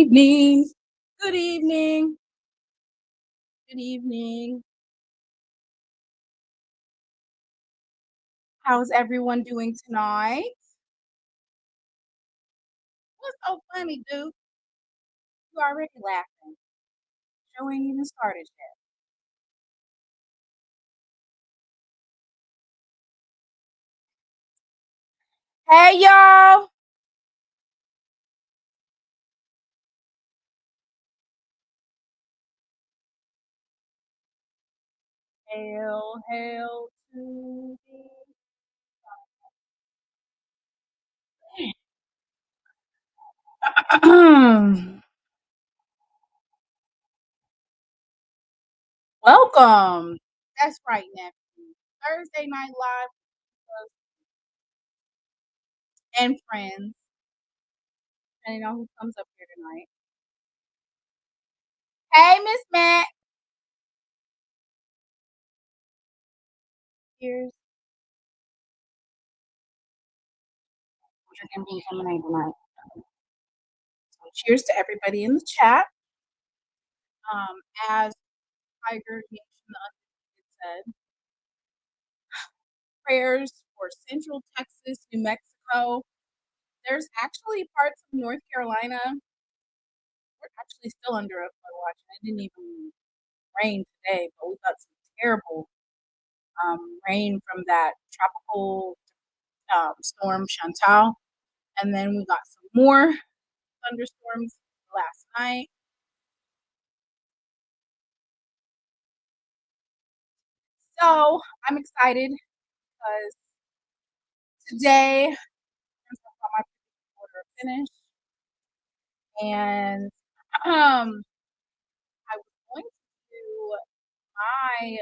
evening. Good evening. Good evening. How's everyone doing tonight? What's so funny, dude? You already laughing. Show ain't even started yet. Hey, y'all. Hail, hail to the... Welcome. That's right, nephew. Thursday Night Live and friends. Depending on who comes up here tonight. Hey, Miss Matt. Here's drinking lemonade tonight. So cheers to everybody in the chat. As Tiger Nation said, prayers for Central Texas, New Mexico. There's actually parts of North Carolina. We're actually still under a flood watch. It didn't even rain today, but we got some terrible rain from that tropical storm Chantal. And then we got some more thunderstorms last night. So I'm excited because today I'm going to talk about my quarter finish. And I was going to do my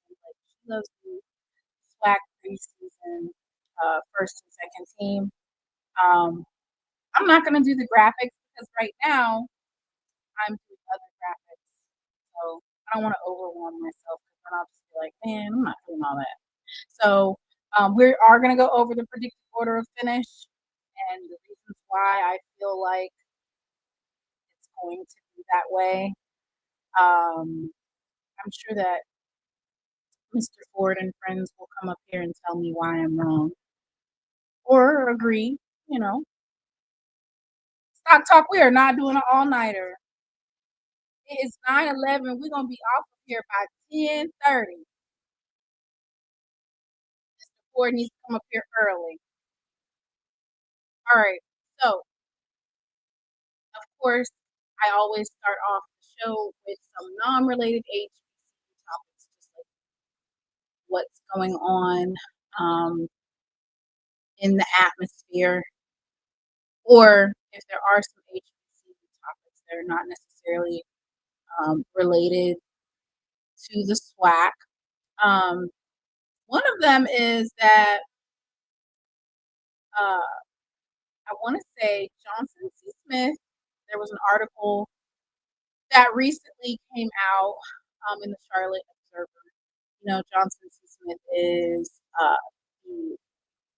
preseason, like SheLovesThee SWAC preseason, first and second team. I'm not going to do the graphics because right now I'm doing other graphics. So I don't want to overwhelm myself because then I'll just be like, man, I'm not doing all that. So we are going to go over the predicted order of finish and the reasons why I feel like it's going to be that way. I'm sure that Mr. Ford and friends will come up here and tell me why I'm wrong or agree, you know. Stock Talk, we are not doing an all-nighter. It is 9:11. We're going to be off of here by 10:30. Mr. Ford needs to come up here early. All right. So, of course, I always start off the show with some non-related HBCU topics, just like what's going on in the atmosphere, or if there are some HBCU topics that are not necessarily related to the SWAC. One of them is that I want to say Johnson C. Smith. There was an article that recently came out in the Charlotte Observer. You know, Johnson C. Smith is the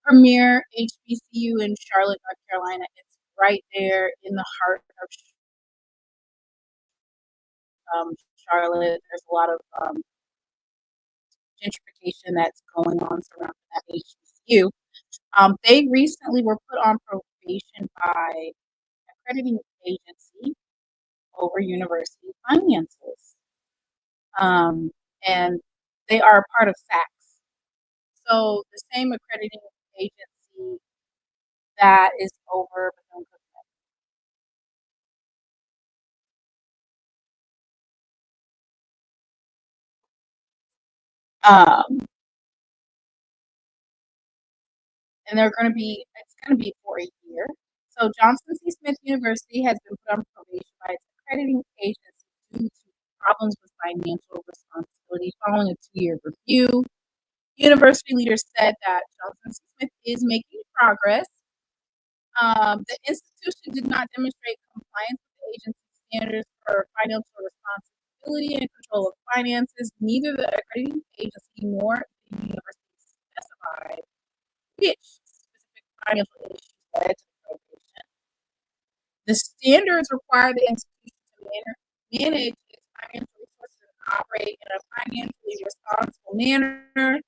premier HBCU in Charlotte, North Carolina. It's right there in the heart of Charlotte. There's a lot of gentrification that's going on surrounding that HBCU. They recently were put on probation by accrediting agency over university finances. And they are a part of SACS. So the same accrediting agency that is over Bethune-Cookman. And it's going to be for a year. So Johnson C. Smith University has been put on probation by its accrediting agency due to problems with financial responsibility following a 2-year review. University leaders said that Johnson C. Smith is making progress. The institution did not demonstrate compliance with the agency's standards for financial responsibility and control of finances. Neither the accrediting agency nor the university specified which specific financial issues led to the probation. The standards require the institution to manage its financial resources and operate in a financially responsible manner,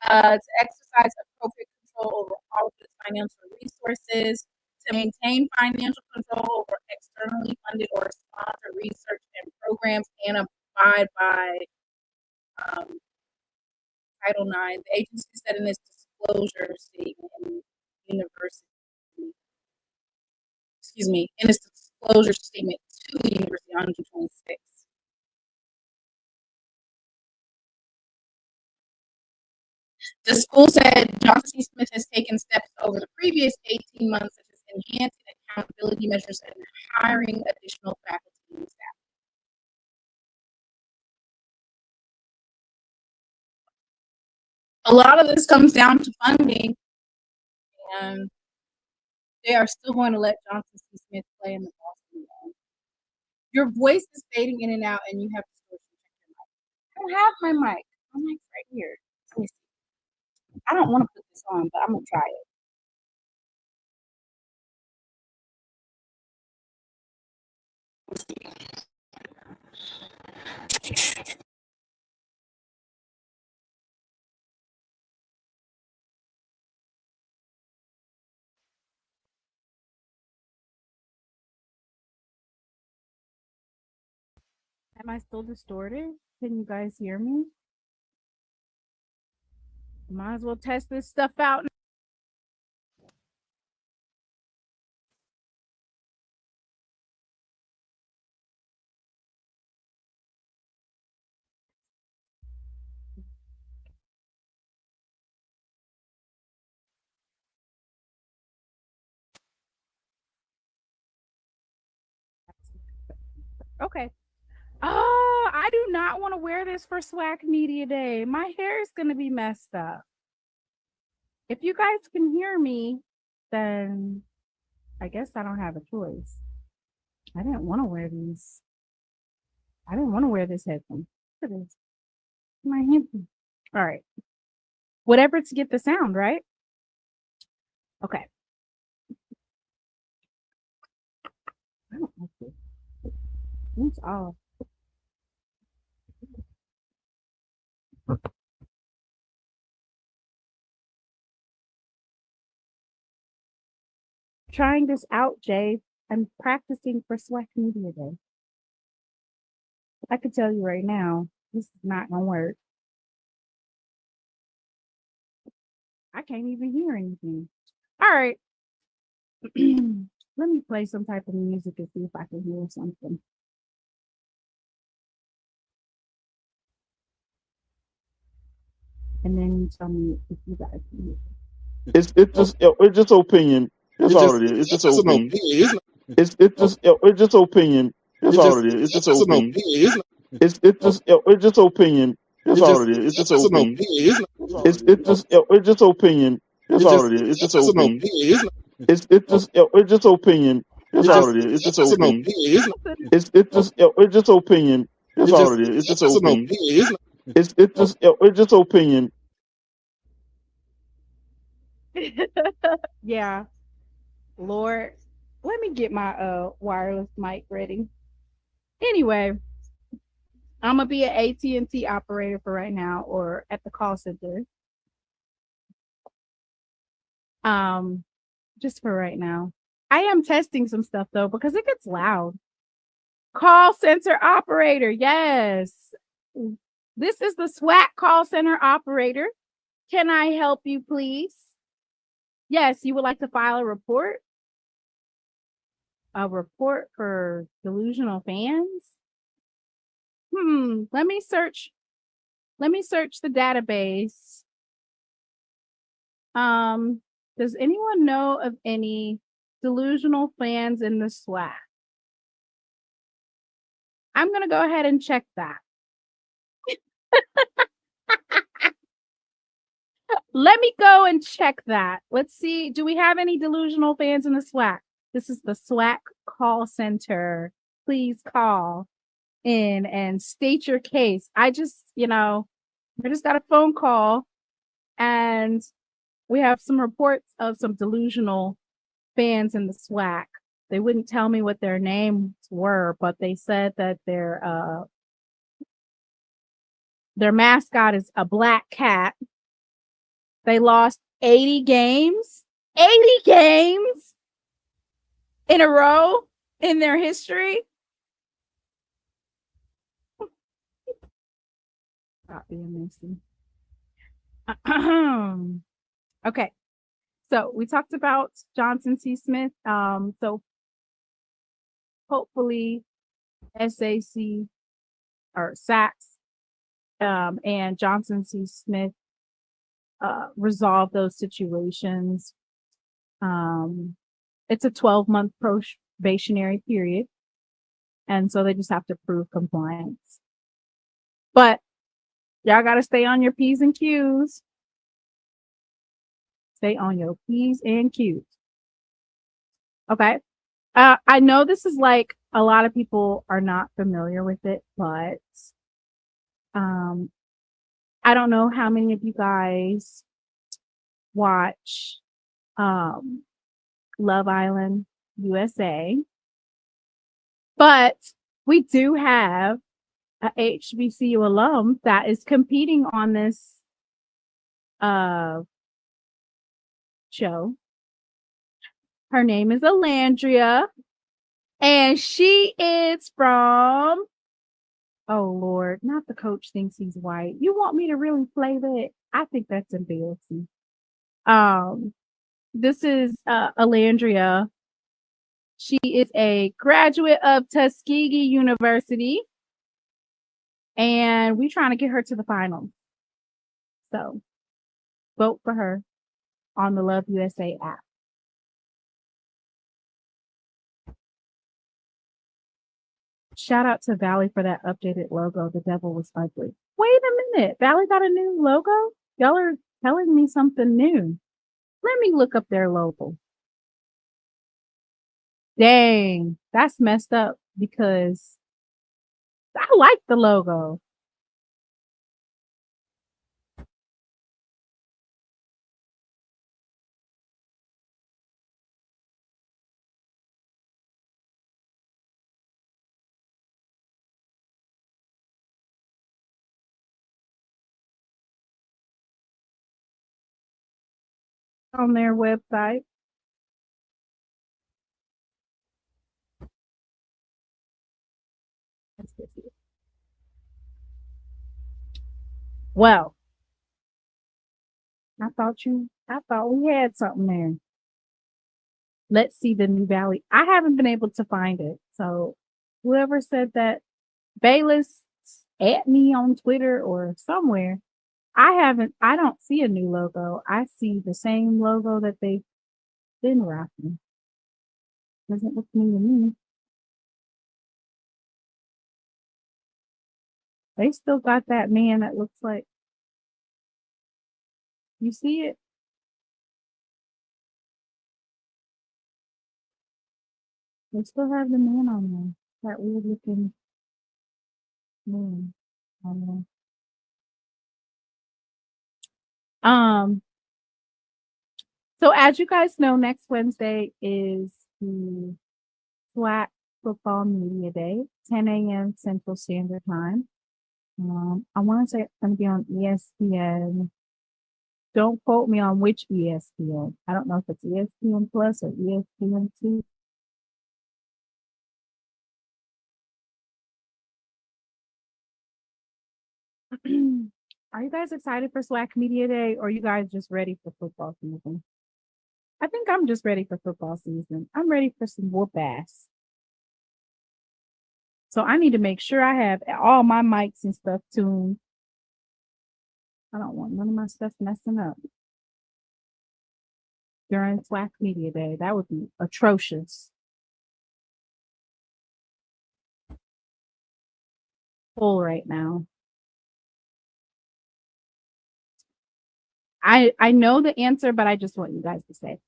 to exercise appropriate control over all of its financial resources, to maintain financial control over externally funded or sponsored research and programs, and abide by Title IX. The agency said in its disclosure statement in its disclosure statement to the university on June 26. The school said Johnson C. Smith has taken steps over the previous 18 months, such as enhancing accountability measures and hiring additional faculty and staff. A lot of this comes down to funding, and they are still going to let Johnson C. Smith play in the Boston game. Your voice is fading in and out, and you have to check your mic. I don't have my mic. My mic's right here. Let me see. I don't want to put this on, but I'm gonna try it. Am I still distorted? Can you guys hear me? Might as well test this stuff out. Okay. Oh, I do not want to wear this for SWAC Media Day. My hair is going to be messed up. If you guys can hear me, then I guess I don't have a choice. I didn't want to wear these. I didn't want to wear this headphone. Look at this. My hand. All right. Whatever to get the sound, right? Okay. I don't like this. It's off. Trying this out, Jay. I'm practicing for SWAC Media Day. I can tell you right now, this is not gonna work. I can't even hear anything. All right. Let me play some type of music and see if I can hear something. And then you tell me if you guys can hear. It's just opinion. That's all it is. It's just opinion. It's just opinion. That's all it is. It's just opinion. It's just opinion. That's all it is. It's just opinion. It's just opinion. That's all it is. It's just opinion. It's just opinion. That's all it is. It's just opinion. It's just opinion. That's all it is. It's just opinion. It's just opinion. Yeah. Lord, let me get my wireless mic ready. Anyway, I'm gonna be an AT&T operator for right now, or at the call center. Just for right now. I am testing some stuff though because it gets loud. Call center operator, yes. This is the SWAC call center operator. Can I help you, please? Yes, you would like to file a report? A report for delusional fans? Let me search the database. Does anyone know of any delusional fans in the SWAC? I'm going to go ahead and check that. Let me go and check that. Let's see. Do we have any delusional fans in the SWAC? This is the SWAC call center. Please call in and state your case. I just got a phone call and we have some reports of some delusional fans in the SWAC. They wouldn't tell me what their names were, but they said that their mascot is a black cat. They lost 80 games in a row in their history. Stop being messy. Okay. So we talked about Johnson C. Smith. So hopefully SAC or SACs and Johnson C. Smith resolve those situations. It's a 12-month probationary period. And so they just have to prove compliance. But y'all got to stay on your P's and Q's. Stay on your P's and Q's. Okay. I know this is like a lot of people are not familiar with it, but I don't know how many of you guys watch Love Island USA, but we do have a HBCU alum that is competing on this show. Her name is Alandria, and she is from, oh Lord, not the coach thinks he's white. You want me to really play that? I think that's embarrassing. This is Alandria. She is a graduate of Tuskegee University, and we're trying to get her to the finals. So vote for her on the Love USA app. Shout out to Valley for that updated logo. The devil was ugly. Wait a minute. Valley got a new logo? Y'all are telling me something new. Let me look up their logo. Dang, that's messed up because I like the logo. On their website. Well, I thought we had something there. Let's see the new Valley. I haven't been able to find it. So whoever said that, Bayless, at me on Twitter or somewhere. I don't see a new logo. I see the same logo that they've been rocking. Doesn't look new to me. They still got that man that looks like, you see it? They still have the man on there. That weird looking man on there. So as you guys know, next Wednesday is the SWAC Football Media Day, 10 a.m. Central Standard Time. I want to say it's going to be on ESPN. Don't quote me on which ESPN. I don't know if it's ESPN Plus or ESPN 2. Are you guys excited for SWAC Media Day, or are you guys just ready for football season? I think I'm just ready for football season. I'm ready for some whoop ass. So I need to make sure I have all my mics and stuff tuned. I don't want none of my stuff messing up during SWAC Media Day. That would be atrocious. Full right now. I know the answer, but I just want you guys to say,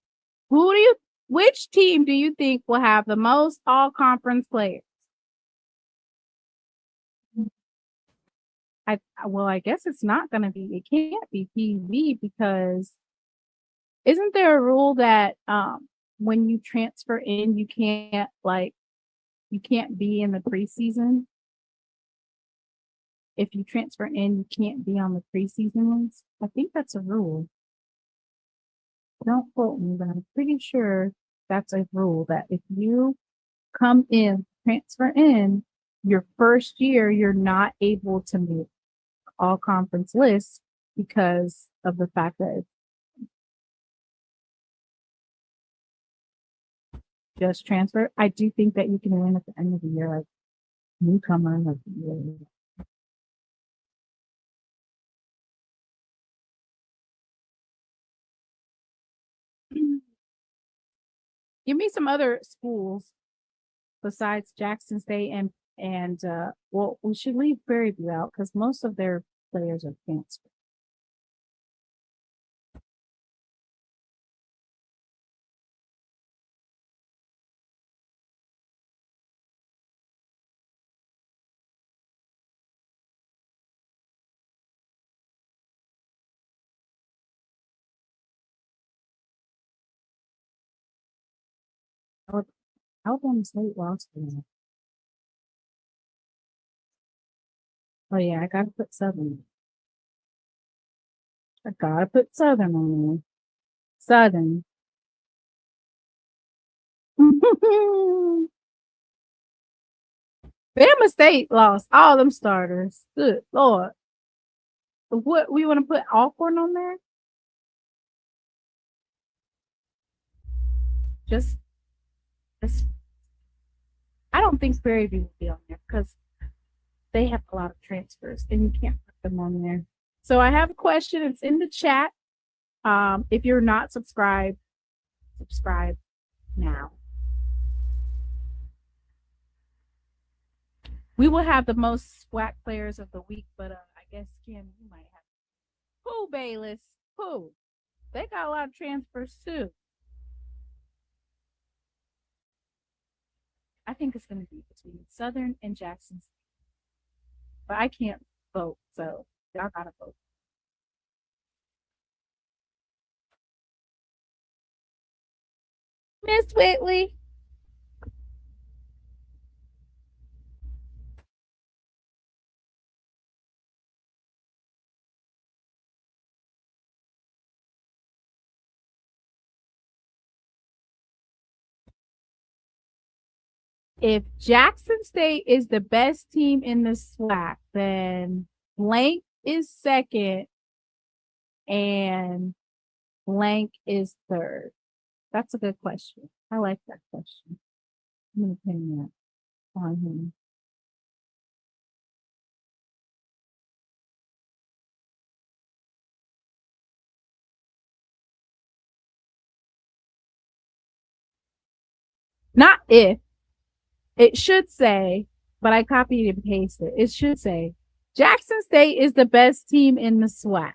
which team do you think will have the most all-conference players? I guess it's not going to be, it can't be PV because isn't there a rule that when you transfer in, you can't be in the preseason. If you transfer in, you can't be on the preseason list. I think that's a rule. Don't quote me, but I'm pretty sure that's a rule that if you come in, transfer in, your first year, you're not able to make all conference lists because of the fact that it's just transfer. I do think that you can win at the end of the year, like newcomer of the year. Give me some other schools besides Jackson State and well, we should leave Prairie View out because most of their players are transferred. Alabama State lost them. Oh yeah, I gotta put Southern. I gotta put Southern on there. Southern. Bama State lost all them starters. Good Lord. What we want to put Alcorn on there? Just I don't think Prairie View will be on there because they have a lot of transfers and you can't put them on there. So I have a question. It's in the chat. If you're not subscribed, subscribe now. We will have the most SWAC players of the week, but I guess Kim, you might have. Who, Bayless? Who? They got a lot of transfers too. I think it's going to be between Southern and Jackson. But I can't vote, so y'all got to vote. Miss Whitley. If Jackson State is the best team in the SWAC, then blank is second and blank is third. That's a good question. I like that question. I'm going to pin that on him. Not if. It should say, but I copied and pasted. It should say, Jackson State is the best team in the SWAC.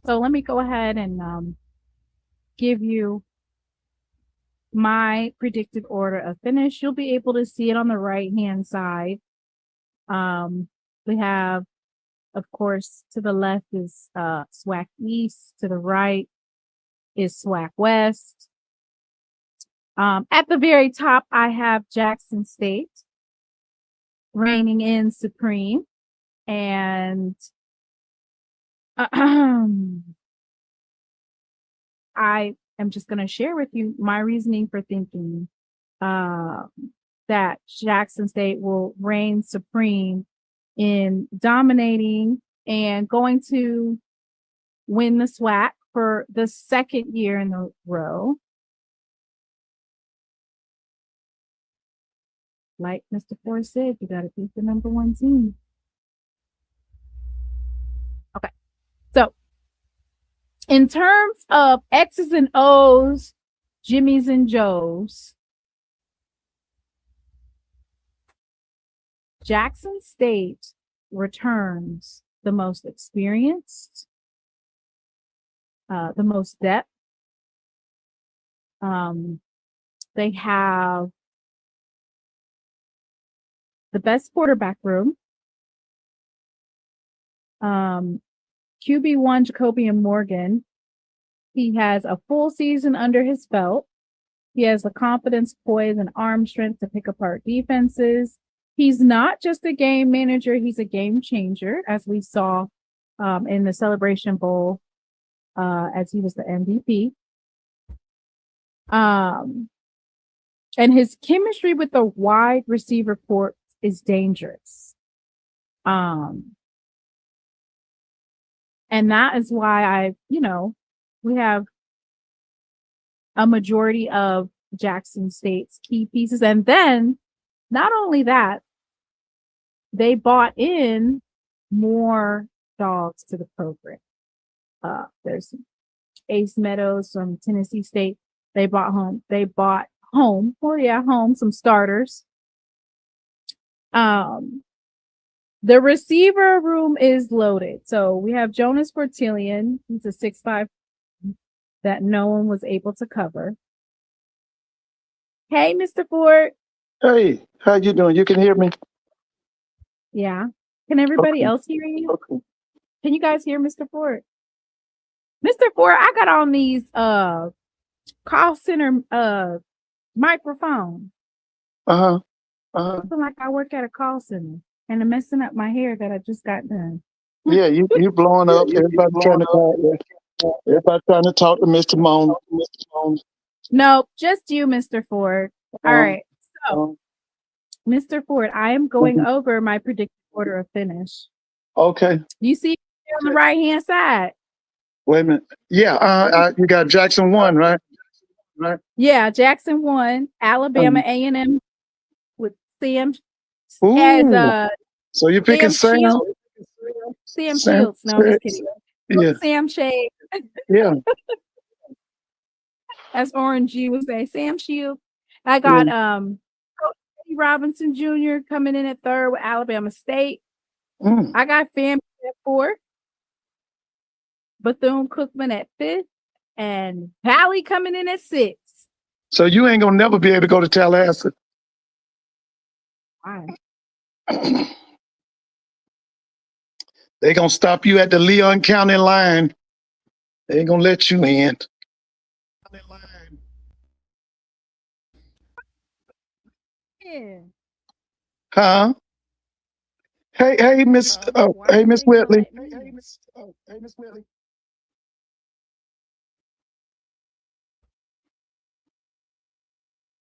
So let me go ahead and give you my predicted order of finish. You'll be able to see it on the right-hand side. We have, of course, to the left is SWAC East. To the right is SWAC West. At the very top, I have Jackson State reigning in supreme. And I am just going to share with you my reasoning for thinking that Jackson State will reign supreme in dominating and going to win the SWAC for the second year in a row. Like Mr. Forrest said, you got to beat the number one team. Okay. So in terms of X's and O's, Jimmy's and Joe's, Jackson State returns the most experienced, the most depth, They have the best quarterback room. QB1 Jacobian Morgan. He has a full season under his belt. He has the confidence, poise, and arm strength to pick apart defenses. He's not just a game manager, he's a game changer, as we saw in the Celebration Bowl as he was the MVP. And his chemistry with the wide receiver corps is dangerous. And that is why we have a majority of Jackson State's key pieces. And then not only that, they bought in more dogs to the program. There's Ace Meadows from Tennessee State. They bought home some starters. The receiver room is loaded. So we have Jonas Fortillion. He's a 6'5" that no one was able to cover. Hey, Mr. Ford. Hey, how you doing? You can hear me? Yeah. Can everybody else hear you? Okay. Can you guys hear Mr. Ford? Mr. Ford, I got on these call center microphone. Feel like I work at a call center and I'm messing up my hair that I just got done. Yeah, you blowing up. Everybody trying to talk to Mr. Moan. No, just you, Mr. Ford. All right. So, Mr. Ford, I am going over my predicted order of finish. Okay. You see on the right-hand side. Wait a minute. Yeah, you got Jackson 1, right? Right. Yeah, Jackson 1, Alabama A&M with Sam Ooh. as so you're picking Sam? Sam Shields. No, I'm just kidding. Yeah. Sam Shade. Yeah. As Orange G would say, Sam Shields. I got Eddie Robinson Jr. coming in at 3rd with Alabama State. I got Family at 4th. Bethune-Cookman at 5th. And Valley coming in at 6th. So you ain't gonna never be able to go to Tallahassee. Why? They gonna stop you at the Leon County line. They ain't gonna let you in. Yeah. Huh? Hey, Miss Whitley. Hey, Miss Whitley.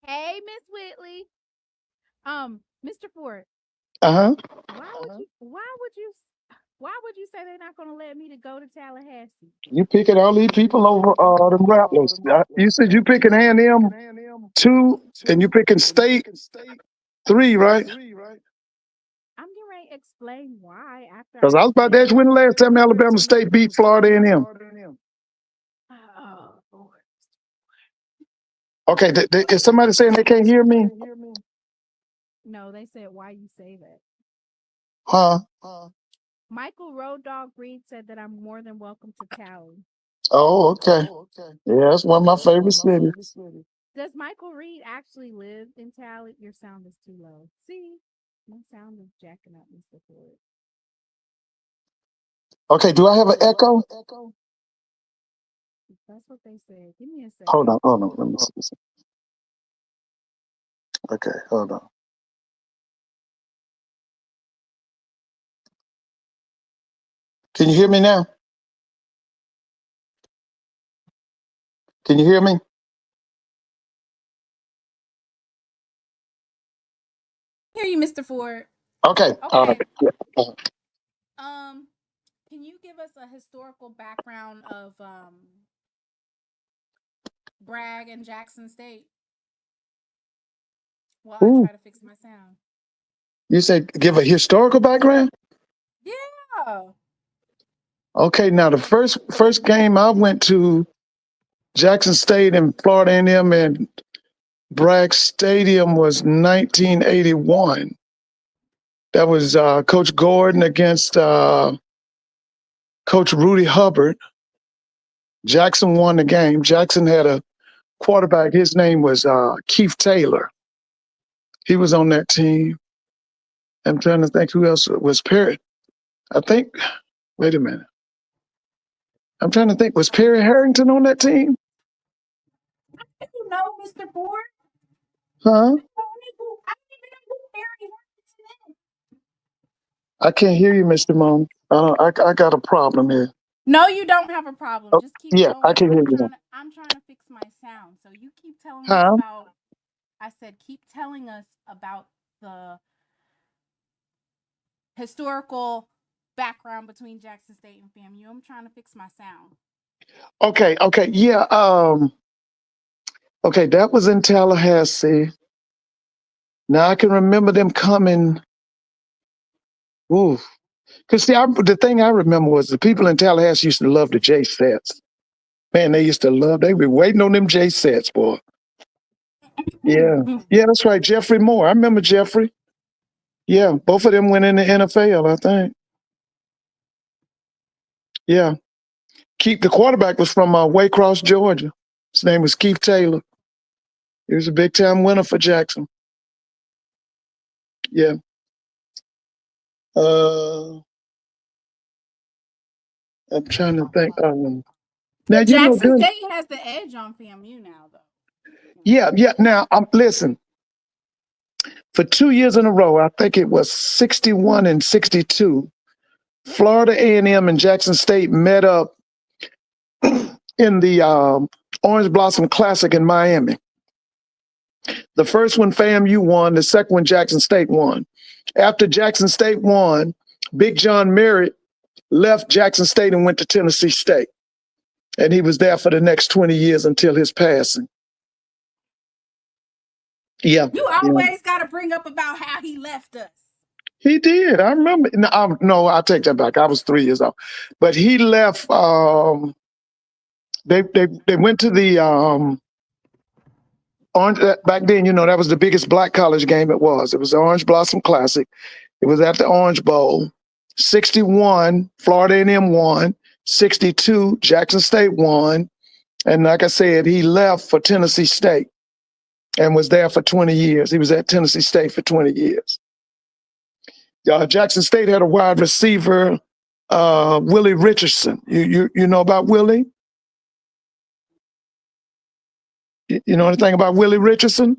Hey, Miss Whitley. Mr. Ford. Uh-huh. Why would you say they're not going to let me to go to Tallahassee? You picking all these people over the Rattlers. You said you picking A&M 2 and you picking State 3, right? I'm getting ready to explain why after. Because I was about to ask when the last time Alabama State beat Florida A&M. Oh, Lord. Okay, is somebody saying they can't hear me? No, they said, why you say that? Huh? Michael Road Dog Reed said that I'm more than welcome to Tally. Oh, okay. Yeah, that's one of my favorite cities. Does Michael Reed actually live in Tally? Your sound is too low. See, my sound is jacking up, Mr. Ford. Okay, do I have an echo? That's what they said. Give me a second. Hold on. Let me see. Okay, hold on. Can you hear me now? Can you hear me? Hear you, Mr. Ford. Okay. All right. Can you give us a historical background of Bragg and Jackson State? While I try to fix my sound. You said give a historical background? Yeah. Okay, now the first game I went to, Jackson State and Florida A&M and Bragg Stadium, was 1981. That was Coach Gordon against Coach Rudy Hubbard. Jackson won the game. Jackson had a quarterback. His name was Keith Taylor. He was on that team. I'm trying to think who else was Perry. I think, wait a minute. I'm trying to think, was Perry Harrington on that team? You know, Mr. Ford? Huh? I can't hear you, Mr. Mom. I got a problem here. No, you don't have a problem. Just keep yeah, going. I can hear you. I'm trying to fix my sound. So you keep telling us about, I said, keep telling us about the historical background between Jackson State and FAMU. I'm trying to fix my sound. Okay, yeah. Okay, that was in Tallahassee. Now I can remember them coming. Ooh, because see, the thing I remember was the people in Tallahassee used to love the J sets. Man, they used to love. They were waiting on them J sets, boy. Yeah, that's right. Jeffrey Moore. I remember Jeffrey. Yeah, both of them went in the NFL, I think. Yeah. The quarterback was from Waycross, Georgia. His name was Keith Taylor. He was a big time winner for Jackson. Yeah. I'm trying to think. Now Jackson State has the edge on FAMU now, though. Yeah. Now, listen. For 2 years in a row, I think it was 61 and 62. Florida A&M and Jackson State met up in the Orange Blossom Classic in Miami. The first one, FAMU won. The second one, Jackson State won. After Jackson State won, Big John Merritt left Jackson State and went to Tennessee State. And he was there for the next 20 years until his passing. Yeah. You always got to bring up about how he left us. He did. I remember. No, I take that back. I was 3 years old. But he left. They went to the Orange. Back then, that was the biggest black college game it was. It was the Orange Blossom Classic. It was at the Orange Bowl. 61, Florida A&M won. 62, Jackson State won. And like I said, he left for Tennessee State and was there for 20 years. He was at Tennessee State for 20 years. Jackson State had a wide receiver, Willie Richardson. You know about Willie? You know anything about Willie Richardson?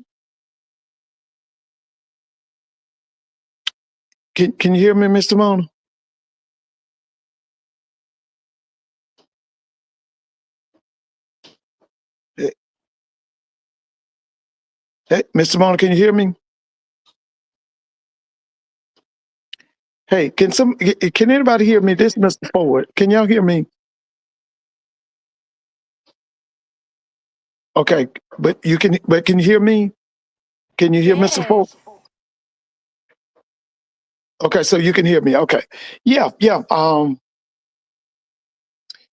Can you hear me, Mr. Mona? Hey, Mr. Mona, can you hear me? Hey, can anybody hear me? This is Mr. Ford. Can y'all hear me? Okay, but can you hear me? Can you hear Mr. Ford? Okay, so you can hear me. Okay. Yeah.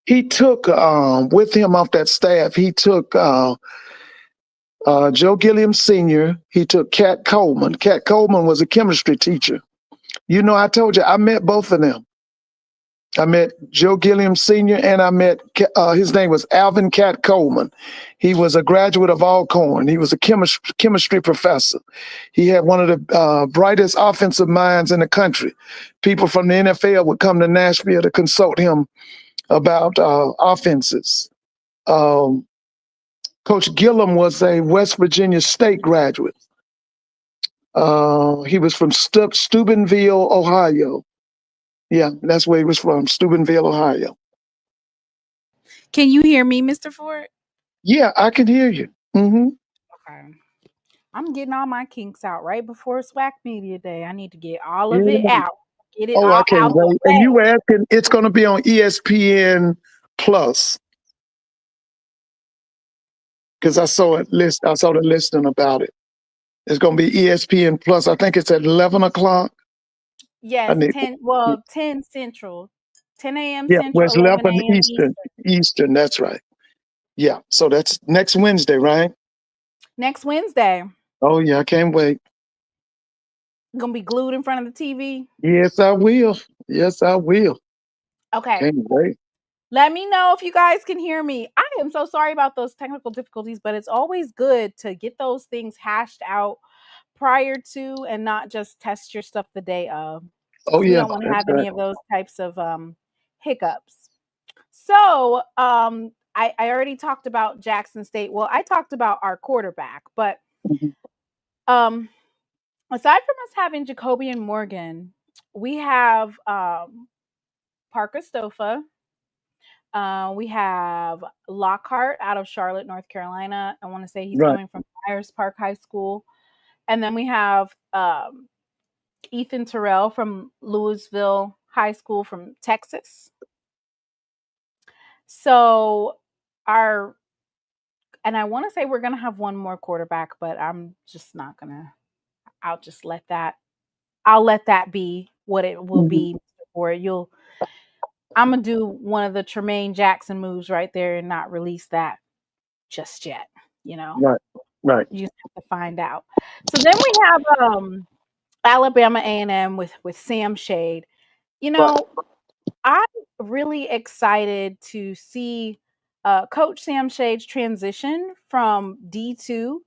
He took with him off that staff, he took Joe Gilliam Sr., he took Cat Coleman. Cat Coleman was a chemistry teacher. I told you, I met both of them. I met Joe Gilliam Sr. and I met, his name was Alvin Cat Coleman. He was a graduate of Alcorn. He was a chemistry professor. He had one of the brightest offensive minds in the country. People from the NFL would come to Nashville to consult him about offenses. Coach Gillum was a West Virginia State graduate. He was from Steubenville, Ohio. Yeah, that's where he was from, Steubenville, Ohio. Can you hear me, Mr. Ford? Yeah, I can hear you. Mm-hmm. Okay. I'm getting all my kinks out right before SWAC Media Day. I need to get all of it out. Get it all I can't out. wait. And you were asking, it's going to be on ESPN Plus. Because I saw the listing about it. It's going to be ESPN Plus. I think it's at 11 o'clock. Yes, 10 Central. 10 a.m. Yeah, Central, it's 11 a.m. Eastern, that's right. Yeah, so that's next Wednesday, right? Next Wednesday. Oh, yeah, I can't wait. Going to be glued in front of the TV? Yes, I will. Yes, I will. Okay. Can't wait. Let me know if you guys can hear me. I am so sorry about those technical difficulties, but it's always good to get those things hashed out prior to and not just test your stuff the day of. Oh, We yeah. don't want to That's have right. any of those types of hiccups. So I already talked about Jackson State. Well, I talked about our quarterback, but aside from us having Jacoby and Morgan, we have Parker Stofa. We have Lockhart out of Charlotte, North Carolina. I want to say he's Right. coming from Myers Park High School. And then we have Ethan Terrell from Louisville High School from Texas. So and I want to say we're going to have one more quarterback, but I'm just not going to, I'll let that be what it will be for I'm going to do one of the Tremaine Jackson moves right there and not release that just yet, Right. You just have to find out. So then we have Alabama A&M with Sam Shade. I'm really excited to see Coach Sam Shade's transition from D2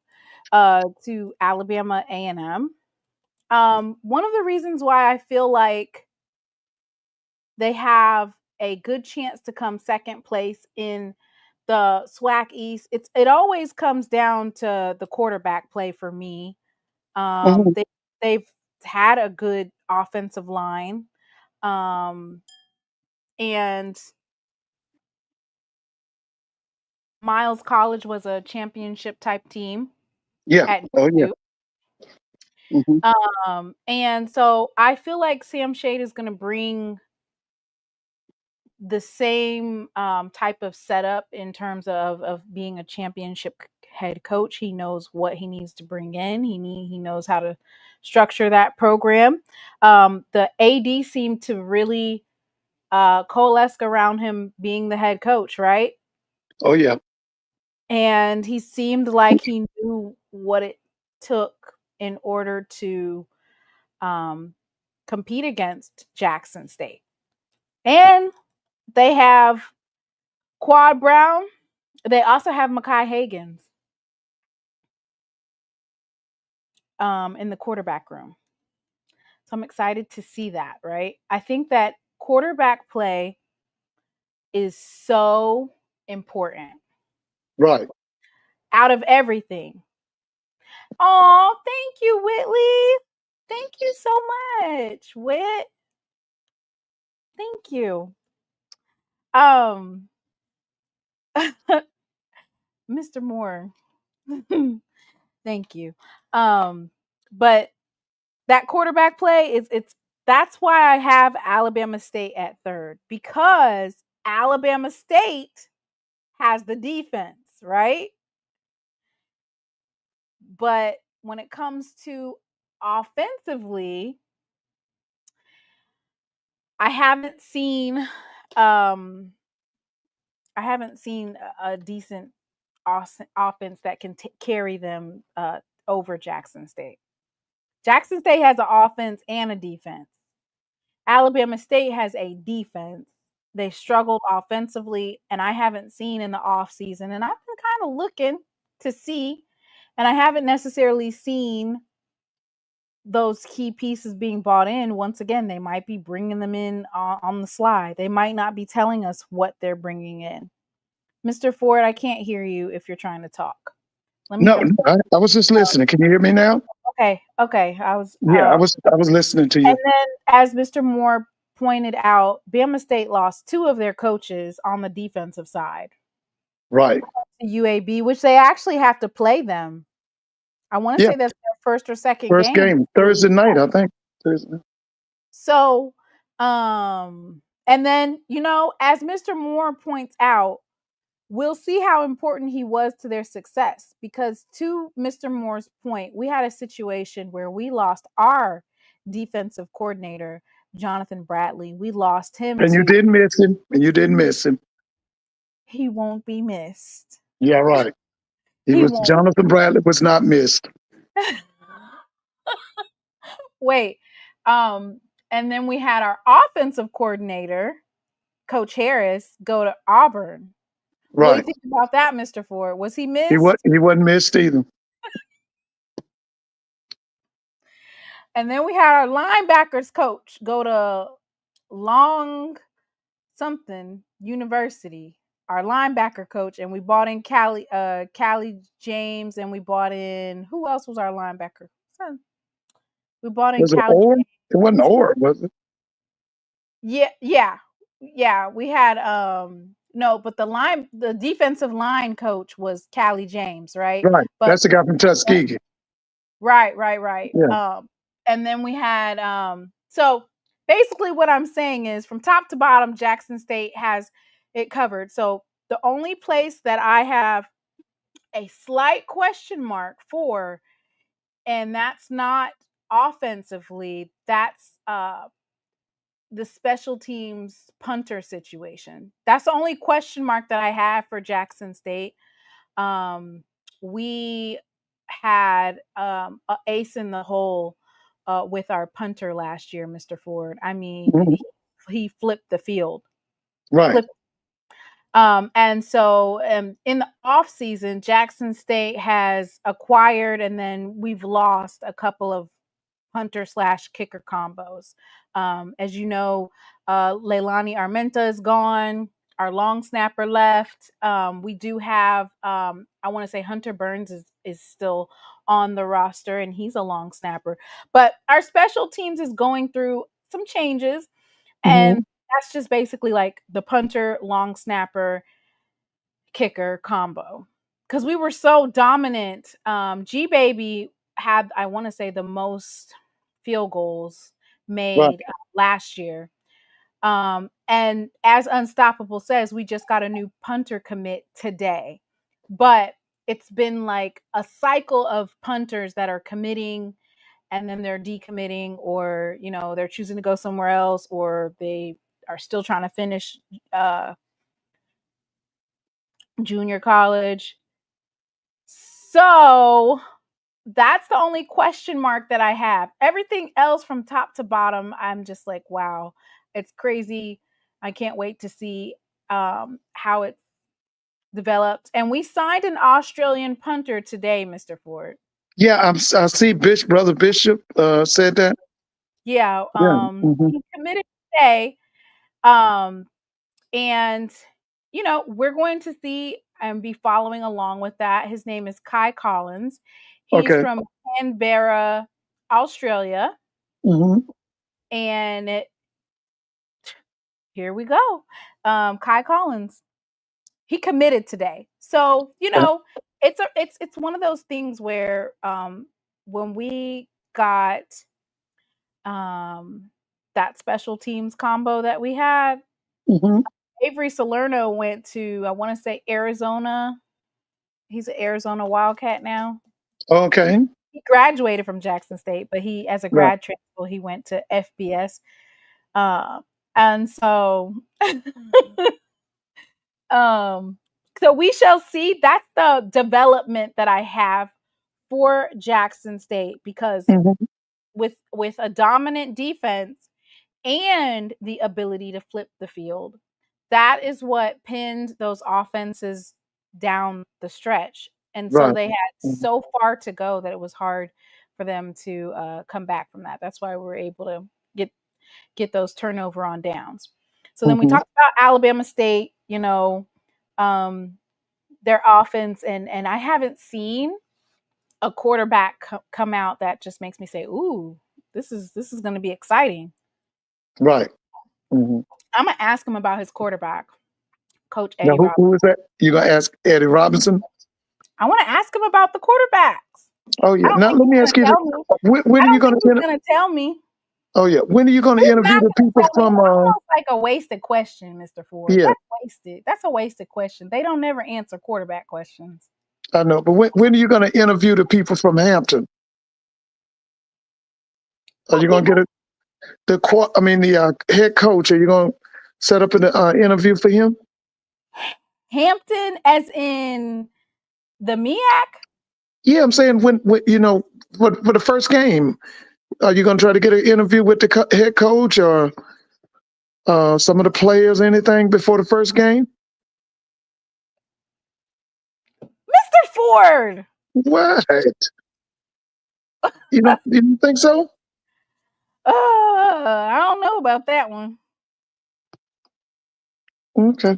to Alabama A&M. One of the reasons why I feel like they have a good chance to come second place in the SWAC East, it always comes down to the quarterback play for me. They've had a good offensive line, and Miles College was a championship type team. Yeah. Oh, yeah. And so I feel like Sam Shade is going to bring the same type of setup in terms of being a championship head coach. He knows what he needs to bring in. He knows how to structure that program. The AD seemed to really coalesce around him being the head coach, right? Oh, yeah. And he seemed like he knew what it took in order to compete against Jackson State. And they have Quad Brown. They also have Mekhi Hagans in the quarterback room. So I'm excited to see that, right? I think that quarterback play is so important. Right. Out of everything. Oh, thank you, Whitley. Thank you so much, Whit. Thank you. Mr. Moore. Thank you. But that quarterback play that's why I have Alabama State at third, because Alabama State has the defense, right? But when it comes to offensively, I haven't seen a decent offense that can carry them over Jackson State. Jackson State has an offense and a defense. Alabama State has a defense. They struggled offensively, and I haven't seen in the offseason. And I've been kind of looking to see, and I haven't necessarily seen those key pieces being bought in. Once again, they might be bringing them in on the slide. They might not be telling us what they're bringing in. Mr. Ford, I can't hear you if you're trying to talk. No, I was just listening. Can you hear me now? Okay. I was listening to you. And then, as Mr. Moore pointed out, Bama State lost two of their coaches on the defensive side. Right. UAB, which they actually have to play them. I want to say that's their first or second game. Thursday night, I think. Thursday. So, and then, as Mr. Moore points out, we'll see how important he was to their success, because to Mr. Moore's point, we had a situation where we lost our defensive coordinator, Jonathan Bradley. We lost him. And you didn't miss him. He won't be missed. Yeah, right. Jonathan Bradley was not missed. Wait. And then we had our offensive coordinator, Coach Harris go to Auburn. Right. What do you think about that, Mr. Ford? Was he missed? He wasn't missed either. And then we had our linebackers coach go to Long something University, our linebacker coach, and we bought in Callie James, and we bought in, who else was our linebacker? We bought in Was it Callie. Orr? It wasn't Orr, was it? Yeah. We had no, but the defensive line coach was Callie James, right? Right. But that's the guy from Tuskegee. Right. Yeah. And then we had so basically what I'm saying is from top to bottom, Jackson State has it covered. So the only place that I have a slight question mark for, and that's not offensively, that's the special teams punter situation. That's the only question mark that I have for Jackson State. We had a ace in the hole with our punter last year, Mr. Ford. I mean, he flipped the field. Right. And so in the off season, Jackson State has acquired, and then we've lost a couple of punter/kicker combos. As you know, Leilani Armenta is gone. Our long snapper left. We do have, I want to say Hunter Burns is still on the roster, and he's a long snapper. But our special teams is going through some changes, and that's just basically like the punter, long snapper, kicker combo. Because we were so dominant. G-Baby had, I want to say, the most field goals made last year. And as Unstoppable says, we just got a new punter commit today. But it's been like a cycle of punters that are committing and then they're decommitting, or, you know, they're choosing to go somewhere else, or they are still trying to finish junior college. So that's the only question mark that I have. Everything else from top to bottom, I'm just like, wow, it's crazy. I can't wait to see how it developed. And we signed an Australian punter today, Mr. Ford. Yeah, I see Brother Bishop said that. Yeah, he committed today. And, you know, we're going to see and be following along with that. His name is Kai Collins. He's from Canberra, Australia. And here we go. Kai Collins. He committed today. So, you know, it's one of those things where when we got that special teams combo that we had, Avery Salerno went to, I want to say, Arizona. He's an Arizona Wildcat now. Okay. He graduated from Jackson State, but he, as a grad transfer, he went to FBS. And so, so we shall see. That's the development that I have for Jackson State, because with a dominant defense and the ability to flip the field, that is what pinned those offenses down the stretch. And so they had so far to go that it was hard for them to come back from that. That's why we were able to get those turnover on downs. So then we talked about Alabama State, you know, their offense, and I haven't seen a quarterback come out that just makes me say, ooh, this is going to be exciting. Right. I'm going to ask him about his quarterback, Coach Eddie Robinson. Who is that? You're going to ask Eddie Robinson? I want to ask him about the quarterbacks. Oh, yeah. Now, let me ask you, when are you going to tell me? Oh, yeah. When are you going to interview the people from... Almost like a wasted question, Mr. Ford. Yeah. That's wasted. That's a wasted question. They don't never answer quarterback questions. I know, but when are you going to interview the people from Hampton? Are you going to get the head coach? Are you going to set up an interview for him? Hampton, as in the MEAC? Yeah, I'm saying when you know, for the first game, are you going to try to get an interview with the head coach, or? some of the players, anything before the first game? Mr. Ford. What? You don't think so? I don't know about that one. Okay.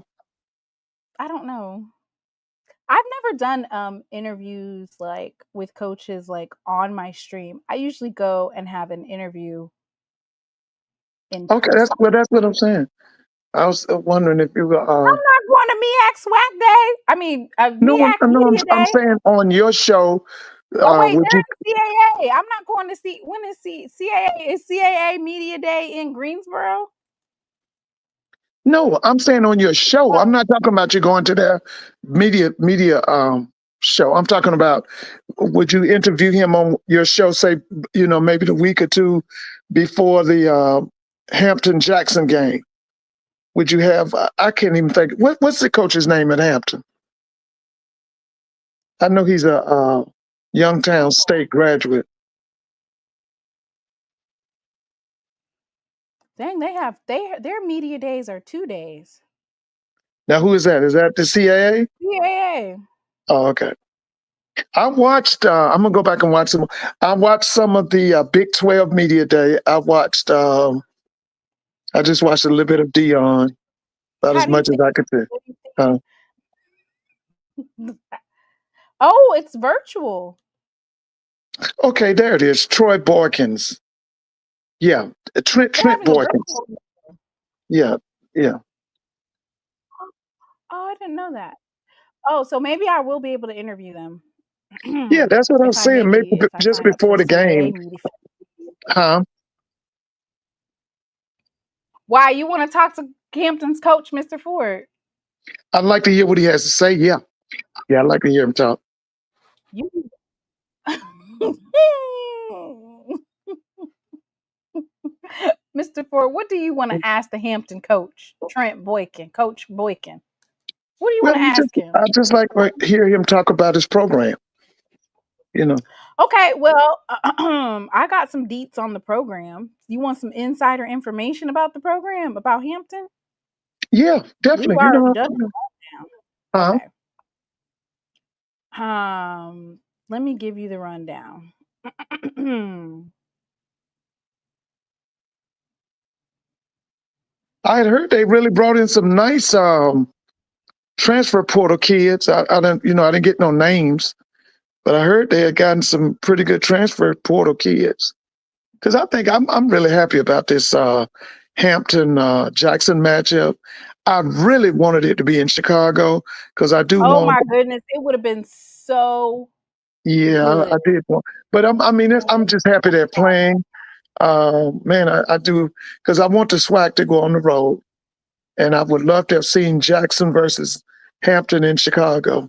I don't know. I've never done interviews like with coaches like on my stream. I usually go and have an interview in Okay, person. that's what I'm saying. I was wondering if you were. I'm not going to MEAC SWAC Day. I mean, MEAC Media Day. I'm saying on your show. Oh wait, they're at CAA. I'm not going to see. When is CAA? Is CAA Media Day in Greensboro? No, I'm saying on your show. I'm not talking about you going to their media show. I'm talking about, would you interview him on your show, say, maybe the week or two before the Hampton-Jackson game? Would you have, I can't even think, what's the coach's name at Hampton? I know he's a Youngstown State graduate. Dang, their media days are 2 days. Now, who is that? Is that the CAA? CAA. Oh, okay. I watched, I'm going to go back and watch some. I watched some of the Big 12 Media Day. I just watched a little bit of Dion, about as much as I could say. Oh, it's virtual. Okay, there it is. Troy Borkins. Yeah, Trent Borkins. Yeah. Oh, I didn't know that. Oh, so maybe I will be able to interview them. Yeah, that's what I was saying. Maybe just before the game. Huh? Why, you want to talk to Hampton's coach, Mr. Ford? I'd like to hear what he has to say. Yeah, I'd like to hear him talk. Mr. Ford, what do you want to ask the Hampton coach, Trent Boykin, Coach Boykin? What do you want to ask him? I'd just like to hear him talk about his program. Okay, well, I got some deets on the program. You want some insider information about the program, about Hampton? Yeah, definitely. Okay. Let me give you the rundown. I had heard they really brought in some nice transfer portal kids. I didn't get no names, but I heard they had gotten some pretty good transfer portal kids. Because I think I'm really happy about this Hampton Jackson matchup. I really wanted it to be in Chicago because I do. Oh my goodness, it would have been so. Yeah, I did want, but I'm just happy they're playing. Man, I do, because I want the SWAC to go on the road, and I would love to have seen Jackson versus Hampton in Chicago.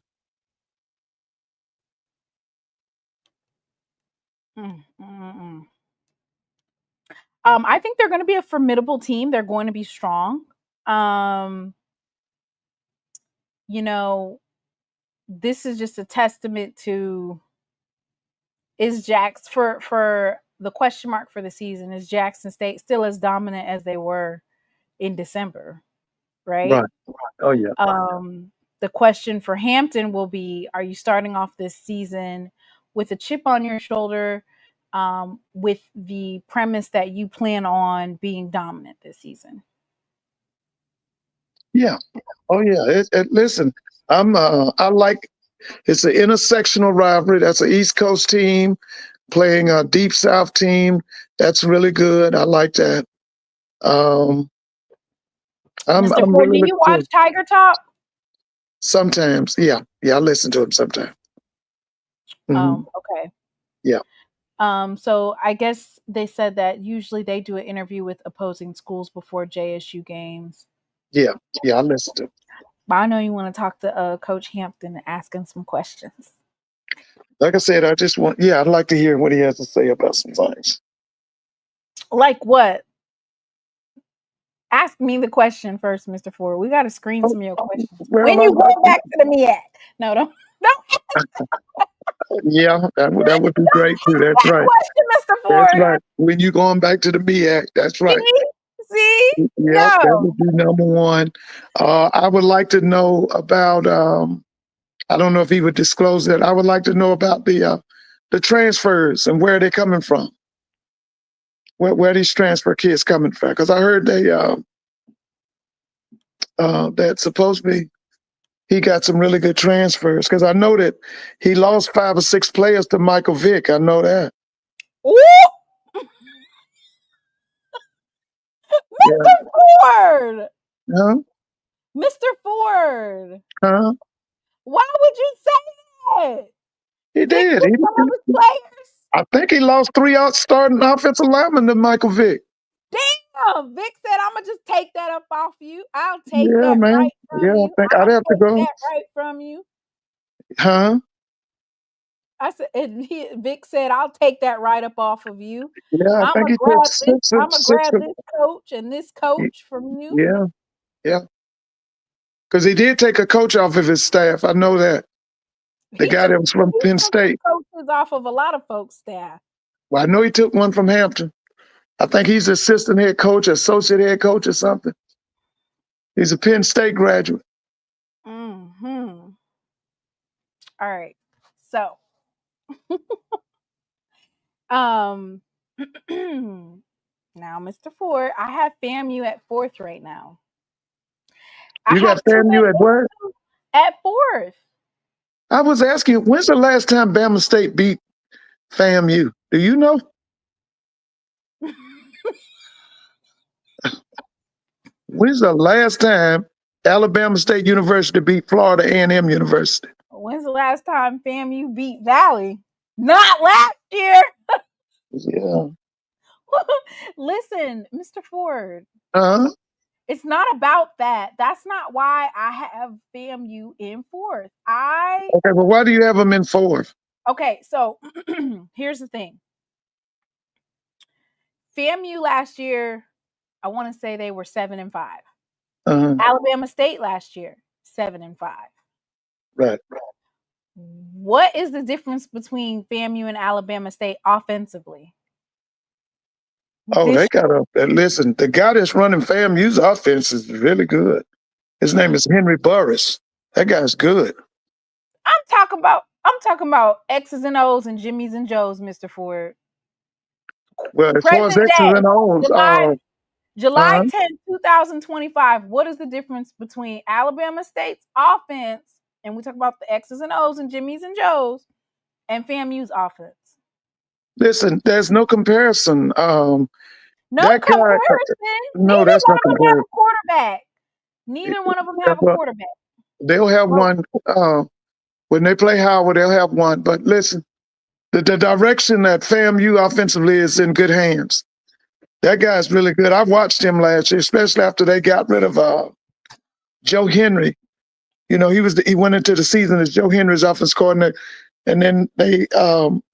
I think they're going to be a formidable team. They're going to be strong. This is just a testament to, for the question mark for the season, is Jackson State still as dominant as they were in December, right? Oh yeah. The question for Hampton will be, are you starting off this season with a chip on your shoulder, with the premise that you plan on being dominant this season? Yeah. Oh yeah. Listen, I like, it's an intersectional rivalry. That's an East Coast team playing a Deep South team. That's really good. I like that. Mr. Ford, do you watch Tiger Talk? Sometimes, yeah. I listen to him sometimes. Okay. Yeah. So I guess they said that usually they do an interview with opposing schools before JSU games. Yeah, I listen to him. But I know you want to talk to Coach Hampton and ask him some questions. Like I said, I'd like to hear what he has to say about some things. Like what? Ask me the question first, Mr. Ford. We got to screen some of your questions. When you go back to the MEAC. No, don't. Yeah, that would be great too. That's right. Question, Mr. Ford. That's right. When you going back to the MEAC, that's right. See? Yeah, that would be number one. I would like to know about. I don't know if he would disclose that. I would like to know about the transfers and where they're coming from. Where these transfer kids coming from? Because I heard they that supposedly he got some really good transfers. Because I know that he lost 5 or 6 players to Michael Vick. I know that. Ooh! Mr. Ford! Huh? Mr. Ford! Huh? Why would you say that? He did. Some of his players. I think he lost 3 starting offensive linemen to Michael Vick. Damn! Vic said, "I'm gonna just take that up off you. I'll take Yeah, that man. right from Yeah, you. I think I'd have to go. That right from you." Huh? I said, and Vic said, "I'll take that right up off of you. Yeah, I think he took I'm gonna grab this coach and this coach from you." Yeah. Because he did take a coach off of his staff. I know that. The guy that was from Penn State. Coaches off of a lot of folks' staff. Well, I know he took one from Hampton. I think he's assistant head coach, associate head coach or something. He's a Penn State graduate. Mm-hmm. All right. So, now, Mr. Ford, I have FAMU at 4th right now. You got FAMU at what? At 4th. I was asking, when's the last time Bama State beat FAMU? Do you know? When's the last time Alabama State University beat Florida A&M University? When's the last time FAMU beat Valley? Not last year. Yeah. Listen, Mr. Ford. Uh-huh. It's not about that. That's not why I have FAMU in 4th. Okay, but why do you have them in 4th? Okay, so here's the thing. FAMU last year, I want to say they were 7-5. Uh-huh. Alabama State last year, 7-5. Right. What is the difference between FAMU and Alabama State offensively? Oh, they got to listen. The guy that's running FAMU's offense is really good. His name is Henry Burris. That guy's good. I'm talking about X's and O's and Jimmy's and Joe's, Mr. Ford. Well, as far as X's and O's, July 10th, 2025. What is the difference between Alabama State's offense, and we talk about the X's and O's and Jimmy's and Joe's, and FAMU's offense? Listen, there's no comparison. No comparison. No, that's not comparison. Quarterback. Neither one of them have a quarterback. They'll have one. When they play Howard, they'll have one. But listen, the direction that FAMU offensively is in good hands. That guy's really good. I watched him last year, especially after they got rid of Joe Henry. You know, he went into the season as Joe Henry's offense coordinator, and then they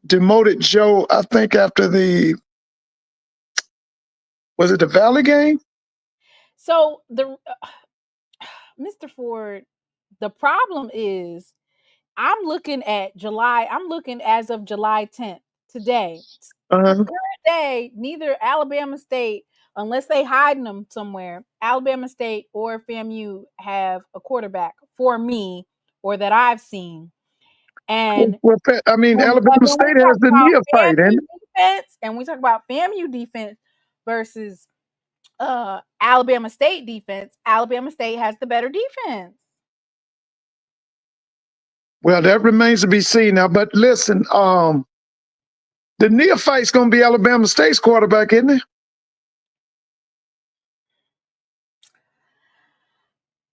demoted Joe, I think, after was it the Valley game? So Mr. Ford, the problem is I'm looking as of July 10th today. Current day, neither Alabama State, unless they hiding them somewhere, Alabama State or FAMU have a quarterback for me or that I've seen. And Alabama State has the neophyte, defense, and we talk about FAMU defense versus Alabama State defense. Alabama State has the better defense. Well, that remains to be seen now. But listen, the neophyte's going to be Alabama State's quarterback, isn't it?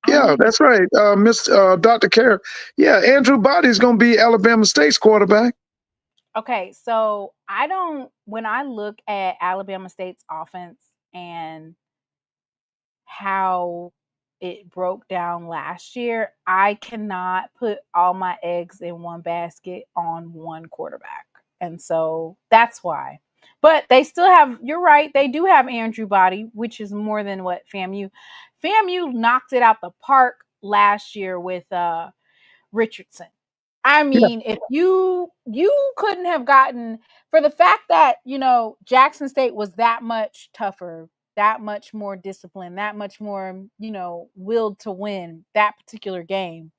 Yeah, that's right. Dr. Kerr. Yeah, Andrew Body's going to be Alabama State's quarterback. Okay, so when I look at Alabama State's offense and how it broke down last year, I cannot put all my eggs in one basket on one quarterback. And so that's why. But they still have, you're right, they do have Andrew Body, which is more than what FAMU. FAMU knocked it out the park last year with Richardson. I mean, if you couldn't have gotten, for the fact that, Jackson State was that much tougher, that much more discipline, that much more, willed to win that particular game.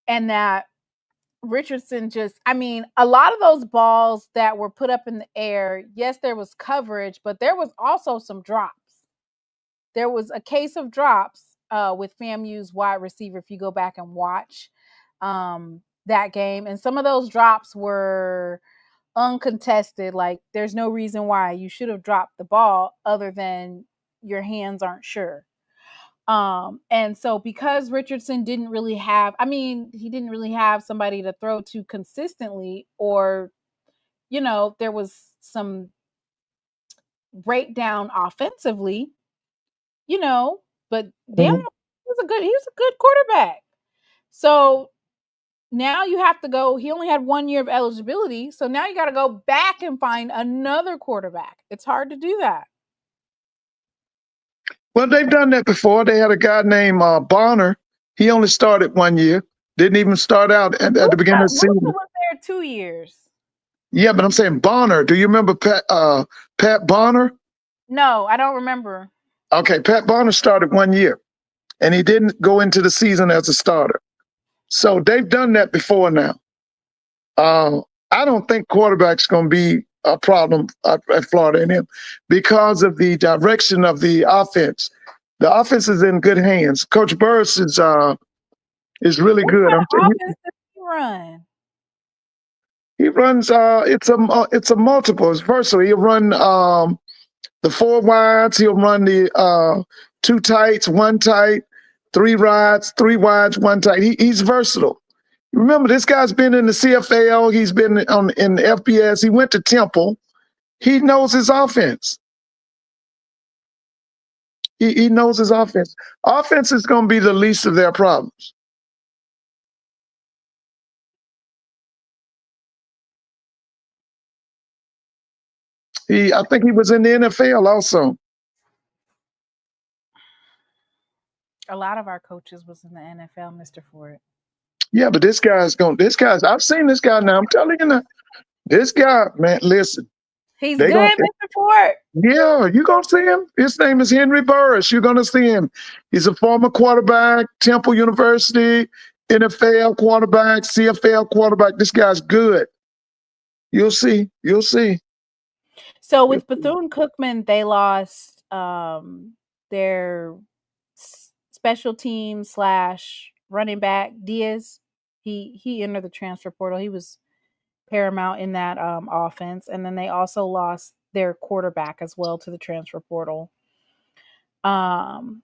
And that Richardson a lot of those balls that were put up in the air, yes, there was coverage, but there was also some drops. There was a case of drops with FAMU's wide receiver, if you go back and watch that game. And some of those drops were uncontested. Like, there's no reason why you should have dropped the ball other than your hands aren't sure. And so because Richardson didn't really have somebody to throw to consistently, or, there was some breakdown offensively, but damn, he was a good quarterback. So now you have to go, he only had 1 year of eligibility. So now you got to go back and find another quarterback. It's hard to do that. Well, they've done that before. They had a guy named Bonner. He only started 1 year. Didn't even start out at the beginning of the season. Luka was there 2 years. Yeah, but I'm saying Bonner. Do you remember Pat Bonner? No, I don't remember. Okay, Pat Bonner started 1 year, and he didn't go into the season as a starter. So they've done that before now. I don't think quarterback's going to be a problem at Florida A&M because of the direction of the offense. The offense is in good hands. Coach Burris is really good. What offense does he run? He runs. It's a multiple. It's versatile. He'll run the 4 wides. He'll run the 2 tights, 1 tight, 3 wides, 3 wides, 1 tight. He's versatile. Remember, this guy's been in the CFL. He's been in the FBS. He went to Temple. He knows his offense. He knows his offense. Offense is going to be the least of their problems. I think he was in the NFL also. A lot of our coaches was in the NFL, Mr. Ford. Yeah, but I've seen this guy now. I'm telling you now. This guy, man, listen. He's good, Mr. Ford. Yeah, you're going to see him. His name is Henry Burris. You're going to see him. He's a former quarterback, Temple University, NFL quarterback, CFL quarterback. This guy's good. You'll see. You'll see. So with Bethune-Cookman, they lost their special team / running back, Diaz. He entered the transfer portal. He was paramount in that offense. And then they also lost their quarterback as well to the transfer portal. Somebody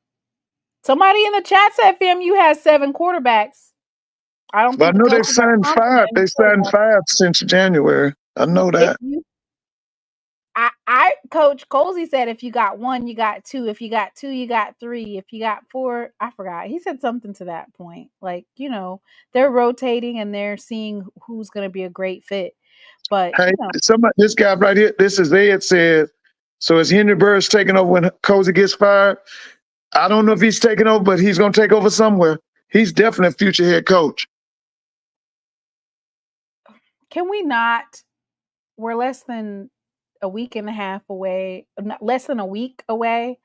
in the chat said FAMU has 7 quarterbacks. I don't think I know they signed 5. They signed 5 since January. I know that. Coach Colsey said if you got 1, you got 2. If you got 2, you got 3. If you got 4, I forgot. He said something to that point. Like, they're rotating and they're seeing who's going to be a great fit. But hey, this guy right here, this is Ed said, so is Henry Burris taking over when Colsey gets fired? I don't know if he's taking over, but he's going to take over somewhere. He's definitely a future head coach. Can we not? We're less than a week and a half away, less than a week away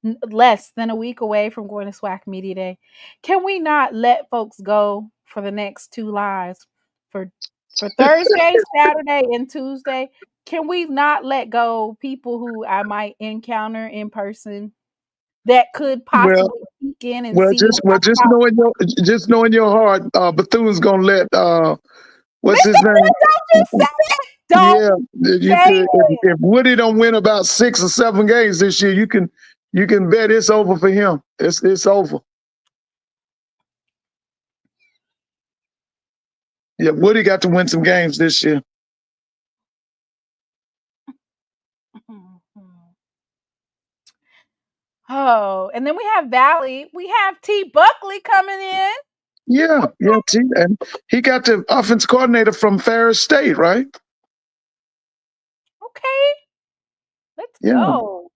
from going to SWAC Media Day. Can we not let folks go for the next 2 lives for Thursday, Saturday, and Tuesday? Can we not let go people who I might encounter in person that could possibly peek in and see? Just knowing your heart, Bethune's gonna let what's his name? Don't just say it. If Woody don't win about 6 or 7 games this year, you can bet it's over for him. It's over. Yeah, Woody got to win some games this year. Oh, and then we have Valley. We have T. Buckley coming in. Yeah, T. And he got the offense coordinator from Ferris State, right? Okay. Let's go.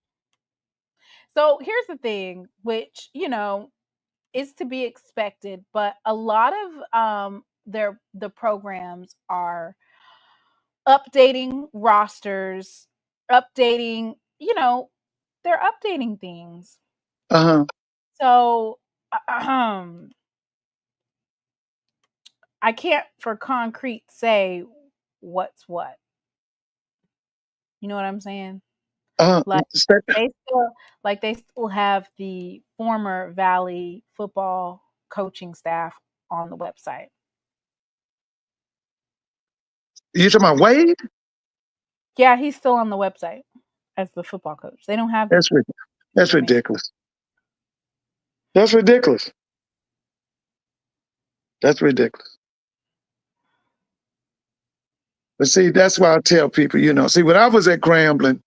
So here's the thing, which, is to be expected, but a lot of the programs are updating rosters, updating, they're updating things. So I can't for concrete say what's what. You know what I'm saying? Like they still have the former Valley football coaching staff on the website. You talking about Wade? Yeah, he's still on the website as the football coach. They don't have That's ridiculous. That's ridiculous. That's ridiculous. But see, that's why I tell people, see, when I was at Grambling,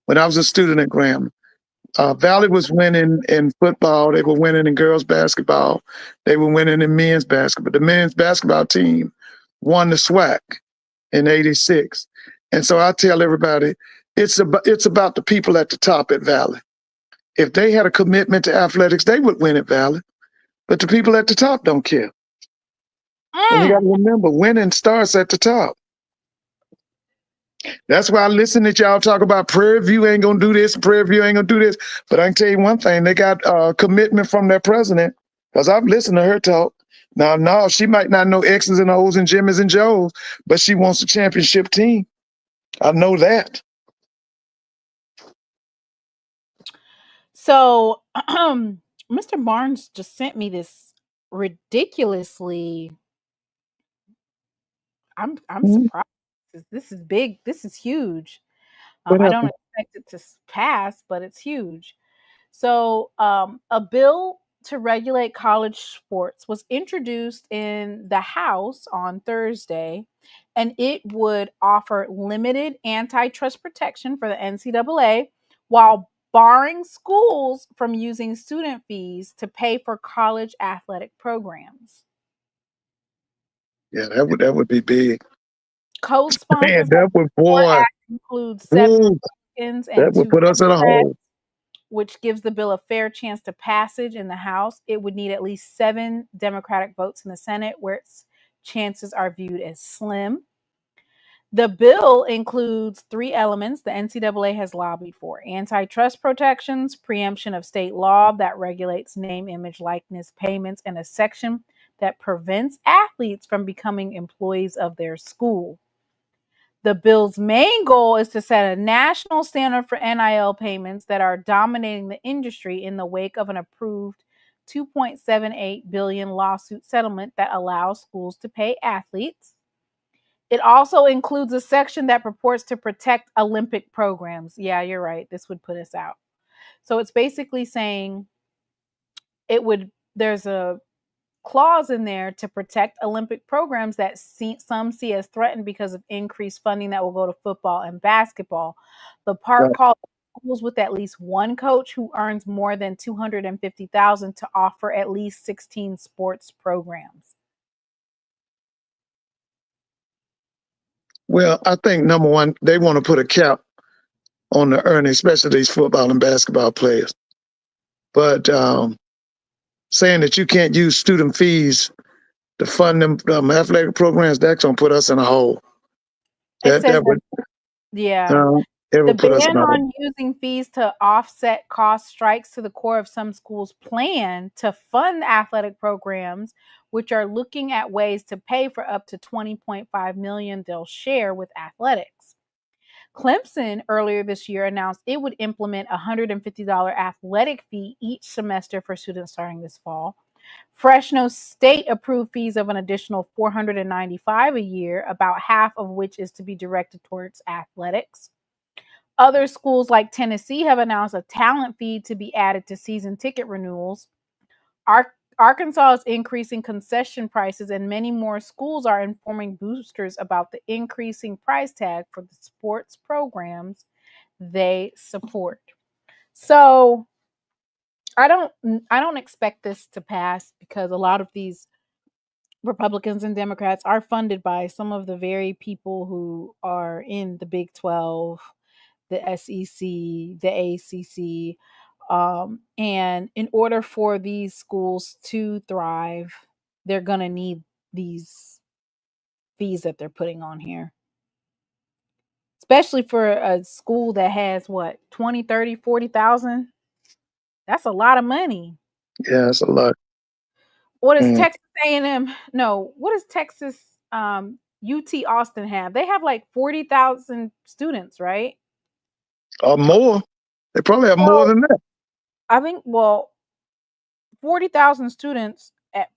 when I was a student at Grambling, Valley was winning in football. They were winning in girls basketball. They were winning in men's basketball. The men's basketball team won the SWAC in '86. And so I tell everybody, it's about the people at the top at Valley. If they had a commitment to athletics, they would win at Valley. But the people at the top don't care. And you got to remember, winning starts at the top. That's why I listen to y'all talk about Prairie View ain't going to do this, Prairie View ain't going to do this. But I can tell you one thing, they got commitment from their president, because I've listened to her talk. Now, she might not know X's and O's and Jimmy's and Joe's, but she wants a championship team. I know that. So, Mr. Barnes just sent me this ridiculously. I'm surprised. This is big. This is huge. I don't expect it to pass, but it's huge. So, a bill to regulate college sports was introduced in the House on Thursday, and it would offer limited antitrust protection for the NCAA while barring schools from using student fees to pay for college athletic programs. Yeah, that would be big. Co-sponsors that would, boy, include 7 Republicans and that would 2 put us in a hole, which gives the bill a fair chance to passage in the House. It would need at least 7 Democratic votes in the Senate, where its chances are viewed as slim. The bill includes 3 elements the NCAA has lobbied for: antitrust protections, preemption of state law that regulates name, image, likeness payments, and a section that prevents athletes from becoming employees of their school. The bill's main goal is to set a national standard for NIL payments that are dominating the industry in the wake of an approved $2.78 billion lawsuit settlement that allows schools to pay athletes. It also includes a section that purports to protect Olympic programs. Yeah, you're right. This would put us out. So it's basically saying there's a clause in there to protect Olympic programs that some see as threatened because of increased funding that will go to football and basketball. The part called schools with at least one coach who earns more than $250,000 to offer at least 16 sports programs. Well, I think number one, they want to put a cap on the earnings, especially these football and basketball players. But saying that you can't use student fees to fund them athletic programs, that's going to put us in a hole. The ban on using fees to offset cost strikes to the core of some schools' plan to fund athletic programs, which are looking at ways to pay for up to $20.5 million they'll share with athletics. Clemson earlier this year announced it would implement a $150 athletic fee each semester for students starting this fall. Fresno State approved fees of an additional $495 a year, about half of which is to be directed towards athletics. Other schools like Tennessee have announced a talent fee to be added to season ticket renewals. Arkansas is increasing concession prices, and many more schools are informing boosters about the increasing price tag for the sports programs they support. So I don't expect this to pass because a lot of these Republicans and Democrats are funded by some of the very people who are in the Big 12, the SEC, the ACC. And in order for these schools to thrive, they're going to need these fees that they're putting on here. especially for a school that has what 20, 30, 40,000. That's a lot of money. Yeah, that's a lot. What is Texas A&M? No, what does Texas UT Austin have? They have like 40,000 students, right? Or more. They probably have more than that. I think 40,000 students at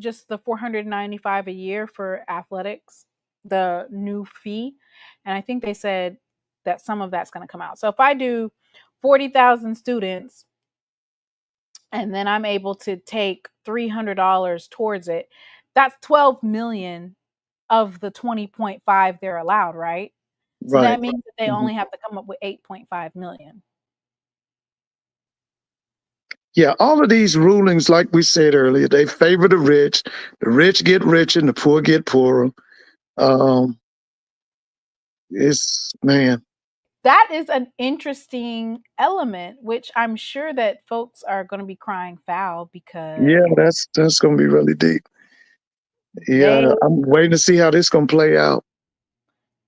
just the $495 a year for athletics, the new fee. And I think they said that some of that's going to come out. So if I do 40,000 students and then I'm able to take $300 towards it, that's 12 million of the 20.5 they're allowed, right? So that means that they only have to come up with 8.5 million. Yeah, all of these rulings, like we said earlier, they favor the rich. The rich get richer and the poor get poorer. That is an interesting element, which I'm sure that folks are going to be crying foul because. Yeah, that's going to be really deep. Yeah, I'm waiting to see how this going to play out.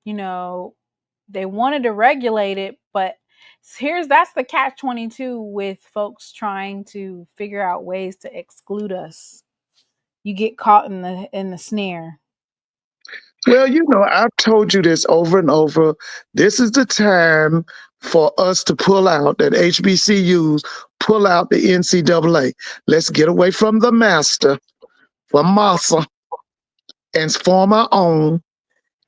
You know, they wanted to regulate it, but that's the catch-22 with folks trying to figure out ways to exclude us. You get caught in the snare. Well, I've told you this over and over. This is the time for us to pull out, that HBCUs pull out the NCAA. Let's get away from the master, from Massa, and form our own.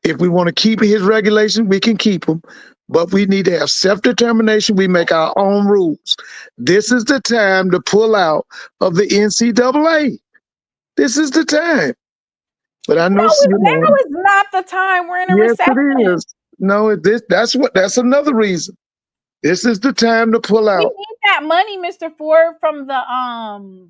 If we want to keep his regulations, we can keep them. But we need to have self-determination. We make our own rules. This is the time to pull out of the NCAA. This is the time. But I know now is not the time. We're in a recession. It is. No, that's another reason. This is the time to pull out. We need that money, Mr. Ford, from the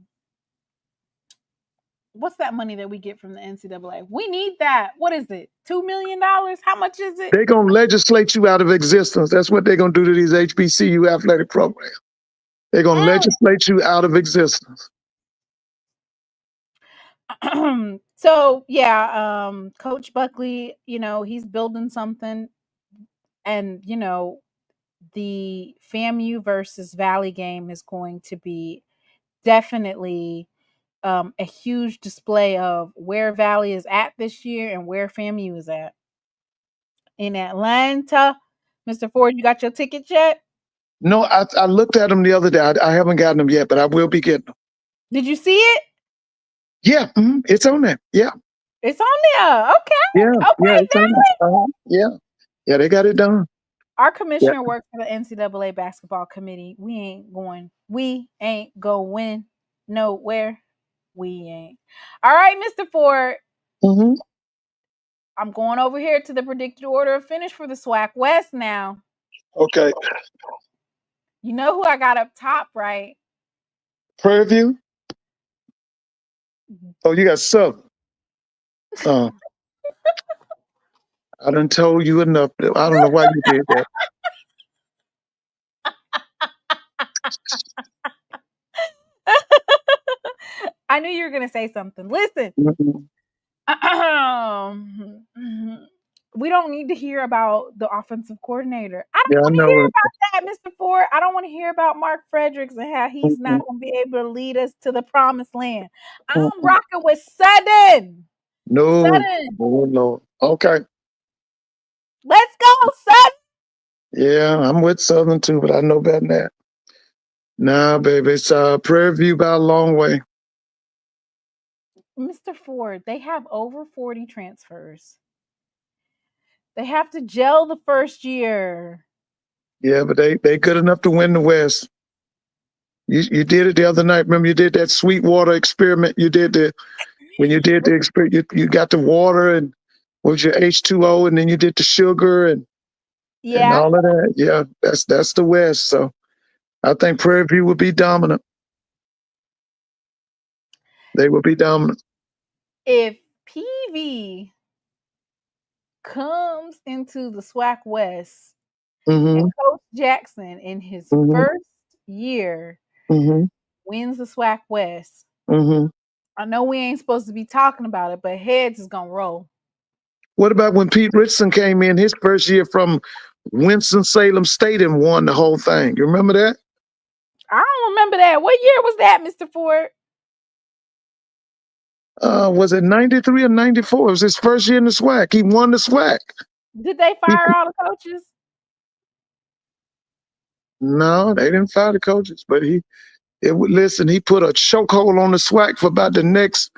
what's that money that we get from the NCAA? We need that. What is it? $2 million? How much is it? They're gonna legislate you out of existence. That's what they're gonna do to these HBCU athletic programs. They're gonna legislate you out of existence. So yeah, Coach Buckley, he's building something, and the FAMU versus Valley game is going to be definitely a huge display of where Valley is at this year and where FAMU is at. In Atlanta, Mr. Ford, you got your tickets yet? No, I looked at them the other day. I haven't gotten them yet, but I will be getting them. Did you see it? Yeah, it's on there. Yeah, it's on there. Okay. Yeah, yeah, they got it done. Our commissioner works for the NCAA basketball committee. We ain't going nowhere. We ain't. All right, Mr. Ford. Mm-hmm. I'm going over here to the predicted order of finish for the SWAC West now. Okay. You know who I got up top, right? Prairie View? Oh, you got Southern. I done told you enough. I don't know why you did that. I knew you were going to say something. Listen. We don't need to hear about the offensive coordinator. I don't want to hear about that, Mr. Ford. I don't want to hear about Mark Fredericks and how he's not going to be able to lead us to the promised land. I'm rocking with Southern. No. Okay. Let's go, Southern. Yeah, I'm with Southern too, but I know better than that. Nah, baby, it's Prairie View by a long way. Mr. Ford, they have over 40 transfers. They have to gel the first year. Yeah, but they good enough to win the West. You did it the other night. Remember, you did that Sweetwater experiment. When you did the experiment, you got the water and what was your H2O, and then you did the sugar and all of that. Yeah, that's the West. So I think Prairie View would be dominant. They will be dominant. If PV comes into the SWAC West and Coach Jackson in his first year wins the SWAC West, I know we ain't supposed to be talking about it, but heads is gonna roll. What about when Pete Richardson came in his first year from Winston-Salem State and won the whole thing? You remember that? I don't remember that. What year was that, Mr. Ford? Was it 93 or 94? It was his first year in the SWAC. He won the SWAC. Did they fire all the coaches? No, they didn't fire the coaches, but he put a chokehold on the SWAC for about the next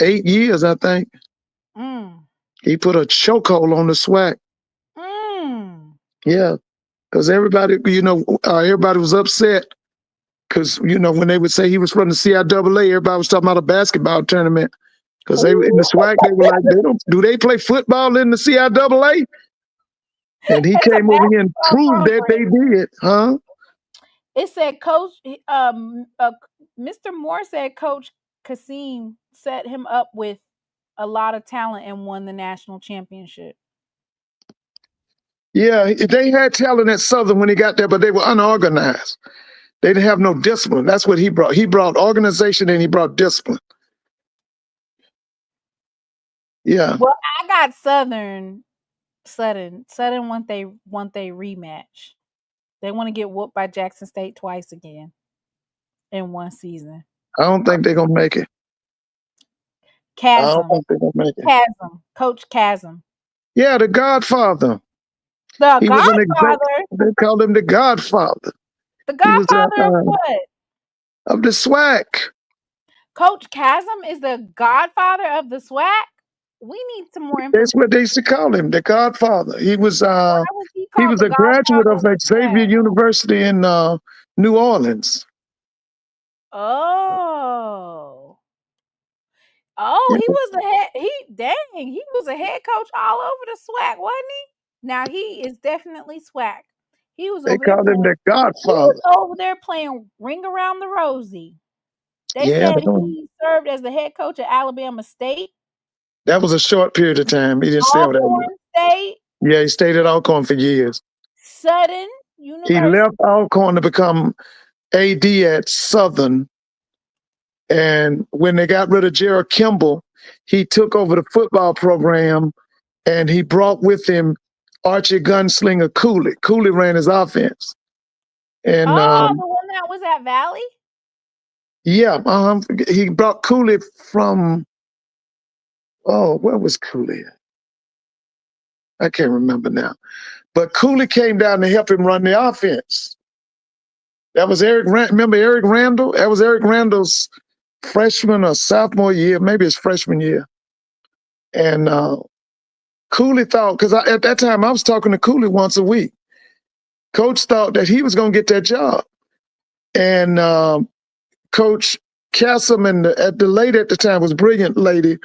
8 years, I think. He put a chokehold on the SWAC. Yeah, because everybody, everybody was upset because, when they would say he was from the CIAA, everybody was talking about a basketball tournament. Because in the SWAC, they were like, do they play football in the CIAA? And he came over here and proved that they did, huh? It said Coach, Mr. Moore said Coach Kasim set him up with a lot of talent and won the national championship. Yeah, they had talent at Southern when he got there, but they were unorganized. They didn't have no discipline. That's what he brought. He brought organization and he brought discipline. Yeah. Well, I got Southern want they rematch. They want to get whooped by Jackson State twice again in one season. I don't think they're gonna make it. Chasm. I don't think they're gonna make it. Chasm. Coach Chasm. Yeah, the Godfather. The Godfather. They called him the Godfather. The Godfather of what? Of the SWAC. Coach Chasm is the Godfather of the SWAC? We need some more information. That's what they used to call him, the Godfather. He was a graduate of Xavier University in New Orleans. Oh, yeah. He was a head coach all over the SWAC, wasn't he? Now he is definitely SWAC. He was. They called him the Godfather. He was over there playing Ring Around the Rosie. They said he served as the head coach at Alabama State. That was a short period of time. He didn't stay over there. State. Yeah, he stayed at Alcorn for years. Southern University. He left Alcorn to become AD at Southern. And when they got rid of Gerald Kimball, he took over the football program and he brought with him Archie Gunslinger Cooley. Cooley ran his offense. And the one that was at Valley? Yeah, he brought Cooley from, where was Cooley? I can't remember now. But Cooley came down to help him run the offense. That was remember Eric Randall? That was Eric Randall's freshman or sophomore year, maybe his freshman year. And Cooley thought, because at that time I was talking to Cooley once a week. Coach thought that he was going to get that job. And Coach Cassim and the lady at the time was a brilliant lady.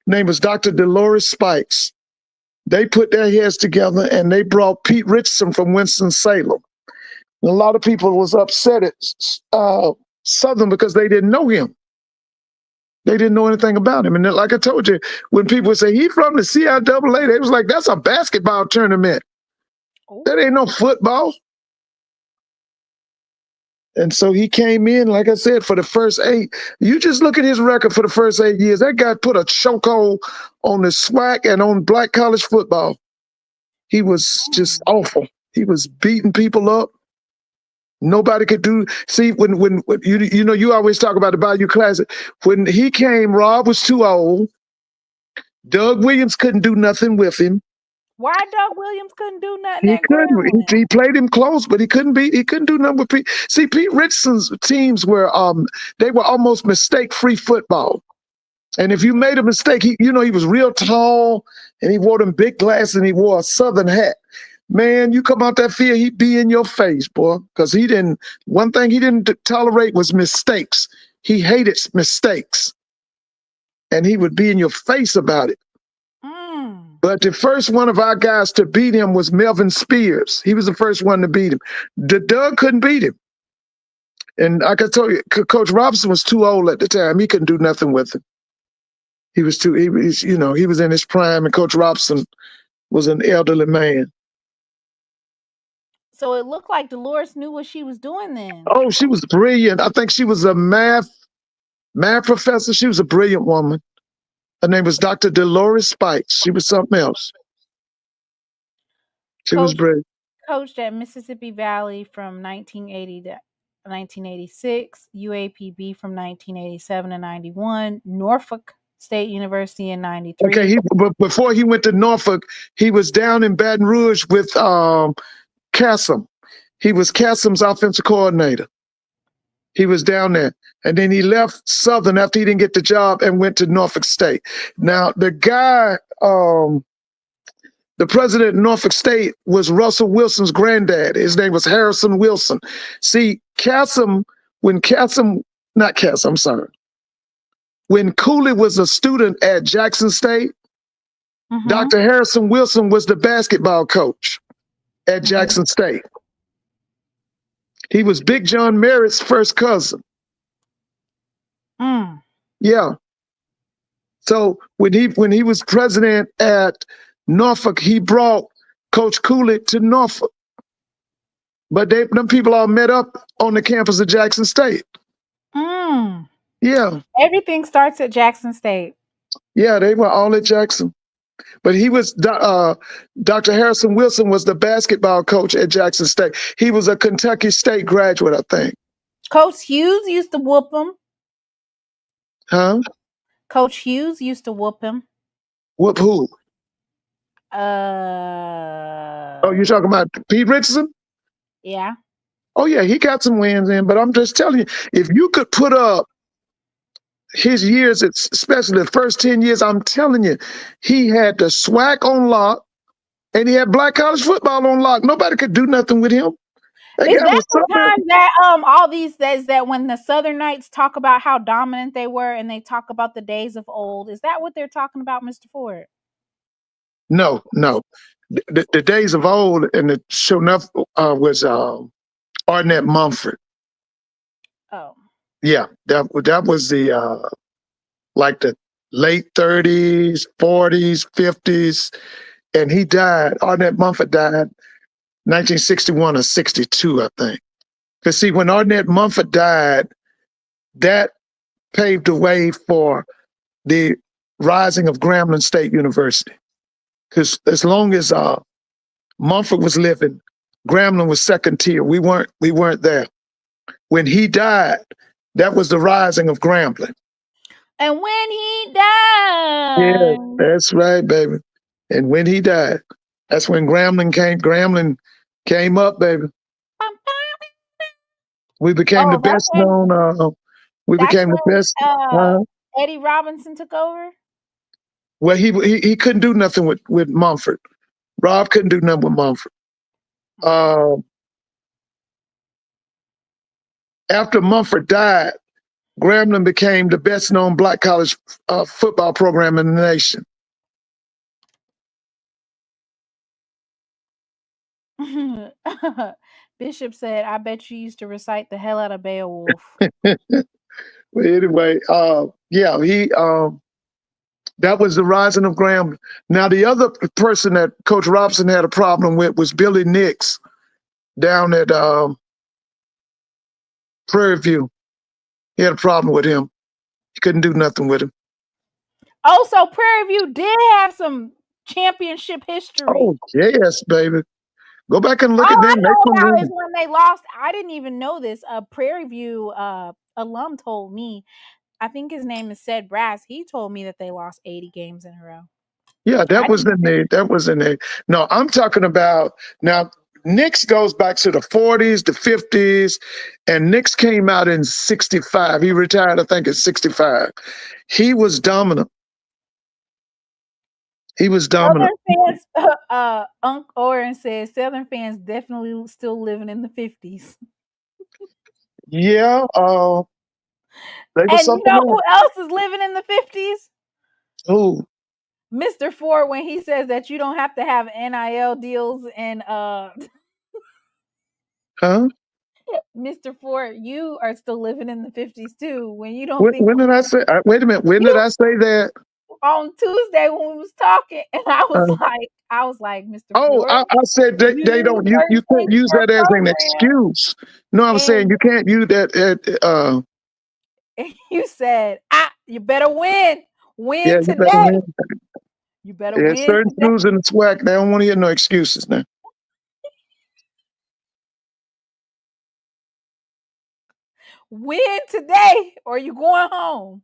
Name was Dr. Dolores Spikes. They put their heads together and they brought Pete Richardson from Winston-Salem. And a lot of people was upset at Southern because they didn't know him. They didn't know anything about him. And then, like I told you, when people would say, he from the CIAA, they was like, that's a basketball tournament. That ain't no football. And so he came in, like I said, for the first 8. You just look at his record for the first 8 years. That guy put a chokehold on the SWAC and on black college football. He was just awful. He was beating people up. Nobody could do. See, when you always talk about the Bayou Classic. When he came, Rob was too old. Doug Williams couldn't do nothing with him. Why Doug Williams couldn't do nothing? He couldn't. He played him close, but he couldn't do nothing with Pete. See, Pete Richardson's teams were they were almost mistake-free football. And if you made a mistake, he was real tall and he wore them big glasses and he wore a Southern hat. Man, you come out that field, he'd be in your face, boy. Because one thing he didn't tolerate was mistakes. He hated mistakes. And he would be in your face about it. But the first one of our guys to beat him was Melvin Spears. He was the first one to beat him. Doug couldn't beat him. And like I told you, Coach Robinson was too old at the time. He couldn't do nothing with him. He was in his prime, and Coach Robinson was an elderly man. So it looked like Dolores knew what she was doing then. Oh, she was brilliant. I think she was a math professor. She was a brilliant woman. Her name was Dr. Dolores Spikes. She was something else. She was brilliant. Coached at Mississippi Valley from 1980 to 1986, UAPB from 1987 to 91, Norfolk State University in 93. Okay, but before he went to Norfolk, he was down in Baton Rouge with Cassim. He was Cassim's offensive coordinator. He was down there. And then he left Southern after he didn't get the job and went to Norfolk State. Now, the guy, the president of Norfolk State was Russell Wilson's granddad. His name was Harrison Wilson. See, when Cooley was a student at Jackson State, Dr. Harrison Wilson was the basketball coach at Jackson State. He was Big John Merritt's first cousin. Yeah. So when he was president at Norfolk, he brought Coach Cooley to Norfolk. But them people all met up on the campus of Jackson State. Yeah. Everything starts at Jackson State. Yeah, they were all at Jackson. But he was, Dr. Harrison Wilson was the basketball coach at Jackson State. He was a Kentucky State graduate, I think. Coach Hughes used to whoop him. Huh? Coach Hughes used to whoop him. Whoop who? Oh, you're talking about Pete Richardson? Yeah. Oh, yeah, he got some wins in. But I'm just telling you, if you could put up his years, especially the first 10 years, I'm telling you, he had the SWAC on lock, and he had black college football on lock. Nobody could do nothing with him. Is that sometimes that all these days that when the Southern Knights talk about how dominant they were and they talk about the days of old, is that what they're talking about, Mr. Ford? No. The days of old, and it sure enough was Arnett Mumford. Oh. Yeah, that was the like the late 30s, 40s, 50s, and he died. Arnett Mumford died 1961 or 62, I think. Because see, when Arnett Mumford died, that paved the way for the rising of Grambling State University. Because as long as Mumford was living, Grambling was second tier. We weren't there. When he died, that was the rising of Grambling. And when he died. Yeah, that's right, baby. And when he died, that's when Grambling came up, baby. We became the best known. We became the best. Eddie Robinson took over. Well, he couldn't do nothing with Mumford. Rob couldn't do nothing with Mumford. After Mumford died, Grambling became the best known black college football program in the nation. Bishop said, I bet you used to recite the hell out of Beowulf. Well, anyway, he that was the rising of Grambling. Now, the other person that Coach Robson had a problem with was Billy Nix down at Prairie View. He had a problem with him. He couldn't do nothing with him. Oh, so Prairie View did have some championship history. Oh, yes, baby. Go back and look at them. I know about is when they lost. I didn't even know this. A Prairie View alum told me, I think his name is Ced Brass. He told me that they lost 80 games in a row. Yeah, that was in there. No, I'm talking about now. Nix goes back to the 40s, the 50s, and Nix came out in 65. He retired, I think, in 65. He was dominant. Southern fans, Unc Oren says Southern fans definitely still living in the 50s. Yeah. And you know who else is living in the 50s? Who? Mr. Ford, when he says that you don't have to have NIL deals and Huh? Mr. Ford, you are still living in the 50s too. When you don't when did I say? Wait a minute. When did I say that? On Tuesday when we was talking, and I was like, Mr. Ford. I said they don't. You can't use that as an excuse. No, I'm saying you can't use that. You said, you better win. Win you better today. win. You better win Certain today. schools in the SWAC, they don't want to hear no excuses now. Win today, or you going home.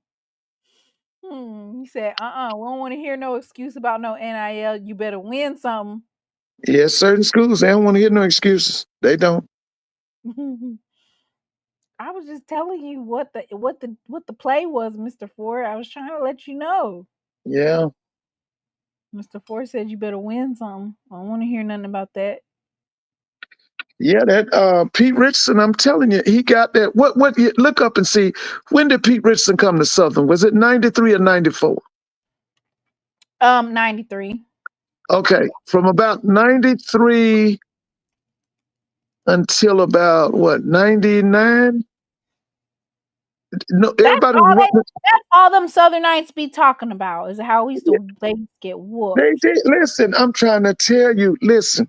He said, we don't want to hear no excuse about no NIL. You better win something. Yeah, certain schools, they don't want to hear no excuses. They don't. I was just telling you what the play was, Mr. Ford. I was trying to let you know. Yeah. Mr. Ford said you better win something. I don't want to hear nothing about that. Yeah, that Pete Richardson, I'm telling you, he got that. What look up and see, when did Pete Richardson come to Southern? Was it 93 or 94? 93. Okay. From about 93 until about what, 99? No, everybody that's all them Southernites be talking about is how we used to get whooped. They did. Listen, I'm trying to tell you, listen.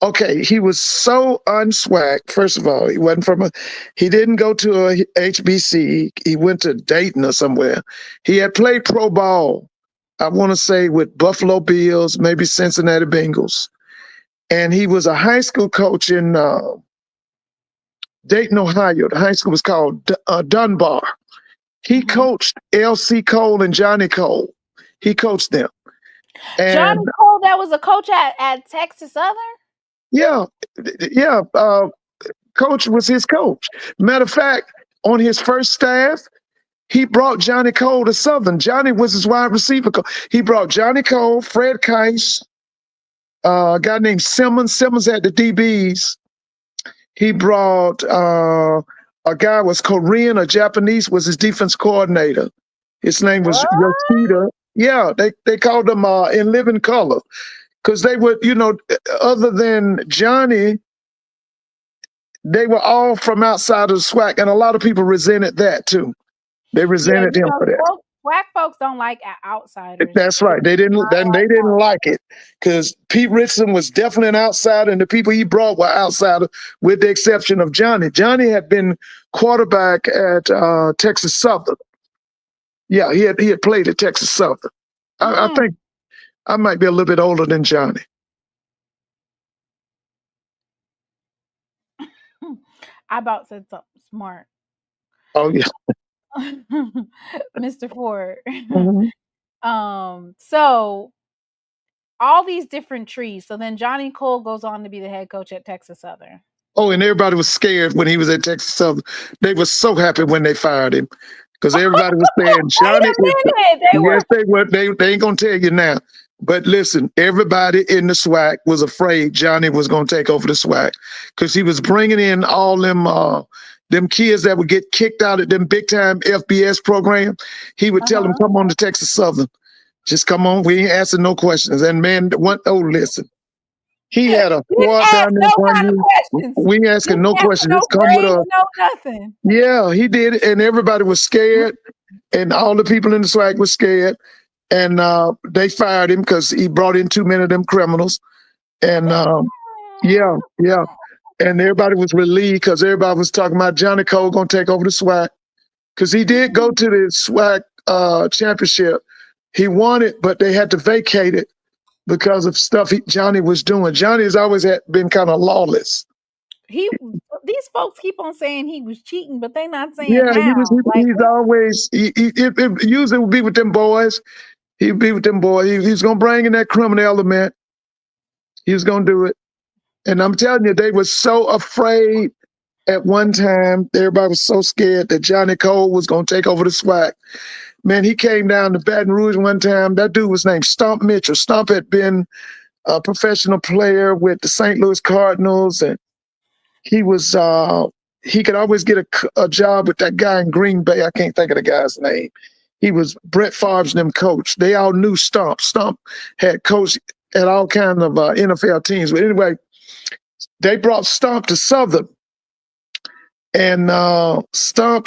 Okay, he was so unswack. First of all, he didn't go to a HBC. He went to Dayton or somewhere. He had played pro ball, I want to say with Buffalo Bills, maybe Cincinnati Bengals. And he was a high school coach in Dayton, Ohio. The high school was called Dunbar. He coached L.C. Cole and Johnny Cole. He coached them. And Johnny Cole, that was a coach at Texas Southern? Yeah. Coach was his coach. Matter of fact, on his first staff, he brought Johnny Cole to Southern. Johnny was his wide receiver coach. He brought Johnny Cole, Fred Keiss, a guy named Simmons. Simmons had the DBs. He brought a guy was Korean or Japanese, was his defense coordinator. His name was Yoshida. Yeah, they called him in living color. Because they would, other than Johnny, they were all from outside of the SWAC, and a lot of people resented that too. They resented him for that. SWAC folks don't like outsiders. That's right. They didn't like it because Pete Richardson was definitely an outsider, and the people he brought were outsiders, with the exception of Johnny. Johnny had been quarterback at Texas Southern. Yeah, he had played at Texas Southern. I think I might be a little bit older than Johnny. I about said something smart. Oh yeah. Mr. Ford. So all these different trees. So then Johnny Cole goes on to be the head coach at Texas Southern. Oh, and everybody was scared when he was at Texas Southern. They were so happy when they fired him because everybody was saying, Johnny. Yes, they were. They ain't gonna tell you now. But listen, everybody in the SWAC was afraid Johnny was gonna take over the SWAC because he was bringing in all them kids that would get kicked out of them big time FBS program. He would tell them, come on to Texas Southern. Just come on. We ain't asking no questions. And man, listen. He had a squad down there one year. We ain't asking no questions. Just come with us. No nothing. Yeah, he did it. And everybody was scared. And all the people in the SWAC were scared. And they fired him because he brought in too many of them criminals. And yeah. And everybody was relieved because everybody was talking about Johnny Cole going to take over the SWAC. Because he did go to the SWAC championship. He won it, but they had to vacate it because of stuff Johnny was doing. Johnny has always been kind of lawless. These folks keep on saying he was cheating, but they're not saying how. He's always, it usually would be with them boys. He'd be with them boys. He's going to bring in that criminal element. He was going to do it. And I'm telling you, they were so afraid at one time. Everybody was so scared that Johnny Cole was going to take over the SWAC. Man, he came down to Baton Rouge one time. That dude was named Stomp Mitchell. Stomp had been a professional player with the St. Louis Cardinals, and he was he could always get a job with that guy in Green Bay. I can't think of the guy's name. He was Brett Favre's them coach. They all knew Stomp. Stomp had coached at all kinds of NFL teams. But anyway, they brought Stomp to Southern, and Stomp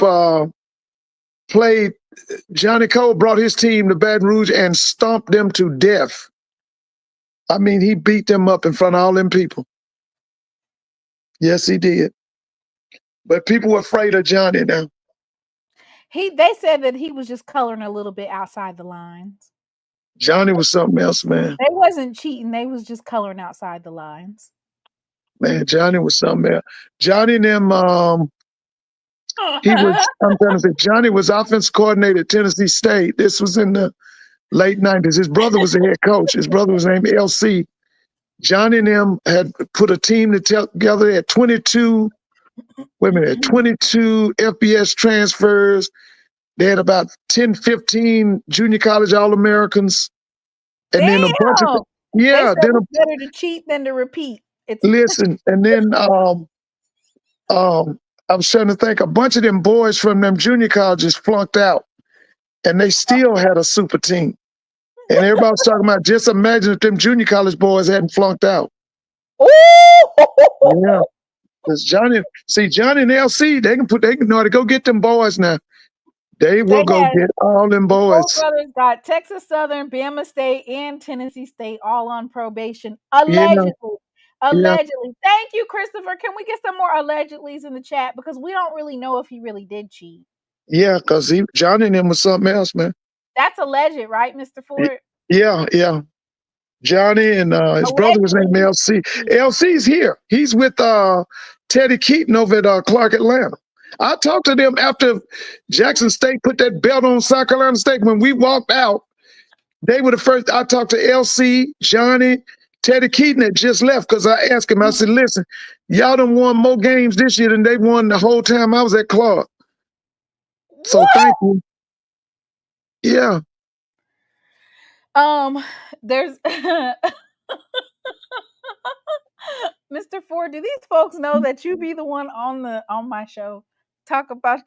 played. Johnny Cole brought his team to Baton Rouge and stomped them to death. I mean, he beat them up in front of all them people. Yes, he did. But people were afraid of Johnny now. They said that he was just coloring a little bit outside the lines. Johnny was something else, man. They wasn't cheating. They was just coloring outside the lines. Man, Johnny was something else. Johnny and them, I'm trying to say, Johnny was offense coordinator at Tennessee State. This was in the late 90s. His brother was the head coach. His brother was named LC. Johnny and them had put a team together at 22 FBS transfers. They had about 10, 15 junior college All-Americans. And then a bunch of, then it's better to cheat than to repeat. Listen, and then I was trying to think, a bunch of them boys from them junior colleges flunked out, and they still had a super team. And everybody was talking about, just imagine if them junior college boys hadn't flunked out. Yeah, because Johnny and LC, they know how to go get them boys now. They will go get all them boys. Both brothers got Texas Southern, Bama State, and Tennessee State all on probation, allegedly. Allegedly. Yeah. Thank you, Christopher. Can we get some more allegedlys in the chat? Because we don't really know if he really did cheat. Yeah, because Johnny and him was something else, man. That's alleged, right, Mr. Ford? Yeah. Johnny and his brother was named LC. LC's here. He's with Teddy Keaton over at Clark Atlanta. I talked to them after Jackson State put that belt on South Carolina State. When we walked out, they were the first. I talked to LC, Johnny, Teddy Keaton had just left because I asked him, I said, listen, y'all done won more games this year than they won the whole time I was at Clark. So thank you. Yeah. There's Mr. Ford, do these folks know that you be the one on my show? Talk about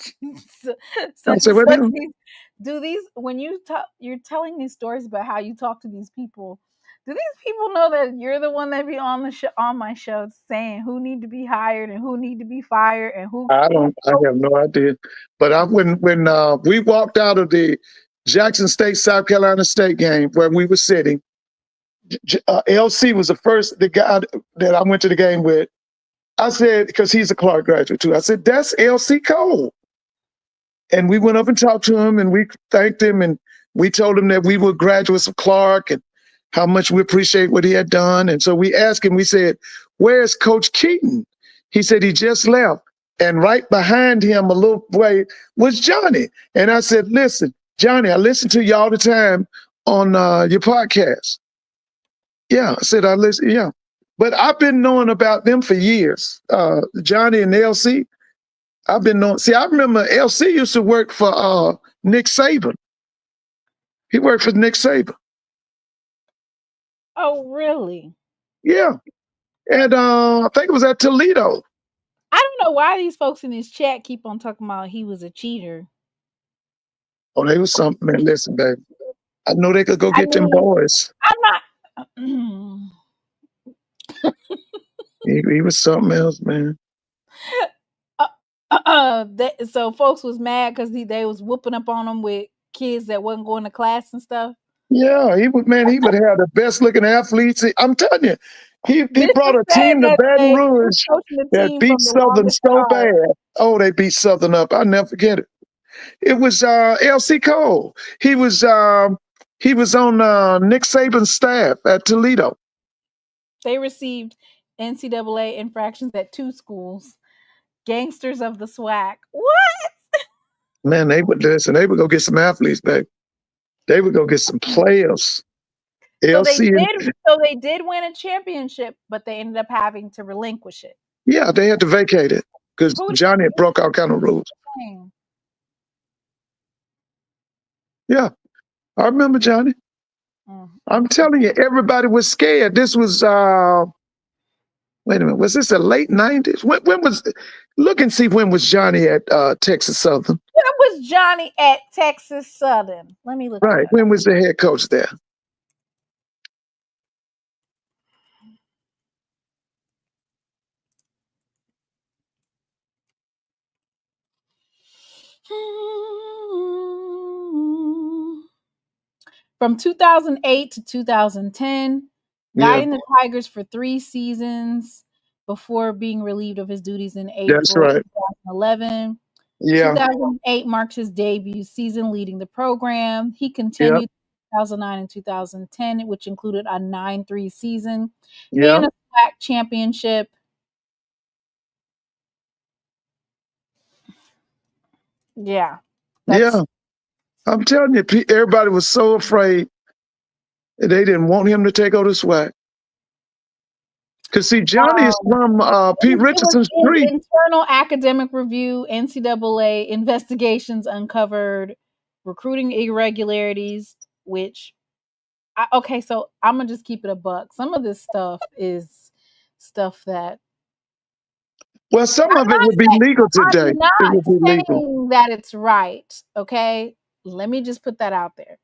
do these when you're telling these stories about how you talk to these people, do these people know that you're the one that be on my show saying who need to be hired and who need to be fired and who? I have no idea. But when we walked out of the Jackson State South Carolina State game where we were sitting, LC was the guy that I went to the game with. I said, because he's a Clark graduate too, I said, that's LC Cole. And we went up and talked to him and we thanked him and we told him that we were graduates of Clark and how much we appreciate what he had done. And so we asked him, we said, where's Coach Keaton? He said he just left. And right behind him a little way was Johnny. And I said, listen, Johnny, I listen to you all the time on your podcast. Yeah, I said, I listen, yeah. But I've been knowing about them for years. Johnny and LC, I've been knowing. See, I remember LC used to work for Nick Saban. He worked for Nick Saban. Oh, really? Yeah. And I think it was at Toledo. I don't know why these folks in this chat keep on talking about he was a cheater. Oh, they was something, man. Listen, baby. I know they could go get them boys. I'm not. He was something else, man. So folks was mad because they was whooping up on him with kids that wasn't going to class and stuff. Yeah, he would have the best looking athletes. I'm telling you, he brought a team to Baton Rouge that beat Southern so bad. Oh, they beat Southern up. I'll never forget it. It was LC Cole. He was on Nick Saban's staff at Toledo. They received NCAA infractions at 2 schools. Gangsters of the SWAC. What? Man, they would go get some athletes, baby. They would go get some players. So they did win a championship, but they ended up having to relinquish it. Yeah, they had to vacate it because Johnny had broke all kind of rules. Yeah, I remember Johnny. I'm telling you, everybody was scared. This was, wait a minute, was this the late 90s? When was, look and see when was Johnny at Texas Southern? When was Johnny at Texas Southern? Let me look. Right, when was the head coach there? From 2008 to 2010, guiding the Tigers for 3 seasons before being relieved of his duties in April 2011. Yeah. 2008 marked his debut season leading the program. He continued 2009 and 2010, which included a 9-3 season and a SWAC championship. Yeah. I'm telling you, everybody was so afraid they didn't want him to take over the SWAC. Because, see, Johnny is from Pete Richardson's street. Internal academic review, NCAA investigations uncovered recruiting irregularities, which, so I'm going to just keep it a buck. Some of this stuff is stuff that... Well, some of it would be legal today. I'm not saying that it's right, okay? Let me just put that out there.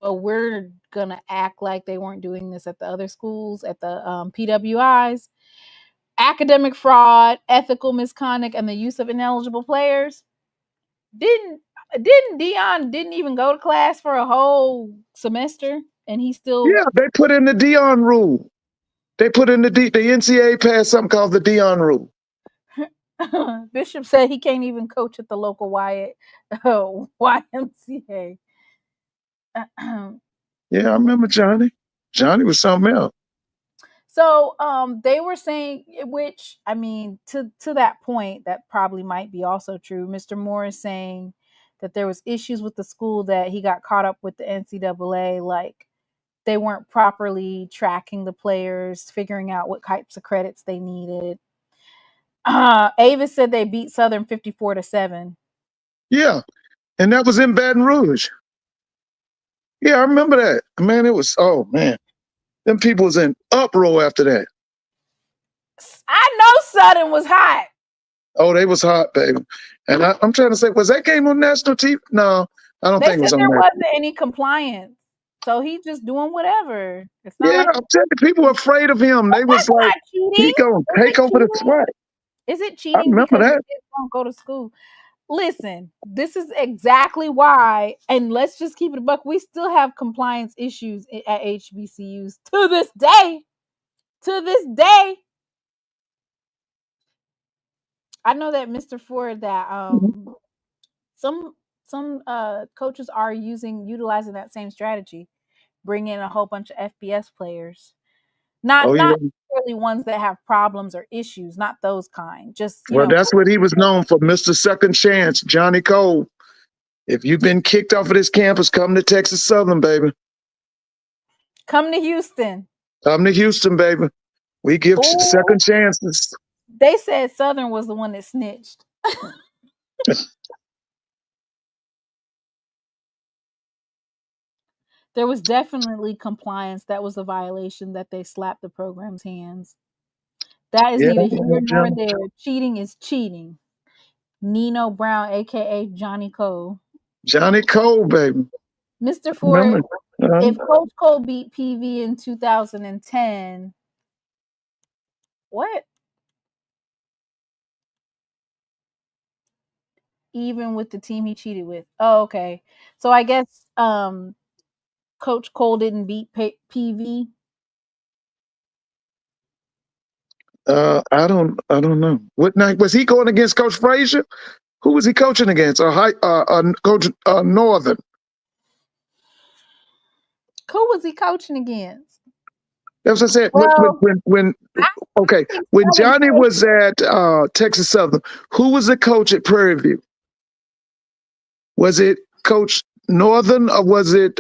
But we're going to act like they weren't doing this at the other schools, at the PWIs. Academic fraud, ethical misconduct, and the use of ineligible players. Didn't Dion didn't even go to class for a whole semester, and he still... Yeah, they put in the Dion rule. They put in the NCAA passed something called the Dion rule. Bishop said he can't even coach at the local YMCA. Yeah, I remember Johnny. Johnny was something else. So they were saying, which, I mean, to that point, that probably might be also true. Mr. Moore is saying that there was issues with the school, that he got caught up with the NCAA, like they weren't properly tracking the players, figuring out what types of credits they needed. Avis said they beat Southern 54-7. Yeah, and that was in Baton Rouge. Yeah, I remember that. Man, it was, oh, man. Them people was in uproar after that. I know Southern was hot. Oh, they was hot, baby. And I'm trying to say, was that game on national TV? No, I don't think it was on there national. wasn't any compliance. So he's just doing whatever. It's not I'm telling you, people were afraid of him. They was like, he gonna take over the SWAC. Is it cheating? I remember because that. Kids don't go to school? Listen, this is exactly why, and let's just keep it a buck. We still have compliance issues at HBCUs to this day. To this day. I know that, Mr. Ford, that some coaches are utilizing that same strategy, bring in a whole bunch of FBS players. Not necessarily ones that have problems or issues, not those kind. Just that's what he was known for, Mr. Second Chance, Johnny Cole. If you've been kicked off of this campus, come to Texas Southern, baby. Come to Houston. Come to Houston, baby. We give second chances. They said Southern was the one that snitched. There was definitely compliance. That was a violation, that they slapped the program's hands. That is neither here nor there. Cheating is cheating. Nino Brown, a.k.a. Johnny Cole. Johnny Cole, baby. Mr. Ford, if Coach Cole beat PV in 2010, what? Even with the team he cheated with. Oh, okay. So I guess Coach Cole didn't beat PV. I don't know. What night was he going against Coach Frazier? Who was he coaching against? Coach Northern. Who was he coaching against? That's what I said. Well, when Johnny was at Texas Southern, who was the coach at Prairie View? Was it Coach Northern or was it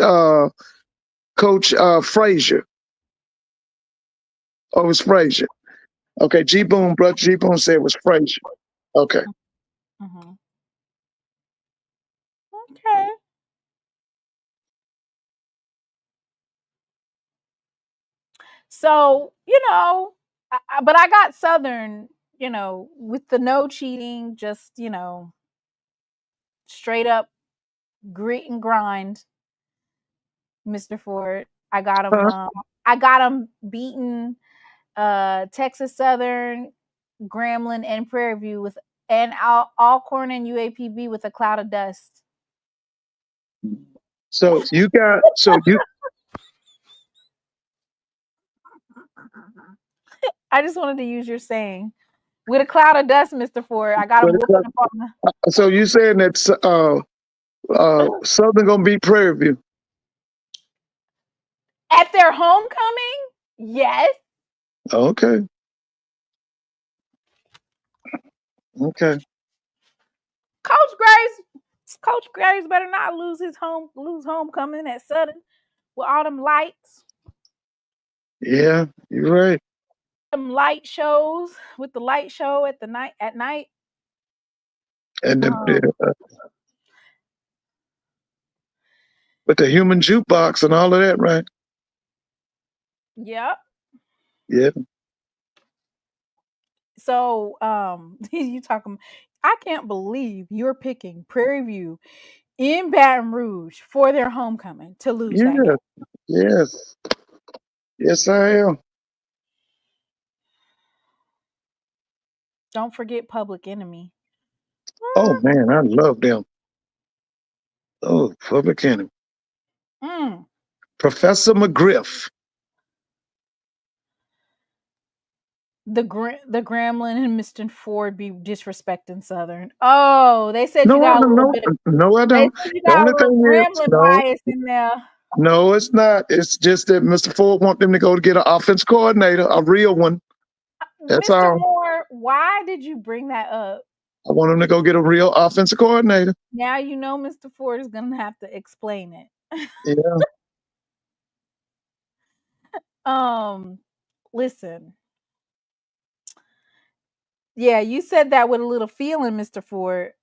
Coach Frazier? Oh, it was Frazier. Okay, Brother G Boone said it was Frazier. Okay. Mm-hmm. Okay. So, but I got Southern, with the no cheating, just, straight up grit and grind, Mr. Ford. I got him beating Texas Southern, Grambling, and Prairie View and Alcorn and UAPB with a cloud of dust. So you I just wanted to use your saying. With a cloud of dust, Mr. Ford. I got him whooping up on the... So you saying that Southern gonna beat Prairie View? At their homecoming? Yes. Okay. Okay. Coach Graves better not lose homecoming at Southern with all them lights. Yeah, you're right. Them light shows with the light show at night. And with the human jukebox and all of that, right? Yep. Yeah. So, you talking? I can't believe you're picking Prairie View in Baton Rouge for their homecoming to lose that game. Yes. Yes, I am. Don't forget Public Enemy. Oh man, I love them. Oh, Public Enemy. Professor McGriff. The Grambling and Mr. Ford be disrespecting Southern. Oh, they said No, you got I don't. No, I don't. They said you got a little Grambling bias in there. No, it's not. It's just that Mr. Ford want them to go to get an offense coordinator, a real one. That's Mr. all. Moore, why did you bring that up? I want him to go get a real offensive coordinator. Now you know Mr. Ford is going to have to explain it. Yeah. Listen. Yeah, you said that with a little feeling, Mr. Ford.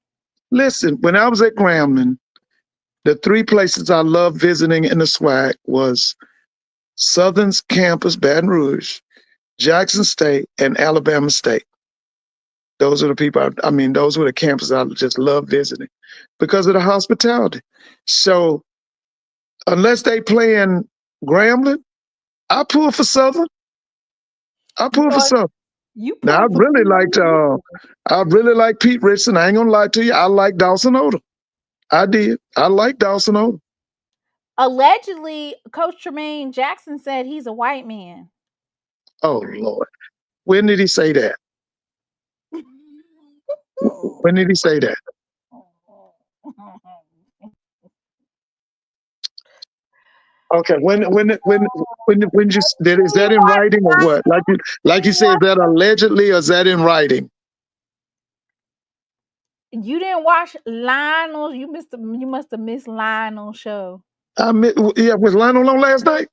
Listen, when I was at Grambling, the three places I loved visiting in the SWAC was Southern's campus, Baton Rouge, Jackson State, and Alabama State. Those are the people, those were the campuses I just loved visiting because of the hospitality. So unless they playing Grambling, I pull for Southern. Now I really liked Pete Richardson. I ain't gonna lie to you. I like Dawson Odom. I did. I like Dawson Odom. Allegedly, Coach Tremaine Jackson said he's a white man. Oh Lord. When did he say that? When did he say that? Okay, when you did, is that in writing or what? Like you said, is that allegedly or is that in writing? You didn't watch Lionel. You must have missed Lionel's show. Was Lionel on last night?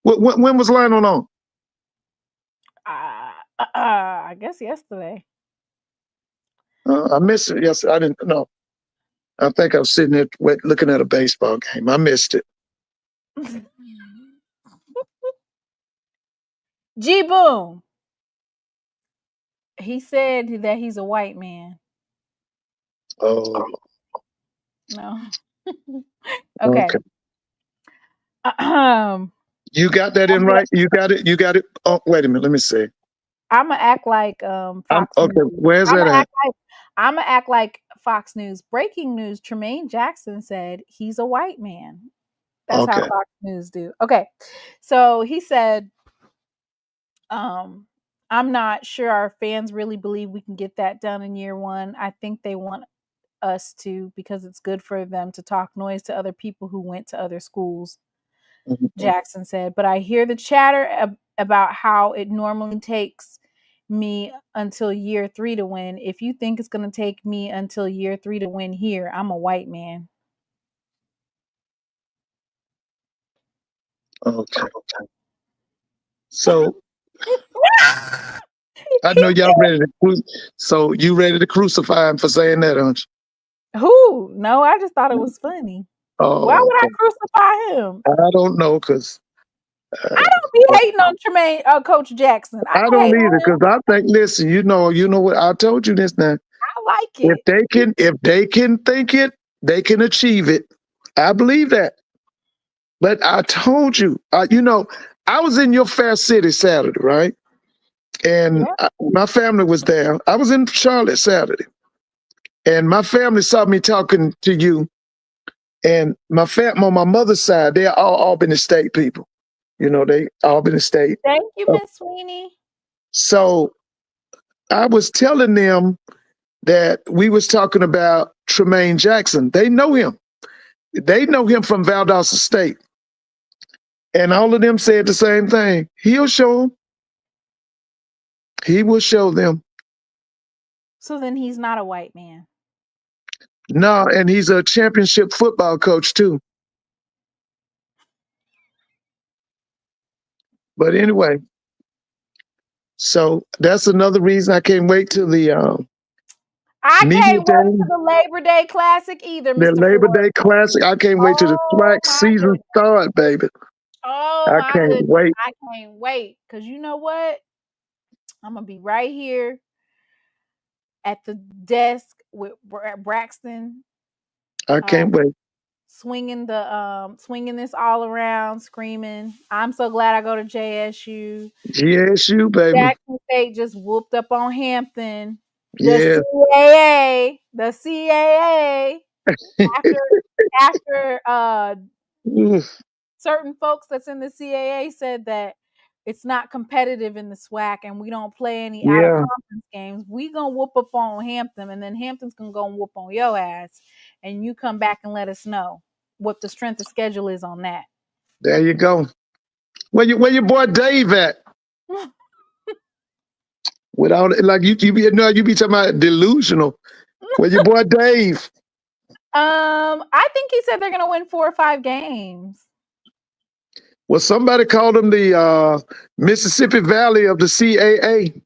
When was Lionel on? I guess yesterday. I missed it. Yes, I didn't know. I think I was sitting there looking at a baseball game. I missed it. G Boom. He said that he's a white man. Oh. No. Okay. You got that in right? You got it. Oh, wait a minute. Let me see. I'm gonna act like Fox okay, News. Where's that at? I'm gonna act like Fox News. Breaking news: Tremaine Jackson said he's a white man. That's how Fox News do. Okay, so he said, "I'm not sure our fans really believe we can get that done in year one. I think they want us to because it's good for them to talk noise to other people who went to other schools." Jackson said, "But I hear the chatter about how it normally takes me until year 3 to win. If you think it's going to take me until year 3 to win here, I'm a white man." Okay. So I know y'all ready to. So you ready to crucify him for saying that, aren't you? Who? No, I just thought it was funny. Oh, why would I crucify him? I don't know, because I don't be hating on Tremaine, Coach Jackson. I don't either, because I think, listen, you know what? I told you this now. I like it. If they can think it, they can achieve it. I believe that. But I told you, I was in your fair city Saturday, right? And my family was there. I was in Charlotte Saturday, and my family saw me talking to you. And my family on my mother's side, they're all Albany State people. They Albany State. Thank you, Miss Sweeney. So I was telling them that we was talking about Tremaine Jackson. They know him. They know him from Valdosta State. And all of them said the same thing. He'll show them. He will show them. So then he's not a white man. No, and he's a championship football coach too. But anyway, so that's another reason I can't wait till the I can't wait to the Labor Day Classic either, Mr. The Labor Ford. Day Classic. I can't wait till the SWAC season start, baby. Oh, I can't wait. I can't wait. Because you know what? I'm going to be right here at the desk with Braxton. I can't wait. Swinging this all around, screaming. I'm so glad I go to JSU. JSU, baby. Jackson State just whooped up on Hampton. Yeah. The CAA. After certain folks that's in the CAA said that it's not competitive in the SWAC and we don't play any out of conference games, we gonna whoop up on Hampton, and then Hampton's gonna go and whoop on your ass, and you come back and let us know what the strength of schedule is on that. There you go. Where your boy Dave at? Without like you be talking about delusional. Where your boy Dave? I think he said they're gonna win 4 or 5 games. Well, somebody called him the Mississippi Valley of the CAA.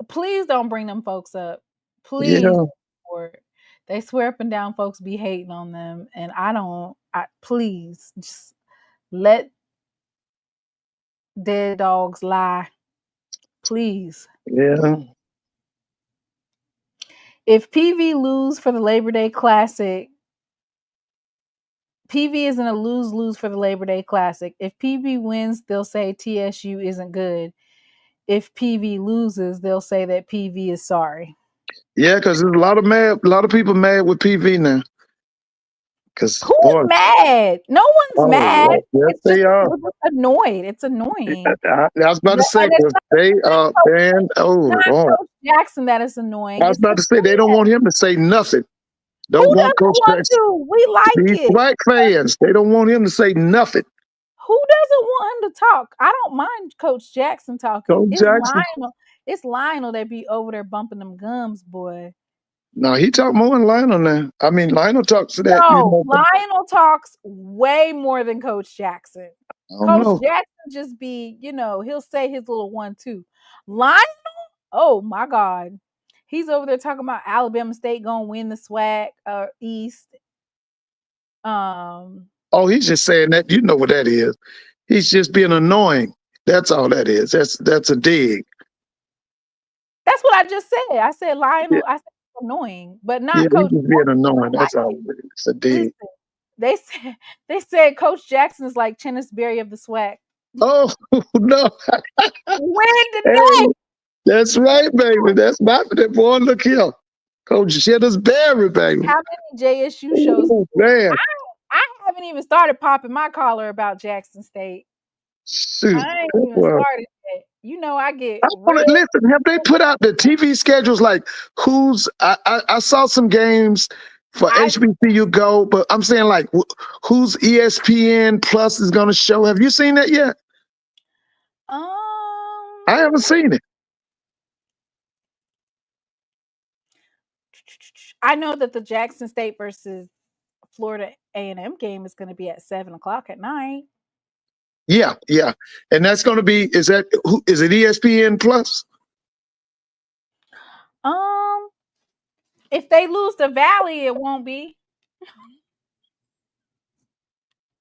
Please don't bring them folks up. Please. Yeah. They swear up and down folks be hating on them, and please just let dead dogs lie. Please. Yeah. If PV lose for the Labor Day Classic, PV isn't a lose for the Labor Day Classic. If PV wins, they'll say TSU isn't good. If PV loses, they'll say that PV is sorry. Yeah, because there's a lot of people mad with PV now. Who's mad? No one's mad. Yes, they are. We're just annoyed. It's annoying. I was about to say, they are banned. Coach Jackson, that is annoying. I was about to say, they don't want him to say nothing. Who doesn't want to? We like it. Black fans, they don't want him to say nothing. Who doesn't want him to talk? I don't mind Coach Jackson talking. It's Lionel that be over there bumping them gums, boy. No, he talk more than Lionel now. I mean, Lionel talks to that. No, Lionel talks way more than Coach Jackson. Coach Jackson just be, he'll say his little 1-2. Lionel, oh my God. He's over there talking about Alabama State gonna win the SWAC East. He's just saying that. You know what that is. He's just being annoying. That's all that is. That's a dig. That's what I just said. I said Lionel. Yeah. I said annoying, but not Coach. He's being annoying. That's all it is. It's a dig. Listen, they said Coach Jackson is like Chennis Berry of the SWAC. Oh no! Win today. That's right, baby. That's my boy. Look here, Coach Chennis Berry, baby. How many JSU shows? Man. I haven't even started popping my collar about Jackson State. Shoot. I ain't even started yet. I get. Listen, have they put out the TV schedules? Like, I saw some games for HBCU Go, but I'm saying like, who's ESPN Plus is going to show? Have you seen that yet? I haven't seen it. I know that the Jackson State versus Florida A&M game is going to be at 7:00 at night. Yeah, and that's going to be. Is it ESPN Plus? If they lose the Valley, it won't be.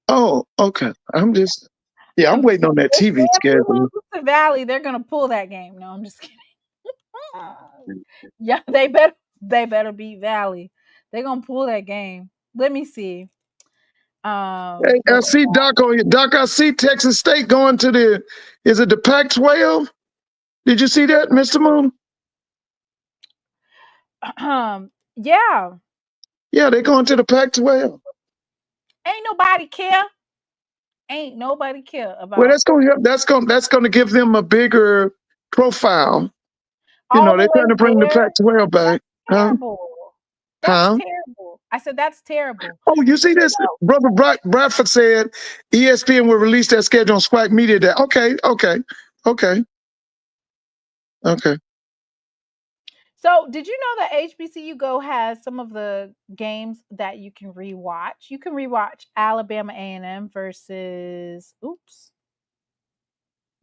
Oh, okay. I'm waiting on that TV schedule. If they lose the Valley, they're going to pull that game. No, I'm just kidding. Yeah, they better beat Valley. They're going to pull that game. Let me see. Hey, I see Doc on you. Doc, I see Texas State going to is it the Pac-12? Did you see that, Mr. Moon? Yeah. Yeah, they're going to the Pac-12. Ain't nobody care. Ain't nobody care about. Well, that's gonna help. That's gonna give them a bigger profile. You know, they're trying to bring the Pac-12 back. Terrible. That's terrible. I said that's terrible. Oh, you see this? Brother Bradford said ESPN will release their schedule on SWAC Media Day. Okay. So, did you know that HBCU Go has some of the games that you can rewatch? You can rewatch Alabama A&M versus. Oops.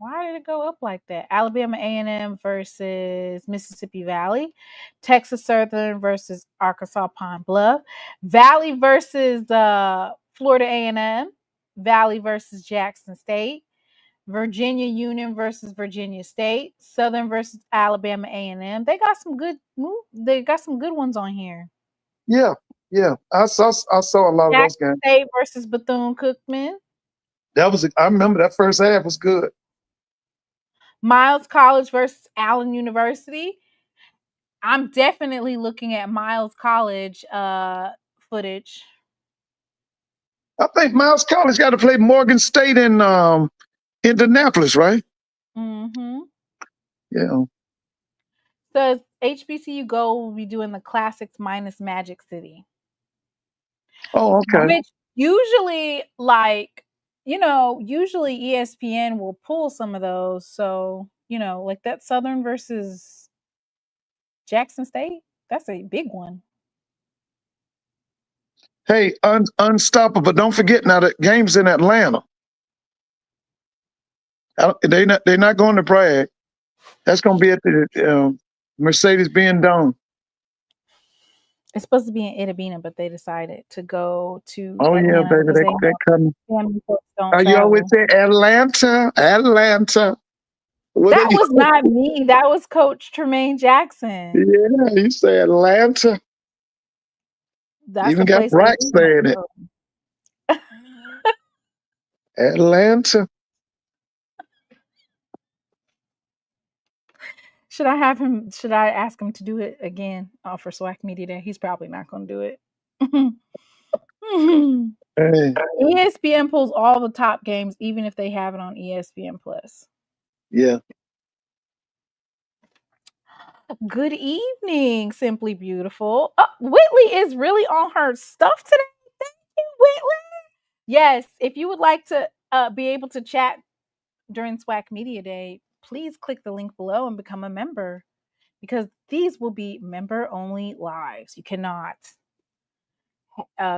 Why did it go up like that? Alabama A&M versus Mississippi Valley, Texas Southern versus Arkansas Pine Bluff, Valley versus Florida A&M, Valley versus Jackson State, Virginia Union versus Virginia State, Southern versus Alabama A&M. They got some good ones on here. Yeah. I saw a lot of those games. State versus Bethune-Cookman. I remember that first half was good. Miles College versus Allen University. I'm definitely looking at Miles College footage. I think Miles College got to play Morgan State in Indianapolis, right? Mm-hmm. Yeah. So HBCU Go will be doing the Classics minus Magic City. Oh, okay. Which usually, usually ESPN will pull some of those. So, like that Southern versus Jackson State, that's a big one. Hey, Unstoppable! Don't forget now that game's in Atlanta. They're not going to Bragg. That's going to be at the Mercedes-Benz Dome. It's supposed to be in Itabena, but they decided to go to. Oh Atlanta yeah, baby, they come. You always say Atlanta. That was not me. That was Coach Tremaine Jackson. Yeah, you say Atlanta. That's even got Brax saying it. Atlanta. Should I ask him to do it again for SWAC Media Day? He's probably not going to do it. Hey. ESPN pulls all the top games, even if they have it on ESPN Plus. Yeah. Good evening, Simply Beautiful. Whitley is really on her stuff today. Thank you, Whitley. Yes, if you would like to be able to chat during SWAC Media Day, please click the link below and become a member, because these will be member-only lives. You cannot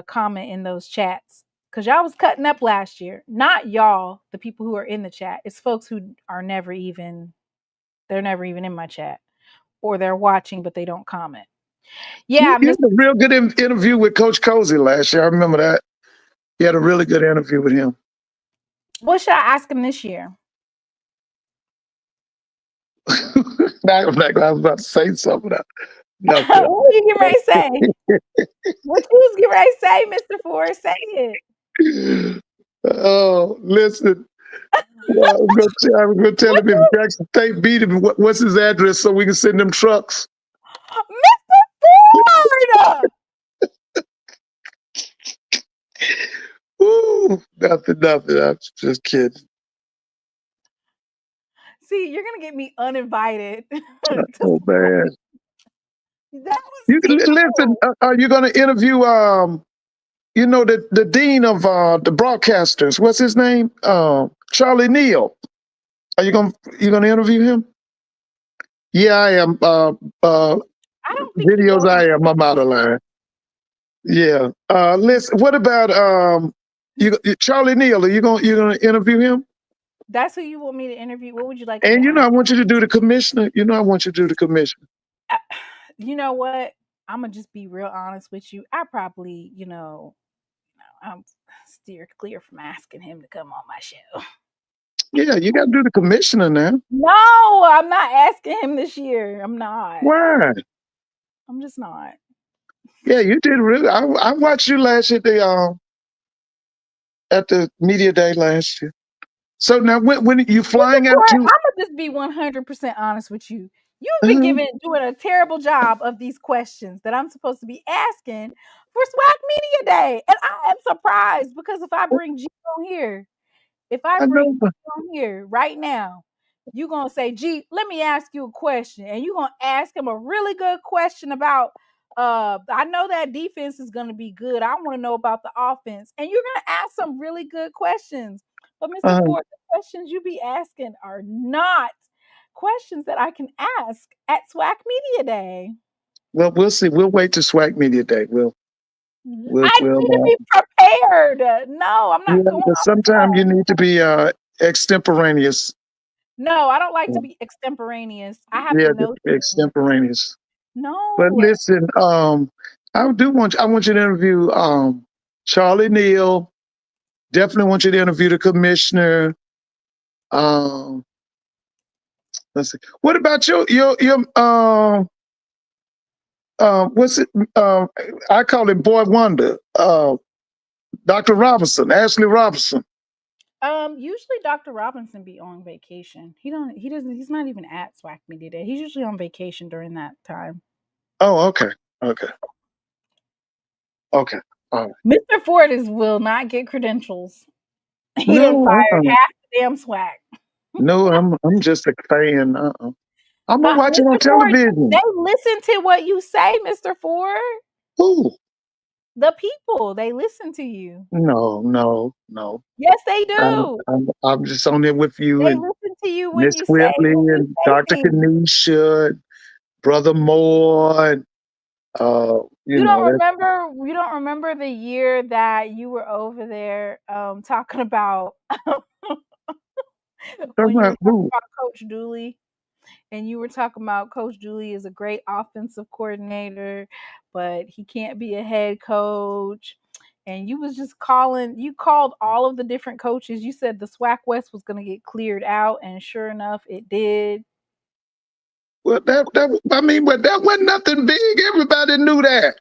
comment in those chats, because y'all was cutting up last year. Not y'all, the people who are in the chat. It's folks who are never even in my chat, or they're watching but they don't comment. Yeah, you had a real good interview with Coach Cozy last year. I remember that. You had a really good interview with him. What should I ask him this year? I was about to say something. No, what were you getting ready to say? What you was getting ready to say, Mr. Ford? Say it. Oh, listen. I'm going to tell him if Jackson State beat him, what's his address so we can send them trucks. Mr. Ford! Ooh, nothing. I'm just kidding. See, you're gonna get me uninvited. Oh man! That was listen. Are you going to interview? The dean of the broadcasters. What's his name? Charlie Neal. Are you going to interview him? Yeah, I am. I don't think videos. I am. I'm out of line. Yeah. Listen. What about Charlie Neal? Are you going to interview him? That's who you want me to interview. What would you like? And I want you to do the commissioner. I want you to do the commissioner. You know what? I'm gonna just be real honest with you. I probably, I'm steer clear from asking him to come on my show. Yeah, you got to do the commissioner now. No, I'm not asking him this year. I'm not. Why? I'm just not. Yeah, you did really. I watched you last year at the media day last year. So now, when you flying out to? I'm gonna just be 100% honest with you. You've been doing a terrible job of these questions that I'm supposed to be asking for SWAC Media Day, and I am surprised, because if I bring G on here, If I bring you on here right now, you're going to say, G, let me ask you a question. And you're going to ask him a really good question about, I know that defense is going to be good. I want to know about the offense. And you're going to ask some really good questions. But Mr. Ford, the questions you be asking are not questions that I can ask at SWAC Media Day. Well, we'll see. We'll wait to SWAC Media Day. I need to be prepared. No, I'm not going. Sometimes you need to be extemporaneous. No, I don't like to be extemporaneous. I have to know extemporaneous. No. But listen, I want you to interview Charlie Neal. Definitely want you to interview the commissioner. Let's see. What about your what's it? I call him Boy Wonder. Dr. Robinson, Ashley Robinson. Usually Dr. Robinson be on vacation. He's not even at SWAC Media Day. He's usually on vacation during that time. Oh, okay. All right. Mr. Ford will not get credentials. He done fired half the damn SWAC. No, I'm just a fan. I'm gonna watch it on television. Ford, they listen to what you say, Mr. Ford. Who? The people, they listen to you. No. Yes, they do. I'm just on there with you. They and listen to you when Miss you Whitley say and Dr. Kanisha, Brother Moore. You don't remember the year that you were over there talking about when you were talking about Coach Dooley, and you were talking about Coach Dooley is a great offensive coordinator, but he can't be a head coach. And you was just you called all of the different coaches. You said the SWAC West was going to get cleared out, and sure enough, it did. Well, but that wasn't nothing big. Everybody knew that.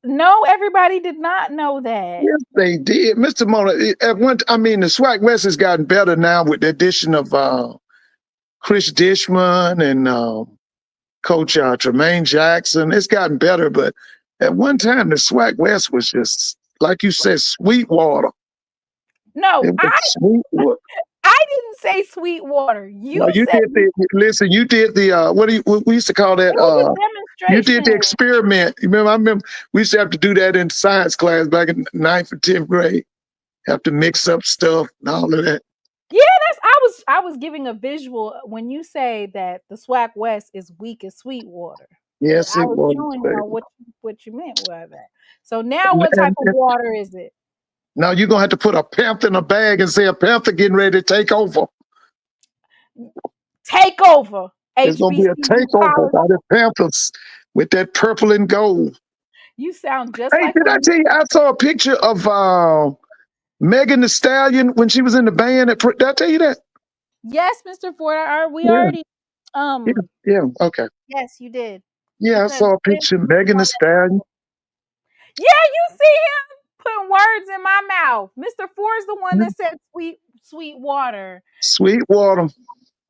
No, everybody did not know that. Yes, they did. Mr. Mona, the SWAC West has gotten better now with the addition of Chris Dishman and Coach Tremaine Jackson. It's gotten better, but at one time, the SWAC West was just, like you said, Sweetwater. No, I didn't say Sweetwater. You did the we used to call that you did the experiment. I remember we used to have to do that in science class back in 9th or 10th grade. Have to mix up stuff and all of that. Yeah, I was giving a visual when you say that the SWAC West is weak as Sweetwater. Yes, I was showing you what you meant by that. So now what type of water is it? Now you're gonna have to put a panther in a bag and say a panther getting ready to take over. Take over. It's gonna be a takeover by the Panthers with that purple and gold. You sound just like. Did I tell you? I saw a picture of Megan Thee Stallion when she was in the band. Did I tell you that? Yes, Mr. Ford. Already. Yeah. Okay. Yes, you did. Yeah, I saw a picture of Megan Thee Stallion. Yeah, you see him putting words in my mouth. Mr. Ford's the one that said sweet water. Sweet water.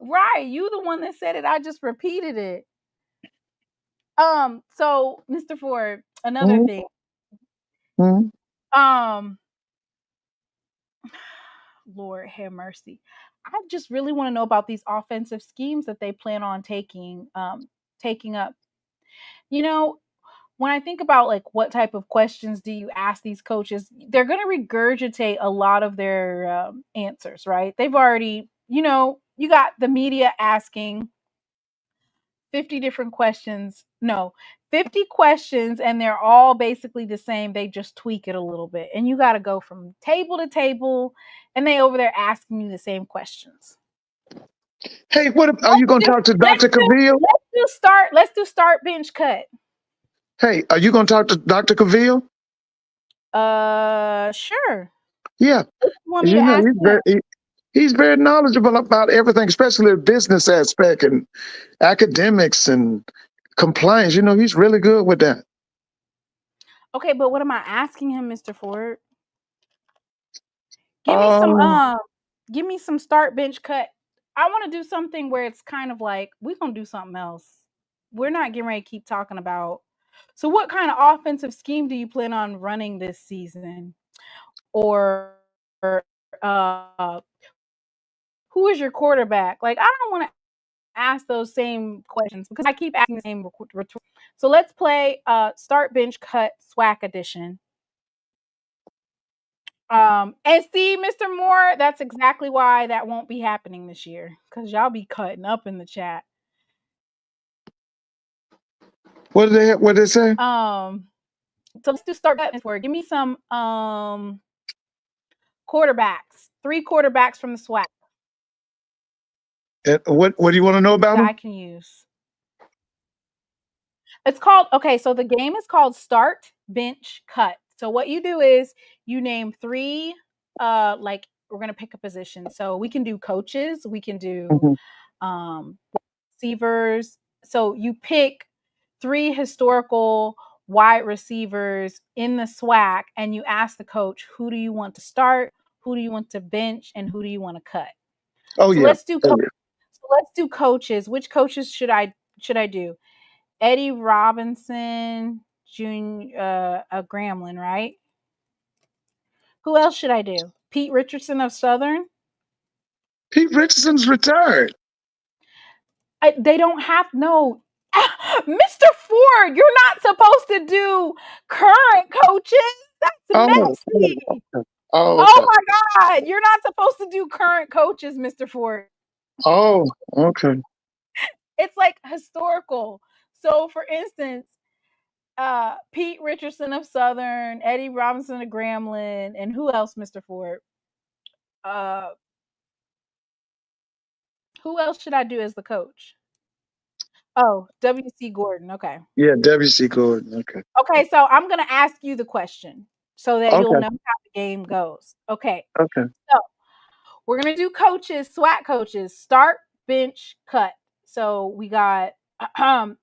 Right. You the one that said it. I just repeated it. So Mr. Ford, another thing. Lord have mercy. I just really want to know about these offensive schemes that they plan on taking up. You know, when I think about like what type of questions do you ask these coaches, they're going to regurgitate a lot of their answers, right? They've already, you got the media asking 50 different questions. No, 50 questions, and they're all basically the same. They just tweak it a little bit. And you got to go from table to table, and they over there asking you the same questions. Hey, are you going to talk to Dr. Cavill? Let's do start bench cut. Hey, are you going to talk to Dr. Cavill? Sure. Yeah. He's very knowledgeable about everything, especially the business aspect and academics and compliance. He's really good with that. Okay, but what am I asking him, Mr. Ford? Give me some start bench cut. I want to do something where it's kind of like we're gonna do something else. We're not getting ready to keep talking about. So, what kind of offensive scheme do you plan on running this season? Or who is your quarterback? Like, I don't want to ask those same questions because I keep asking the same. So let's play start, bench, cut, SWAC edition. And see, Mr. Moore, that's exactly why that won't be happening this year, because y'all be cutting up in the chat. What did they say? So let's do start buttons for it. Give me some quarterbacks. 3 quarterbacks from the SWAC. What do you want to know about them? I can use. It's called, okay, so the game is called Start, Bench, Cut. So what you do is you name 3, like we're going to pick a position. So we can do coaches, we can do receivers. So you pick 3 historical wide receivers in the SWAC and you ask the coach, who do you want to start? Who do you want to bench? And who do you want to cut? Oh, so yeah. Let's do let's do coaches. Which coaches should I do? Eddie Robinson, Jr. Grambling, right? Who else should I do? Pete Richardson of Southern? Pete Richardson's retired. They don't have, no. Mr. Ford, you're not supposed to do current coaches. That's messy. Okay. Oh my God. You're not supposed to do current coaches, Mr. Ford. Oh, okay. It's like historical. So for instance, Pete Richardson of Southern, Eddie Robinson of Grambling, and who else, Mr. Ford? Who else should I do as the coach? Oh, W.C. Gordon. Okay. Yeah, W.C. Gordon. Okay. Okay, so I'm going to ask you the question so that you'll know how the game goes. Okay. Okay. So we're going to do coaches, SWAC coaches, start, bench, cut. So we got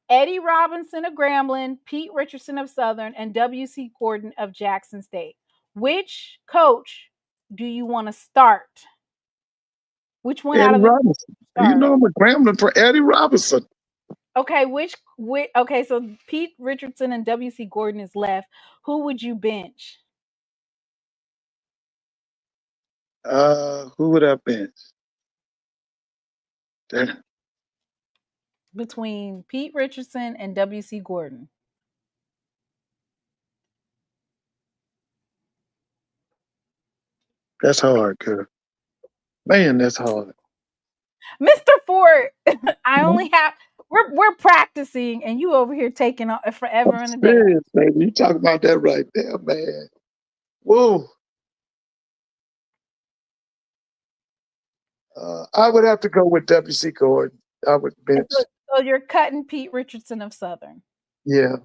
Eddie Robinson of Grambling, Pete Richardson of Southern, and W.C. Gordon of Jackson State. Which coach do you want to start? Which one Eddie out of the Robinson. You know I'm a Grambling for Eddie Robinson. Okay, okay, so Pete Richardson and W.C. Gordon is left. Who would you bench? Who would I bench? Between Pete Richardson and W.C. Gordon. That's hard, girl. Man, that's hard. Mr. Ford, I only have we're practicing and you over here taking forever and a day. Serious, baby. You talking about that right there, man. Whoa. I would have to go with W.C. Gordon. I would bench. So you're cutting Pete Richardson of Southern. Yeah.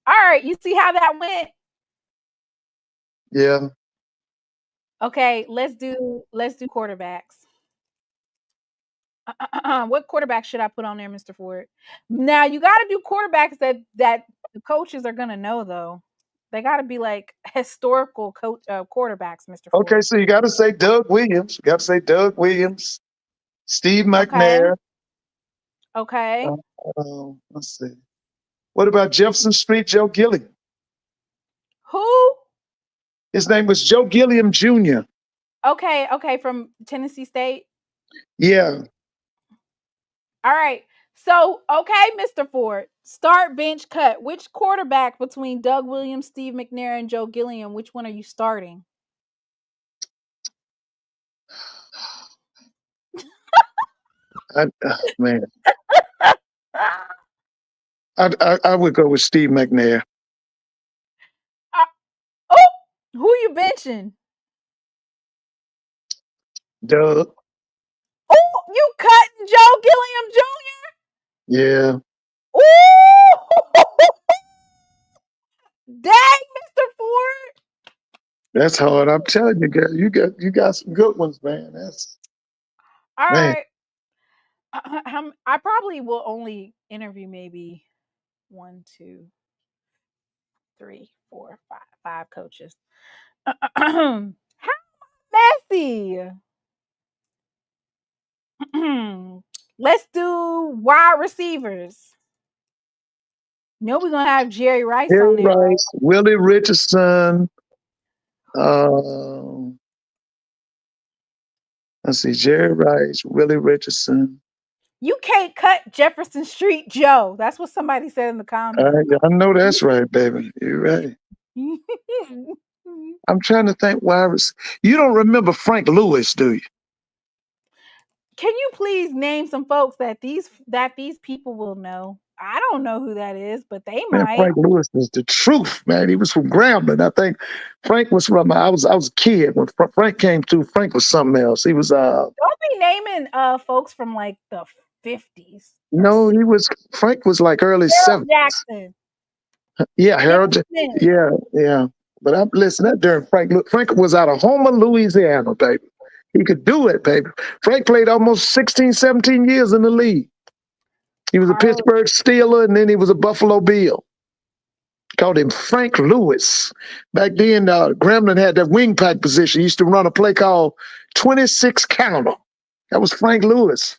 All right, you see how that went? Yeah. Okay, let's do quarterbacks. What quarterback should I put on there, Mr. Ford? Now you got to do quarterbacks that the coaches are gonna know, though. They got to be like historical quarterbacks, Mr. Ford. Okay, so you got to say Doug Williams. You got to say Doug Williams, Steve McNair. Okay. Let's see. What about Jefferson Street Joe Gilliam? Who? His name was Joe Gilliam Jr. Okay, from Tennessee State. Yeah. All right. So, okay, Mr. Ford, start, bench, cut. Which quarterback between Doug Williams, Steve McNair, and Joe Gilliam, which one are you starting? Man. I would go with Steve McNair. Who you benching? Doug. Oh, you cutting Joe Gilliam Jr.? Yeah. Ooh! Dang, Mr. Ford. That's hard. I'm telling you, girl. You got some good ones, man. That's all right. I probably will only interview maybe 1, 2, 3, 4, 5 coaches. How messy. Let's do wide receivers. We're gonna have Jerry Rice on there. Rice, Willie Richardson. Let's see, Jerry Rice, Willie Richardson. You can't cut Jefferson Street Joe. That's what somebody said in the comments. I know that's right, baby. You're right. I'm trying to think why you don't remember Frank Lewis, do you? Can you please name some folks that these people will know? I don't know who that is, but they might. Frank Lewis is the truth, man. He was from Grambling. I think Frank was from. I was a kid when Frank came to. Frank was something else. He was. Don't be naming folks from like the 50s. No, he was. Frank was like early 70s. Jackson. Yeah, Harold. Yeah. But listen. That during Frank was out of Homer, Louisiana, baby. He could do it, baby. Frank played almost 16, 17 years in the league. He was a Pittsburgh Steeler, and then he was a Buffalo Bill. Called him Frank Lewis. Back then, Grambling had that wing pack position. He used to run a play called 26 counter. That was Frank Lewis.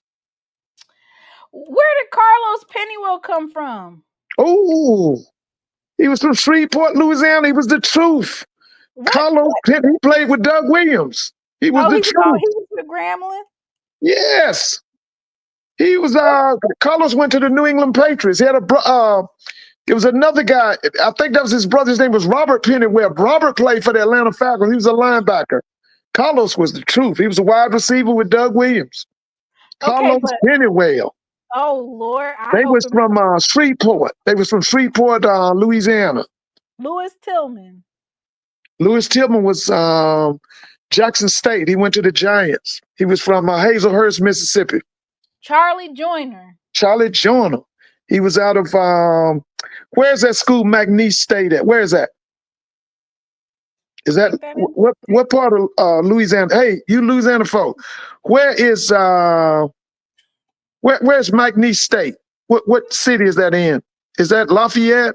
Where did Carlos Pennywell come from? Oh, he was from Shreveport, Louisiana. He was the truth. Carlos Penn, he played with Doug Williams. He was the truth. He was with Grambling? Yes. He was, Carlos went to the New England Patriots. He had it was another guy. I think that was his brother's name was Robert Pennywell. Robert played for the Atlanta Falcons. He was a linebacker. Carlos was the truth. He was a wide receiver with Doug Williams. Carlos Pennywell. Oh, Lord. They was from Shreveport. They was from Shreveport, Louisiana. Louis Tillman. Louis Tillman was Jackson State. He went to the Giants. He was from Hazelhurst, Mississippi. Charlie Joyner. Charlie Joyner. He was out of, where's that school McNeese State at? Where is that? Is that, what part of Louisiana? Hey, you Louisiana folk. Where is, where's McNeese State? What city is that in? Is that Lafayette?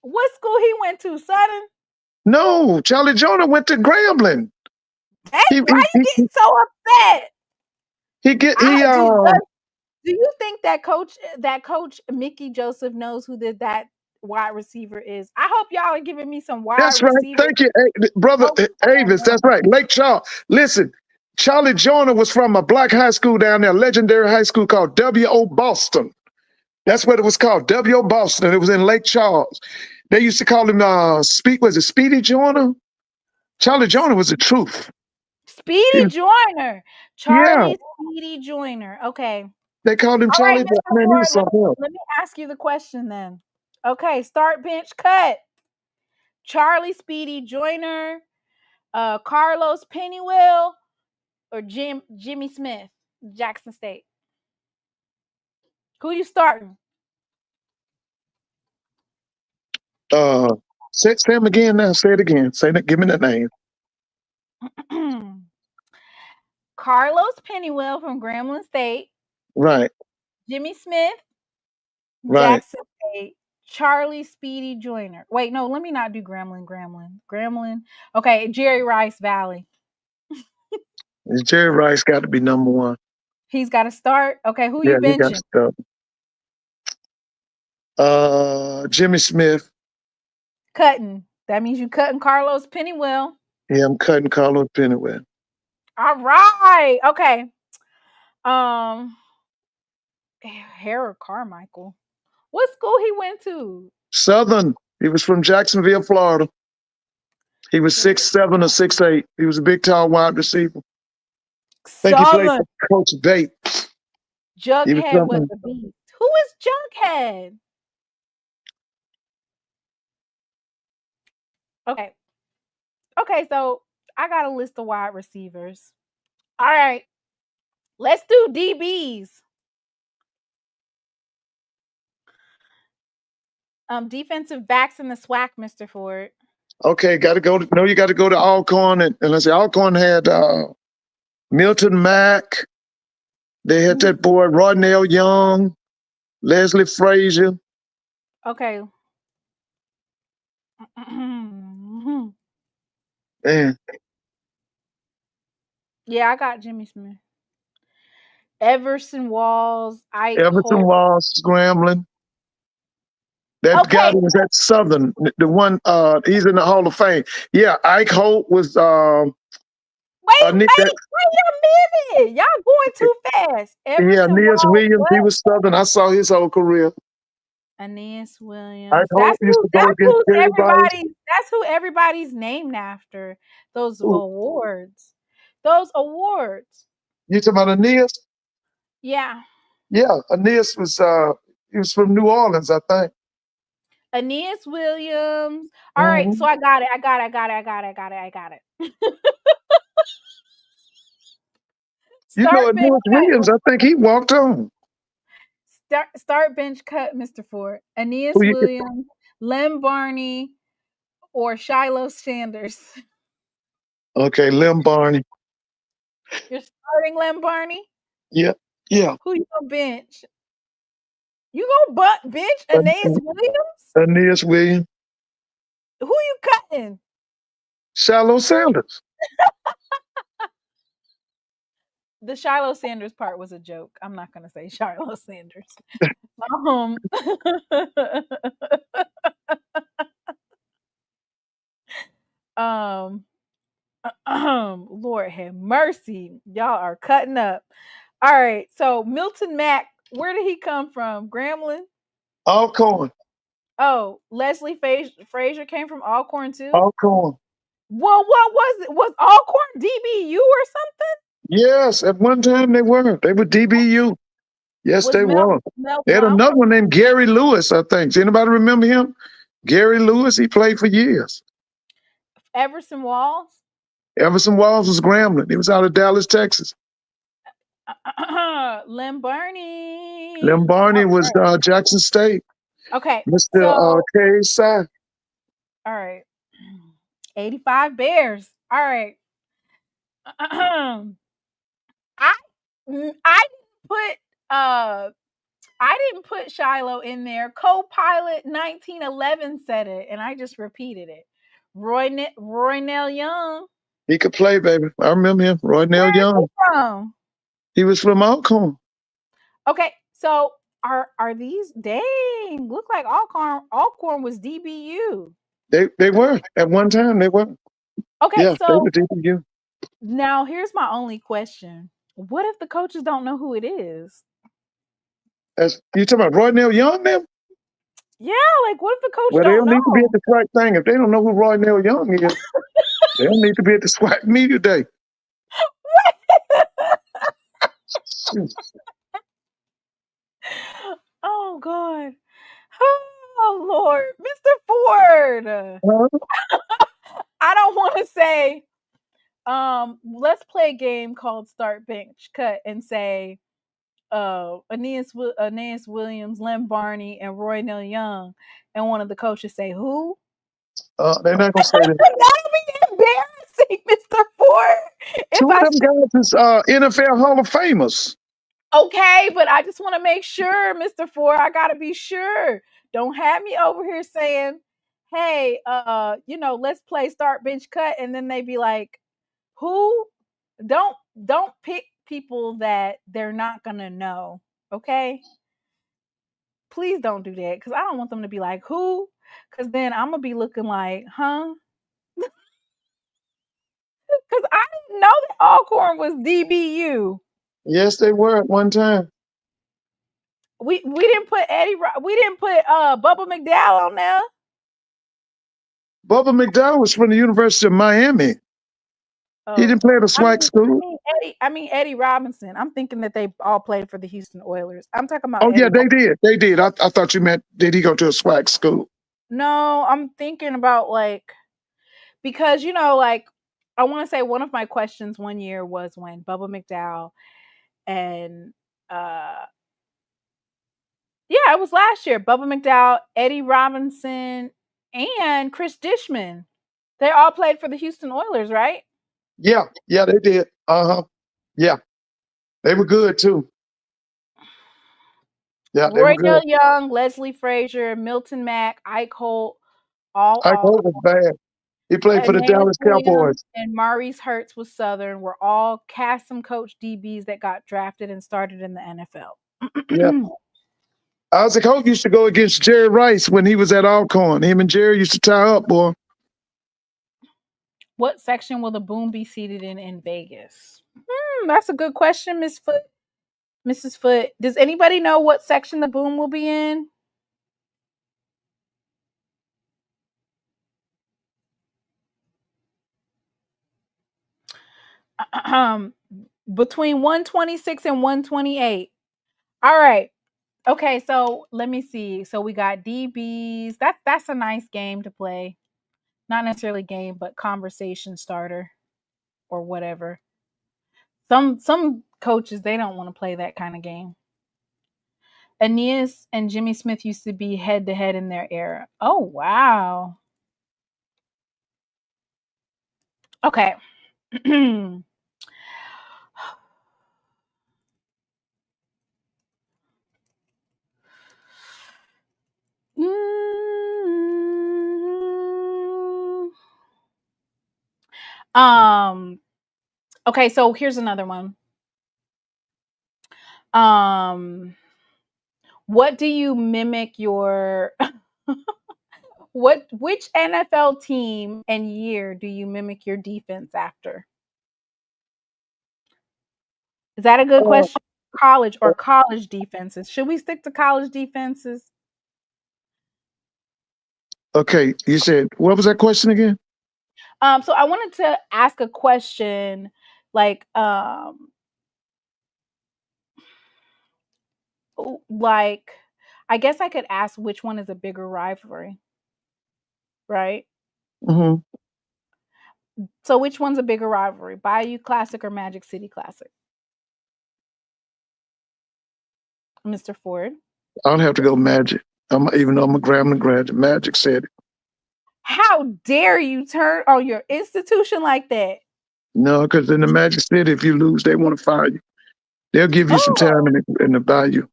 What school he went to, Southern? No, Charlie Joyner went to Grambling. Hey, why you getting so upset? Do you think that coach Mickey Joseph knows who that wide receiver is? I hope y'all are giving me some wide receivers. That's right. Thank you, brother Avis. That's right. Lake Charles. Listen, Charlie Joyner was from a black high school down there, a legendary high school called W.O. Boston. That's what it was called, W.O. Boston. It was in Lake Charles. They used to call him Speedy Joyner? Charlie Joyner was the truth. Speedy Joyner. Charlie Speedy Joyner. Okay. They called him Charlie. Right, let me ask you the question then. Okay, start, bench, cut. Charlie Speedy Joyner, Carlos Pennywell, or Jimmy Smith, Jackson State. Who you starting? Say him again now. Say it again. Say that. Give me that name. Carlos Pennywell from Grambling State. Right. Jimmy Smith. Right. Jackson State. Charlie Speedy Joyner. Wait, no, let me not do Grambling. Okay, Jerry Rice Valley. Jerry Rice got to be number one. He's got to start. Okay, who you benching? He got to start. Jimmy Smith. Cutting. That means you cutting Carlos Pennywell. Yeah, I'm cutting Carlos Pennywell. All right. Okay. Harold Carmichael. What school he went to? Southern. He was from Jacksonville, Florida. He was 6'7" or 6'8". He was a big, tall wide receiver. I think he played for Coach Bates. Jughead was the beast. Who is Jughead? Okay, so I got a list of wide receivers. All right. Let's do DBs. Defensive backs in the SWAC, Mr. Ford. Okay, you got to go to Alcorn, and let's say Alcorn had Milton Mack. They had that boy Rodnell Young, Leslie Frazier. Okay. Man. Yeah, I got Jimmy Smith. Everson Walls. Walls is Grambling. That guy was at Southern. The one, he's in the Hall of Fame. Yeah, Ike Holt was. Wait, Wait a minute. Y'all going too fast. Aeneas Williams, he was Southern. I saw his whole career. Aeneas Williams. That's who everybody's named after. Those awards. Those awards. You talking about Aeneas? Yeah. Yeah, Aeneas was he was from New Orleans, I think. Aeneas Williams. All right, so I got it. You know Aeneas Williams, I think he walked on. Start bench cut, Mr. Ford. Aeneas Williams, Lem Barney, or Shiloh Sanders. Okay, Lem Barney. You're starting Lem Barney? Yeah. Who you gonna bench? You gonna bench Aeneas Williams? Aeneas Williams. Who you cutting? Shiloh Sanders. The Shiloh Sanders part was a joke. I'm not gonna say Shiloh Sanders. Lord have mercy. Y'all are cutting up. All right. So Milton Mack, where did he come from? Grambling? Alcorn. Oh, Leslie Frazier came from Alcorn too? Alcorn. Well, what was it? Was Alcorn DBU or something? Yes, at one time they were. They were DBU. Yes, they were. They had another one named Gary Lewis, I think. Does anybody remember him? Gary Lewis, he played for years. Everson Walls? Everson Walls was Grambling. He was out of Dallas, Texas. Lem Barney. Lem Barney was Jackson State. Okay. Mr. K-Side. All right. 85 Bears. All right. I didn't put Shiloh in there. Co-pilot 1911 said it, and I just repeated it. Roynell Young. He could play, baby. I remember him. Roynell Young. From? He was from Alcorn. Okay, so are these? Dang, look like Alcorn was DBU. They were at one time. They were. Okay, yeah, so they were DBU. Now here's my only question: what if the coaches don't know who it is? As you talking about Roynell Young, then? Yeah, like what if the coach don't know? Well, they don't need to be at the SWAC thing. If they don't know who Roynell Young is, they don't need to be at the SWAC Media Day. Oh God. Oh Lord. Mr. Ford. I don't want to say let's play a game called Start Bench Cut and say Aeneas Williams, Lem Barney, and Roynell Young, and one of the coaches say who? They're not gonna say that. That'll be embarrassing, Mr. Ford. Two of them guys is NFL Hall of Famers. Okay, but I just want to make sure, Mr. Ford. I gotta be sure. Don't have me over here saying, "Hey, let's play Start Bench Cut," and then they be like, "Who?" Don't pick people that they're not gonna know. Okay, please don't do that because I don't want them to be like, "Who?" Because then I'm gonna be looking like, "Huh?" Because I didn't know that Alcorn was DBU. Yes, they were at one time. We didn't put Bubba McDowell on there. Bubba McDowell was from the University of Miami. He didn't play at a SWAC school. Eddie Robinson. I'm thinking that they all played for the Houston Oilers. I'm talking about. Oh, Eddie Robinson. They did. I thought you meant did he go to a SWAC school? No, I'm thinking about because I want to say one of my questions one year was when Bubba McDowell and it was last year. Bubba McDowell, Eddie Robinson, and Chris Dishman. They all played for the Houston Oilers, right? Yeah, they did. Yeah, they were good too. Yeah, Roynell Young, Leslie Frazier, Milton Mack, Ike Holt, Ike Holt was bad. He played for the Dallas Cowboys. And Maurice Hurts was Southern. Were all Cassim coach DBs that got drafted and started in the NFL. Yeah. Isaac Holt used to go against Jerry Rice when he was at Alcorn. Him and Jerry used to tie up, boy. What section will the Boom be seated in Vegas? That's a good question, Mrs. Foot. Does anybody know what section the Boom will be in? Between 126 and 128. All right. Okay, so let me see. So we got DBs. That's a nice game to play. Not necessarily game, but conversation starter or whatever. Some coaches, they don't want to play that kind of game. Aeneas and Jimmy Smith used to be head to head in their era. Oh, wow. Okay. Okay, so here's another one. What do you mimic your which NFL team and year do you mimic your defense after? Is that a good question? College or college defenses? Should we stick to college defenses? Okay, you said, what was that question again? So I wanted to ask a question like I guess I could ask which one is a bigger rivalry, right? Mm-hmm. So which one's a bigger rivalry, Bayou Classic or Magic City Classic? Mr. Ford? I'll have to go Magic. Even though I'm a Grambling graduate, Magic said it. How dare you turn on your institution like that? No, because in the Magic City, if you lose, they want to fire you. They'll give you some time in the Bayou.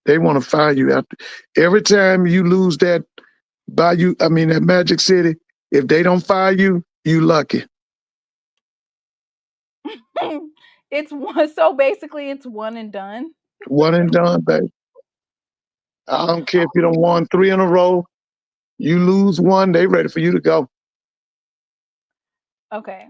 They want to fire you after every time you lose that Bayou. I mean that Magic City. If they don't fire you, you lucky. It's one. So basically, it's one and done. One and done, baby. I don't care if you don't won 3 in a row. You lose one, they ready for you to go. Okay.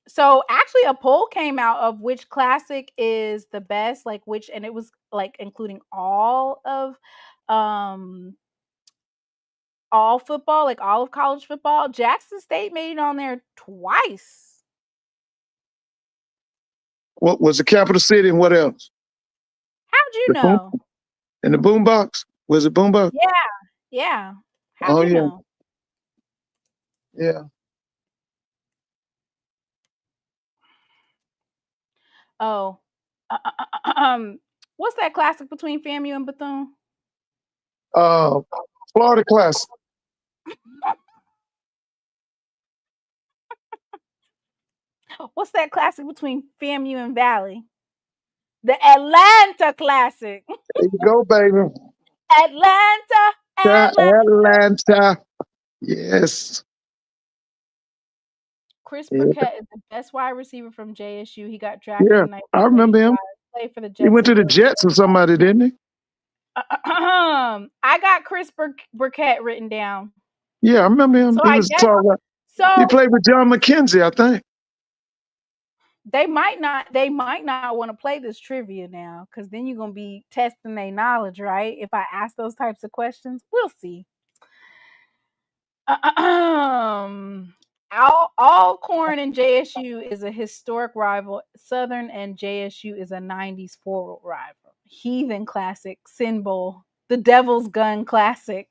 So actually a poll came out of which classic is the best, like which, and it was like including all of all football, like all of college football. Jackson State made it on there twice. What was the capital city and what else? How'd you know? In the boombox? Was it boombox? Yeah. How'd you know? Yeah. Oh, what's that classic between FAMU and Bethune? Florida Classic. What's that classic between FAMU and Valley? The Atlanta Classic. There you go, baby. Atlanta. Yes. Chris Burkett is the best wide receiver from JSU. He got drafted in 1985. I remember him. Played for the Jets. He went to the Jets or somebody, didn't he? I got Chris Burkett written down. Yeah, I remember him. So he played with John McKenzie, I think. They might not want to play this trivia now, because then you're gonna be testing their knowledge, right? If I ask those types of questions, we'll see. Alcorn and JSU is a historic rival. Southern and JSU is a 90s forward rival. Heathen Classic, Sin Bowl, the Devil's Gun Classic.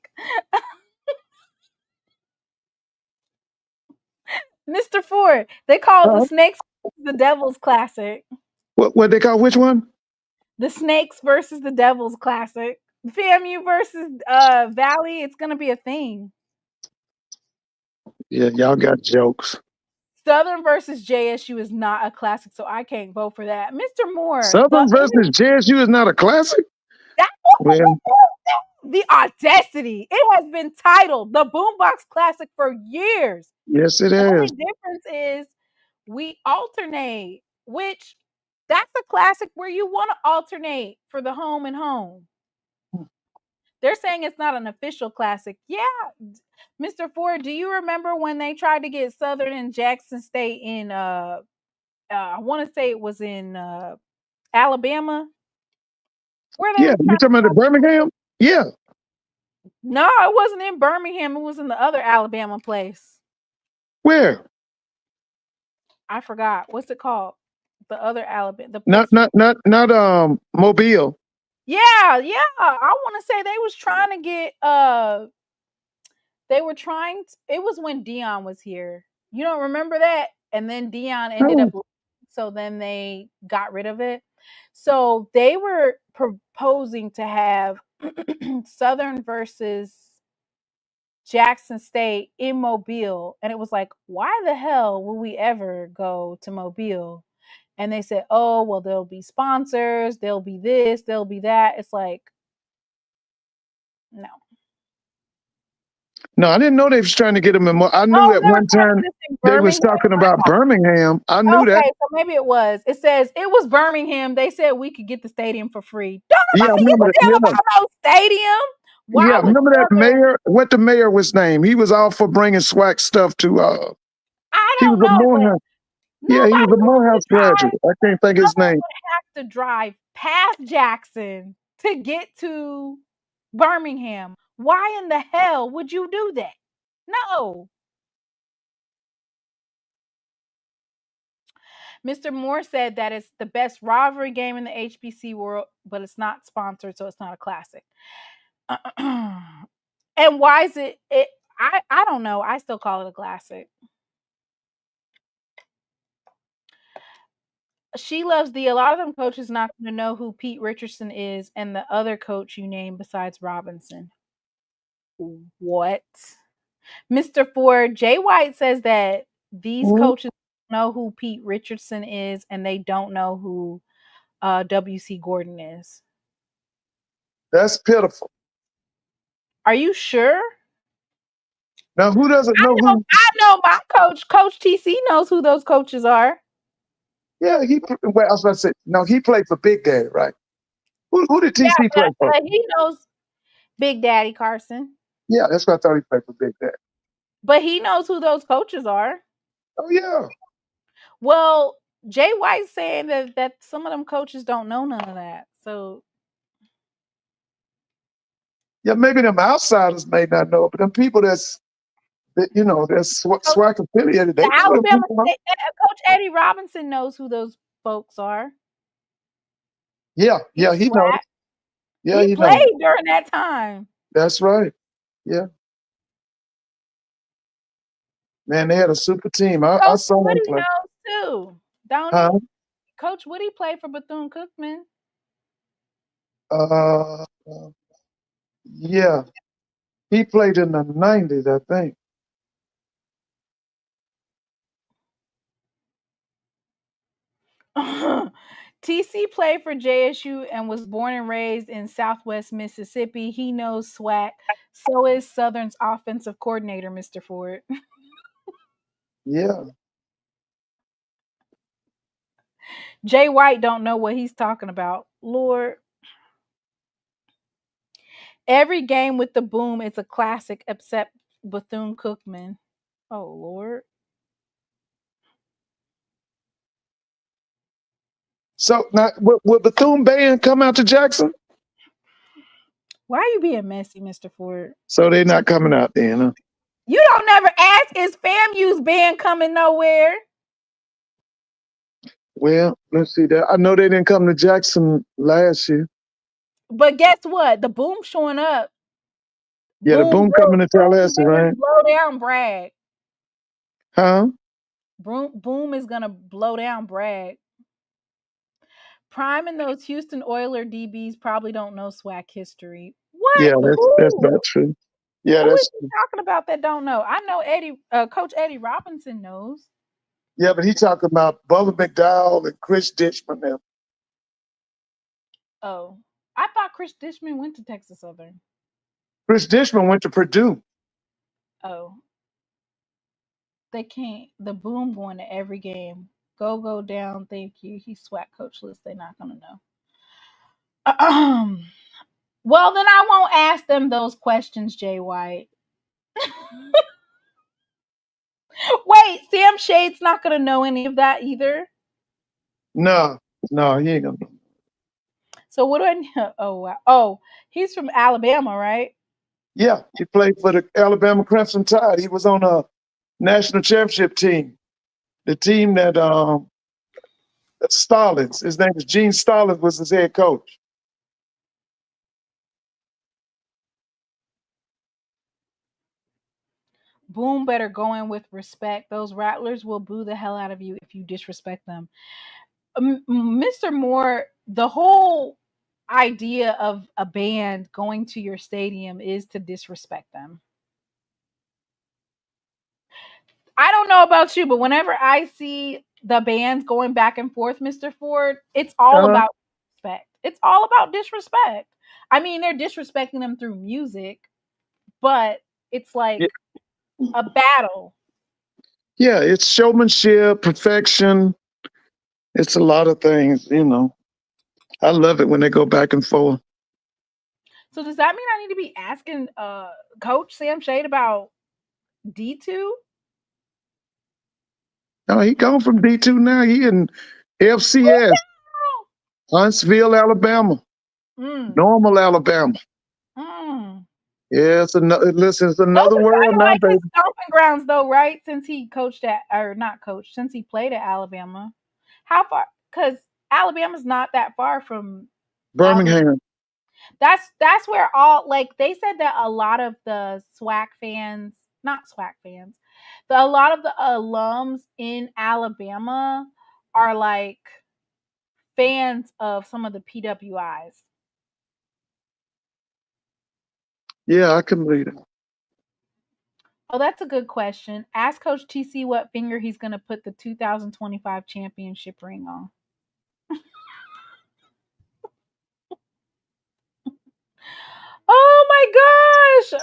Mr. Ford, they call the Snakes the Devil's Classic. What they call which one? The Snakes versus the Devil's Classic. FAMU versus Valley, it's gonna be a thing. Yeah, y'all got jokes. Southern versus JSU is not a classic, so I can't vote for that. Mr. Moore. Southern versus JSU is not a classic? The audacity. It has been titled the Boombox Classic for years. Yes, it is. The only is. difference is we alternate, which that's a classic where you want to alternate for the home and home. They're saying it's not an official classic. Yeah, Mr. Ford, do you remember when they tried to get Southern and Jackson State in I want to say it was in Alabama? Where they Yeah, was you trying talking about the Birmingham? Yeah. No, it wasn't in Birmingham. It was in the other Alabama place. Where? I forgot. What's it called? The other Alabama. The place. Not Mobile. Yeah. I want to say they was trying to get they were trying to, it was when Dion was here. You don't remember that? And then Dion ended up, so then they got rid of it. So they were proposing to have Southern versus Jackson State in Mobile. And it was like, why the hell will we ever go to Mobile? And they said, oh, well, there'll be sponsors, there'll be this, there'll be that. It's like, no. No, I didn't know they was trying to get them in. I knew at one time they was talking about Birmingham. I knew that. So maybe it was. It says it was Birmingham. They said we could get the stadium for free. Don't nobody give a damn about no stadium. Why remember that mayor? What the mayor was named? He was all for bringing SWAC stuff to. I don't know. He was a Morehouse graduate. I can't think his name. Would have to drive past Jackson to get to Birmingham. Why in the hell would you do that? No. Mr. Moore said that it's the best rivalry game in the HBC world, but it's not sponsored, so it's not a classic. And why is it? I don't know. I still call it a classic. She loves a lot of them coaches not going to know who Pete Richardson is and the other coach you name besides Robinson. What? Mr. Ford, Jay White says that these coaches know who Pete Richardson is and they don't know who W.C. Gordon is. That's pitiful. Are you sure? Now, who doesn't know who? I know my coach. Coach TC knows who those coaches are. Yeah, I was about to say, no, he played for Big Daddy, right? Who did TC play for? He knows Big Daddy Carson. Yeah, that's what I thought he played for Big Daddy. But he knows who those coaches are. Oh, yeah. Well, Jay White's saying that some of them coaches don't know none of that. So, yeah, maybe them outsiders may not know, but them people that's SWAC affiliated. They Alabama Coach Eddie Robinson knows who those folks are. Yeah, he knows. Yeah, he played during that time. That's right. Yeah. Man, they had a super team. I saw them play. Knows too, don't he? Coach Woody played for Bethune-Cookman. Yeah. He played in the 90s, I think. TC played for JSU and was born and raised in Southwest Mississippi. He knows SWAC. So is Southern's offensive coordinator, Mr. Ford. Yeah. Jay White don't know what he's talking about. Lord. Every game with the boom is a classic except Bethune-Cookman. Oh, Lord. So now, will Bethune Band come out to Jackson? Why are you being messy, Mr. Ford? So they're not coming out then, huh? You don't never ask, is FAMU's band coming nowhere? Well, let's see that. I know they didn't come to Jackson last year. But guess what? The boom showing up. Yeah, the boom coming to Tallahassee, right? Blow down Bragg. Huh? Boom is gonna blow down Bragg. Prime and those Houston Oiler DBs probably don't know SWAC history. What? Yeah, that's not true. Yeah, Who is he talking about that don't know? I know Coach Eddie Robinson knows. Yeah, but he talking about Bubba McDowell and Chris Ditchman now. Oh, I thought Chris Ditchman went to Texas Southern. Chris Ditchman went to Purdue. Oh. They can't. The boom going to every game. Go down. Thank you. He's SWAC coachless. They're not going to know. Well, then I won't ask them those questions, Jay White. Wait, Sam Shade's not going to know any of that either? No, he ain't gonna know. So what do I know? Oh, wow. Oh, he's from Alabama, right? Yeah, he played for the Alabama Crimson Tide. He was on a national championship team. The team that Stallings, his name is Gene Stallings, was his head coach. Boom better go in with respect. Those Rattlers will boo the hell out of you if you disrespect them. Mr. Moore, the whole idea of a band going to your stadium is to disrespect them. I don't know about you, but whenever I see the bands going back and forth, Mr. Ford, it's all about respect. It's all about disrespect. I mean, they're disrespecting them through music, but it's like a battle. Yeah, it's showmanship, perfection. It's a lot of things, you know. I love it when they go back and forth. So does that mean I need to be asking Coach Sam Shade about D2? No, he gone from D2 now. He in FCS, Huntsville, Alabama, Normal, Alabama. Yeah, it's another world now, like his stomping grounds, though, right? Since he coached at, or not coached, since he played at Alabama. How far? Because Alabama's not that far from Birmingham. That's where all, like, they said that a lot of the SWAC fans, not SWAC fans, a lot of the alums in Alabama are like fans of some of the PWIs. Yeah, I can believe it. Oh, that's a good question. Ask Coach TC what finger he's going to put the 2025 championship ring on. Oh my gosh.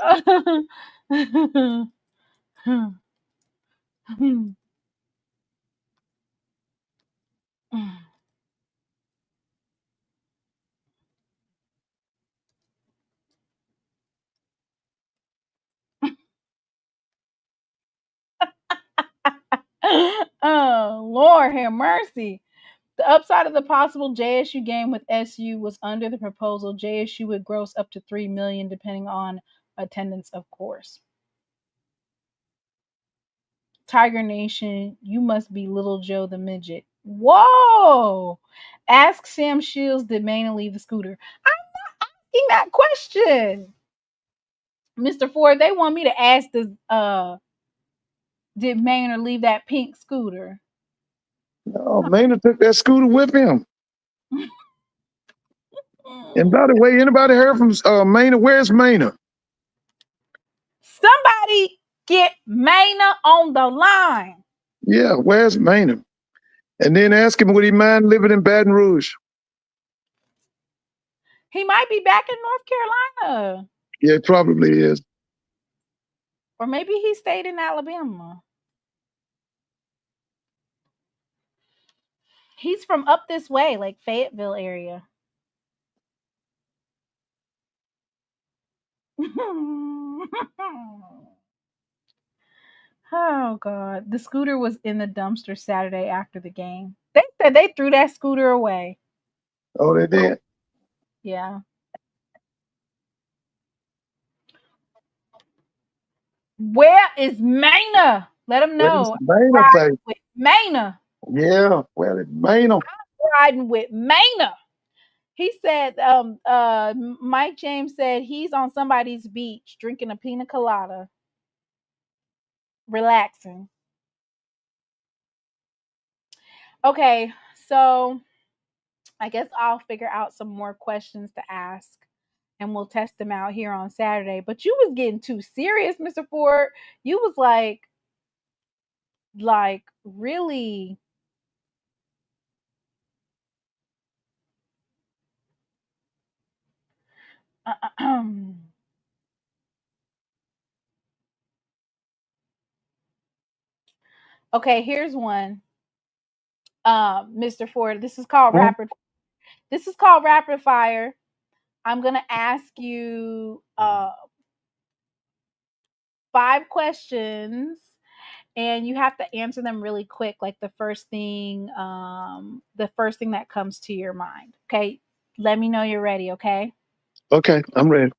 Oh, Lord have mercy. The upside of the possible JSU game with SU was under the proposal. JSU would gross up to $3 million, depending on attendance, of course. Tiger Nation, you must be Little Joe the Midget. Whoa! Ask Sam Shields, did Maynard leave the scooter? I'm not asking that question. Mr. Ford, they want me to ask did Maynard leave that pink scooter? No, Maynard took that scooter with him. And by the way, anybody heard from Maynard? Where's Maynard? Somebody get Maynard on the line. Yeah, where's Maynard? And then ask him, would he mind living in Baton Rouge? He might be back in North Carolina. Yeah, it probably is. Or maybe he stayed in Alabama. He's from up this way, like Fayetteville area. Oh, God. The scooter was in the dumpster Saturday after the game. They said they threw that scooter away. Oh, they did? Yeah. Where is Maynard? Let him know. Maynard, with Maynard. Yeah, where is Maynard? I'm riding with Maynard. He said, Mike James said he's on somebody's beach drinking a pina colada, relaxing. Okay, so I guess I'll figure out some more questions to ask and we'll test them out here on Saturday. But you was getting too serious, Mr. Ford. You was like really. Okay, here's one. Mr. Ford, this is called rapid fire. I'm going to ask you 5 questions, and you have to answer them really quick, like the first thing that comes to your mind. Okay, let me know you're ready. Okay. Okay, I'm ready.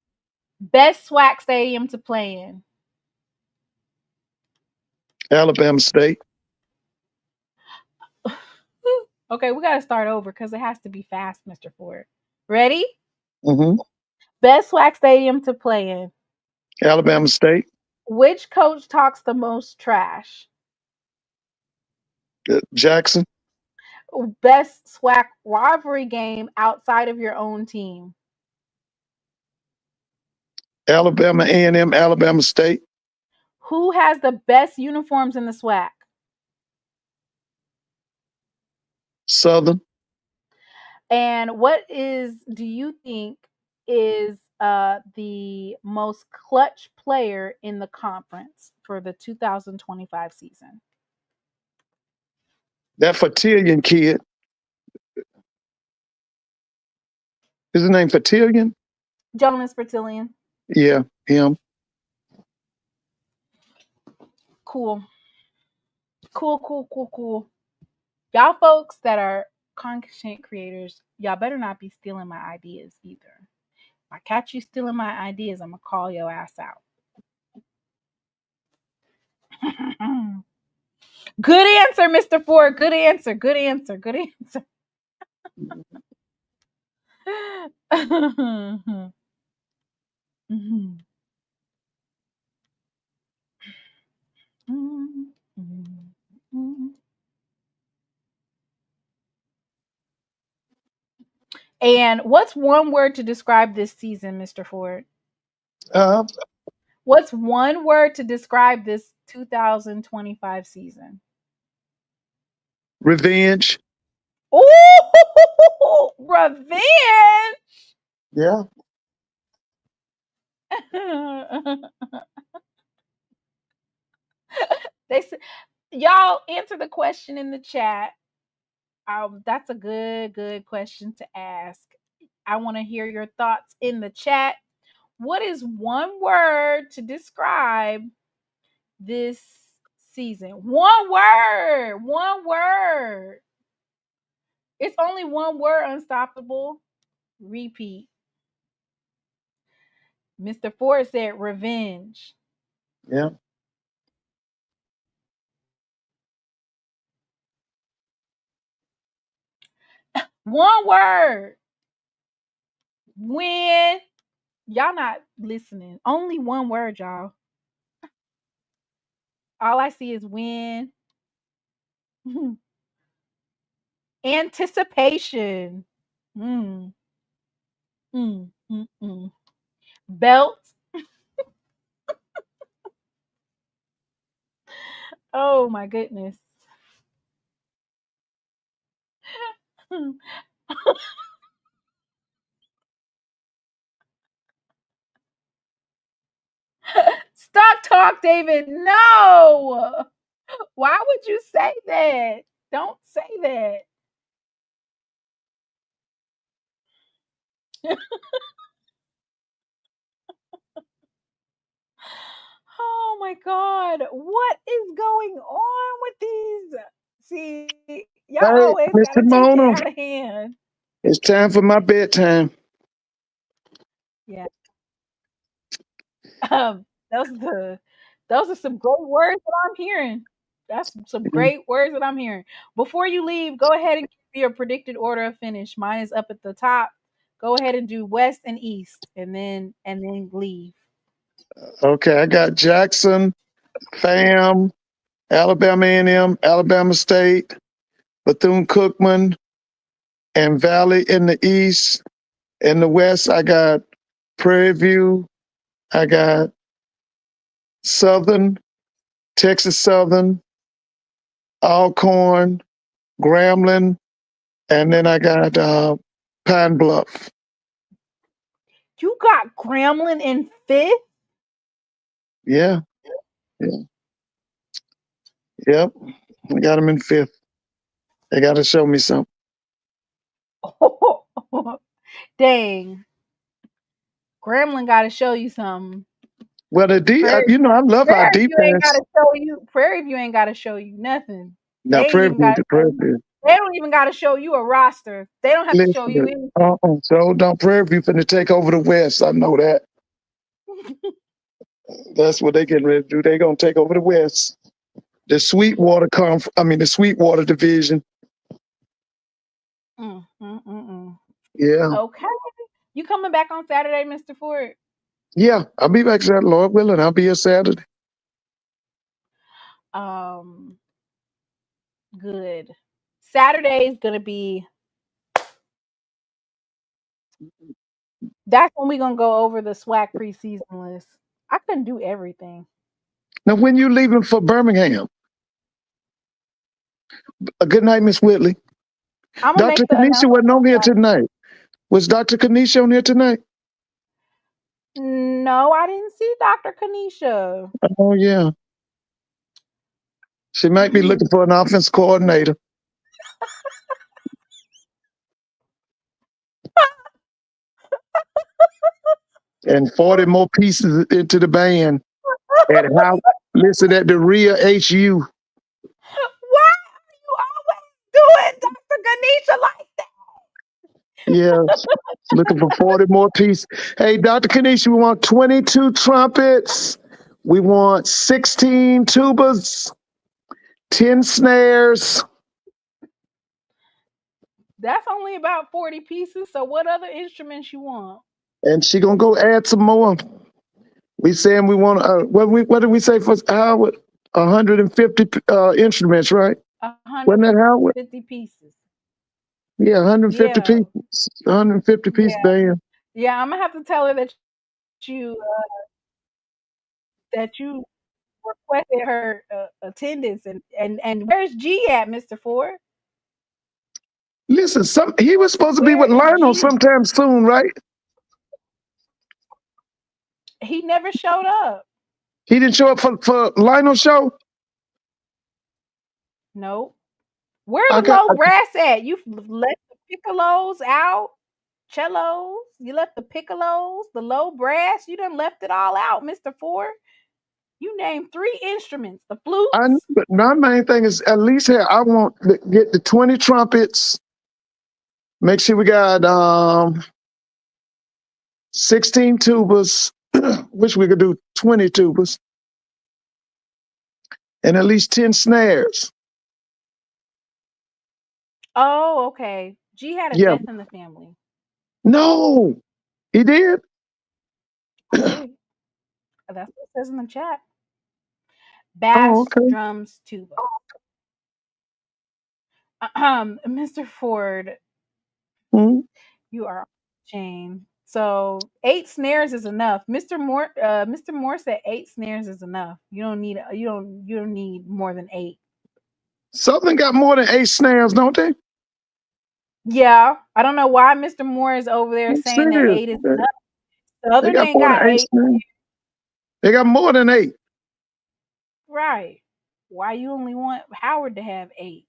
Best SWAC stadium to play in? Alabama State. Okay, we got to start over because it has to be fast, Mr. Ford. Ready? Mm-hmm. Best SWAC stadium to play in? Alabama State. Which coach talks the most trash? Jackson. Best SWAC rivalry game outside of your own team? Alabama A&M, Alabama State. Who has the best uniforms in the SWAC? Southern. And what do you think is the most clutch player in the conference for the 2025 season? That Fertillion kid. Is his name Fertillion? Jonas Fertillion. Yeah, him. Cool. Cool. Y'all folks that are content creators, y'all better not be stealing my ideas either. If I catch you stealing my ideas, I'm going to call your ass out. Good answer, Mr. Ford. Good answer. And what's one word to describe this season, Mr. Ford? What's one word to describe this 2025 season? Revenge. Oh, revenge. Yeah. They said, y'all answer the question in the chat. That's a good question to ask. I want to hear your thoughts in the chat. What is one word to describe this season? One word. It's only one word, Unstoppable. Repeat. Mr. Ford said revenge. Yeah. One word. Win. Y'all not listening. Only one word, y'all. All I see is win. Anticipation. Mm. Belt. Oh my goodness. Stock talk, David. No. Why would you say that? Don't say that. Oh my God. What is going on with these? See, y'all always Mr. gotta take it out of hand. It's time for my bedtime. Yeah. Those are some great words that I'm hearing. That's some great words that I'm hearing. Before you leave, go ahead and give your predicted order of finish. Mine is up at the top. Go ahead and do west and east, and then leave. Okay, I got Jackson, FAM, Alabama A&M, Alabama State, Bethune-Cookman, and Valley in the east. In the west, I got Prairie View. I got Southern, Texas Southern, Alcorn, Grambling, and then I got Pine Bluff. You got Grambling in 5th? Yeah. Yep. I got them in 5th. They got to show me something. Dang. Grambling got to show you something. Well, I love our defense. You ain't got to show you. Prairie View ain't got to show you nothing. Now, Prairie View. They don't even got to show you a roster. They don't have to show you anything. So don't Prairie View finna take over the West. I know that. That's what they getting ready to do. They gonna take over the West. The Sweetwater the Sweetwater division. Yeah. Okay. You coming back on Saturday, Mr. Ford? Yeah, I'll be back Saturday, Lord willing. I'll be here Saturday. Good. Saturday is gonna be. That's when we're gonna go over the SWAC preseason list. I couldn't do everything. Now, when you leaving for Birmingham? A good night, Miss Whitley. Dr. Kanisha wasn't on here tonight. Was Dr. Kanisha on here tonight? No, I didn't see Dr. Kanisha. Oh, yeah. She might be looking for an offense coordinator. And 40 more pieces into the band. And how listed at the RIA HU. Why are you always doing Dr. Kanisha like that? Yeah, looking for 40 more pieces. Hey, Dr. Kanisha, we want 22 trumpets. We want 16 tubas, 10 snares. That's only about 40 pieces. So what other instruments you want? And she gonna go add some more. We saying we want what did we say for Howard? 150 instruments, right? 150 pieces. Yeah, 150 pieces. 150 piece band. Yeah, I'm gonna have to tell her that you requested her attendance and where's G at, Mr. Ford? Listen, he was supposed to be with Lionel sometime soon, right? He never showed up. He didn't show up for Lionel's show? Nope. Where the low brass at? You left the piccolos out, cellos. You left the piccolos, the low brass. You done left it all out, Mr. Ford. You named 3 instruments. The flutes. But my main thing is at least here. I want to get the 20 trumpets. Make sure we got 16 tubas. Wish we could do 20 tubas. And at least 10 snares. Oh, okay. G had a death in the family. No, he did. That's what it says in the chat. Bass, drums, tuba. Mr. Ford, you are shame. So 8 snares is enough. Mr. Moore said 8 snares is enough. You don't need more than 8. Southern got more than 8 snares, don't they? Yeah, I don't know why Mr. Moore is over there saying that 8 is enough. Southern ain't got 8. They got more than 8. Right. Why you only want Howard to have 8?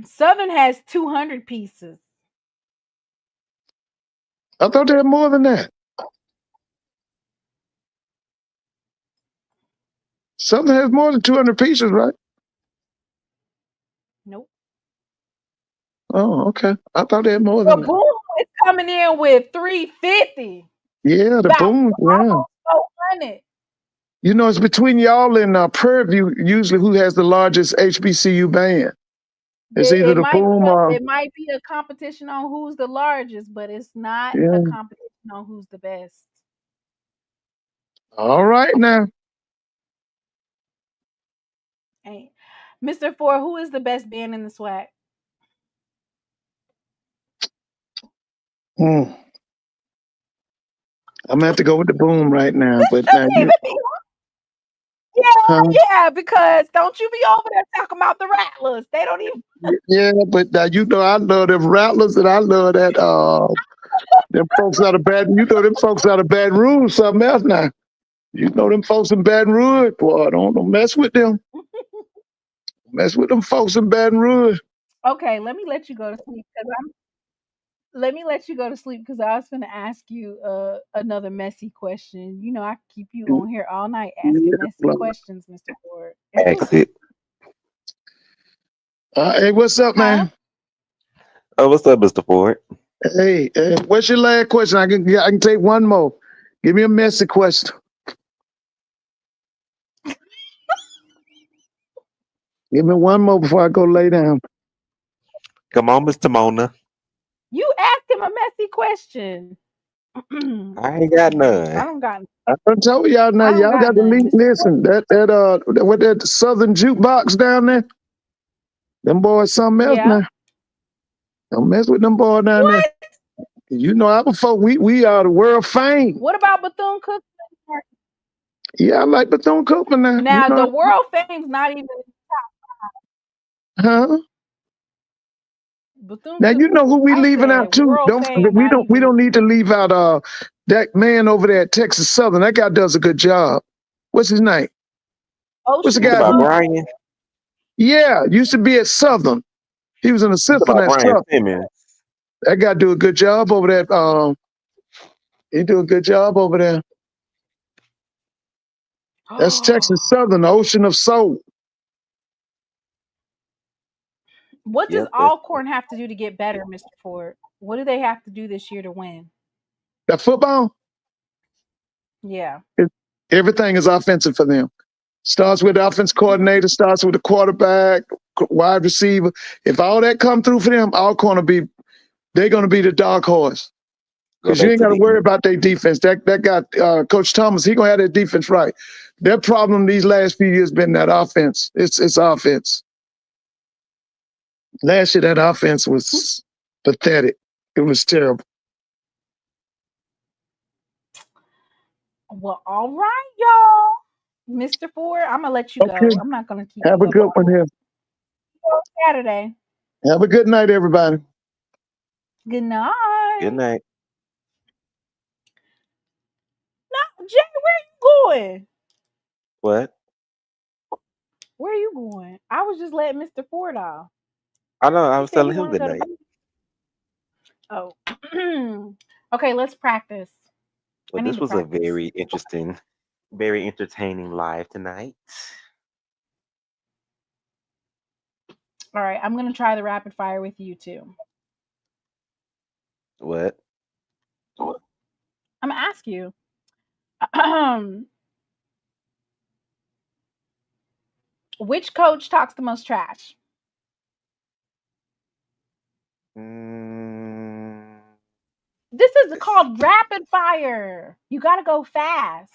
Southern has 200 pieces. I thought they had more than that. Southern has more than 200 pieces, right? Nope. Oh, okay. I thought they had more than that. The Boom is coming in with 350. Yeah, the Boom. Yeah. 400. You know, it's between y'all and Prairie View, usually who has the largest HBCU band. It's either the Boom or... It might be a competition on who's the largest, but it's not a competition on who's the best. All right, now. Hey, Mr. Ford, who is the best band in the SWAC? I'm gonna have to go with the Boom right now. But now yeah, because don't you be over there talking about the Rattlers? They don't even. Yeah, but now you know I love them Rattlers, and I love that them folks out of Baton. You know them folks out of Baton Rouge. Something else now. You know them folks in Baton Rouge. Boy, don't mess with them. Mess with them folks in Baton Rouge. Okay, let me let you go to sleep because I was going to ask you another messy question. You know, I keep you on here all night asking messy questions, Mr. Ford. Exit. Hey, what's up, man? Oh, what's up, Mr. Ford? Hey, what's your last question? I can take one more. Give me a messy question. Give me one more before I go lay down. Come on, Mr. Mona. You asked him a messy question. I ain't got none. I don't got. I told y'all now. Y'all got to listen. That Southern jukebox down there. Them boys, something else now. Don't mess with them boys down there. You know, our folk, we are the world fame. What about Bethune-Cookman? Yeah, I like Bethune-Cookman now. Now the world fame's not even top 5. Huh? Now you know who we leaving out too. We don't need to leave out that man over there at Texas Southern. That guy does a good job. What's his name? What's the guy? Brian? Yeah, used to be at Southern. He was an assistant at Southern. That guy do a good job over there. He do a good job over there. That's Texas Southern, the Ocean of Soul. What does Alcorn have to do to get better, Mr. Ford? What do they have to do this year to win? That football? Yeah. Everything is offensive for them. Starts with the offense coordinator, starts with the quarterback, wide receiver. If all that come through for them, Alcorn they're going to be the dark horse. Because you ain't got to worry about their defense. That guy, Coach Thomas, he going to have that defense right. Their problem these last few years been that offense. It's offense. Last year, that offense was pathetic. It was terrible. Well, all right, y'all. Mr. Ford, I'm going to let you go. I'm not going to keep Have a good one here. Saturday. Have a good night, everybody. Good night. Good night. No, Jay, where you going? What? Where are you going? I was just letting Mr. Ford off. I know. I was telling him good night. Oh. Okay, let's practice. Well, this was a very interesting, very entertaining live tonight. All right, I'm going to try the rapid fire with you too. What? I'm going to ask you. Which coach talks the most trash? This is called rapid fire. You got to go fast.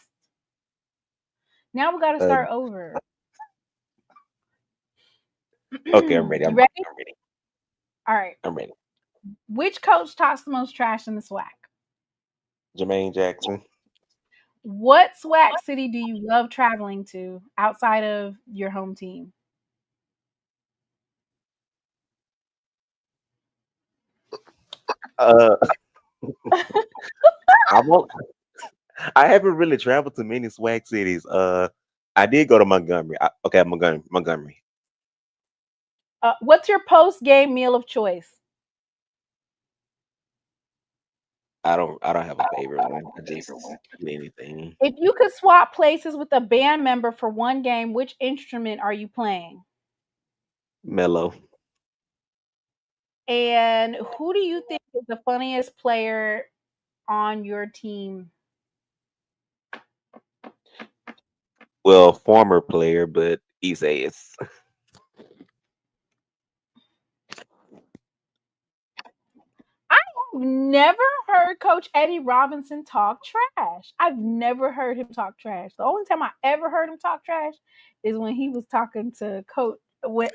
Now we got to start over. Okay, I'm ready. I'm ready. All right. I'm ready. Which coach talks the most trash in the SWAC? Jermaine Jackson. What SWAC city do you love traveling to outside of your home team? I haven't really traveled to many SWAC cities. I did go to Montgomery. Montgomery. What's your post-game meal of choice? I don't have a favorite one. I just eat anything. If you could swap places with a band member for one game, which instrument are you playing? Mellow. And who do you think is the funniest player on your team? Well, former player, but he's ass. I've never heard Coach Eddie Robinson talk trash. I've never heard him talk trash. The only time I ever heard him talk trash is when he was talking to Coach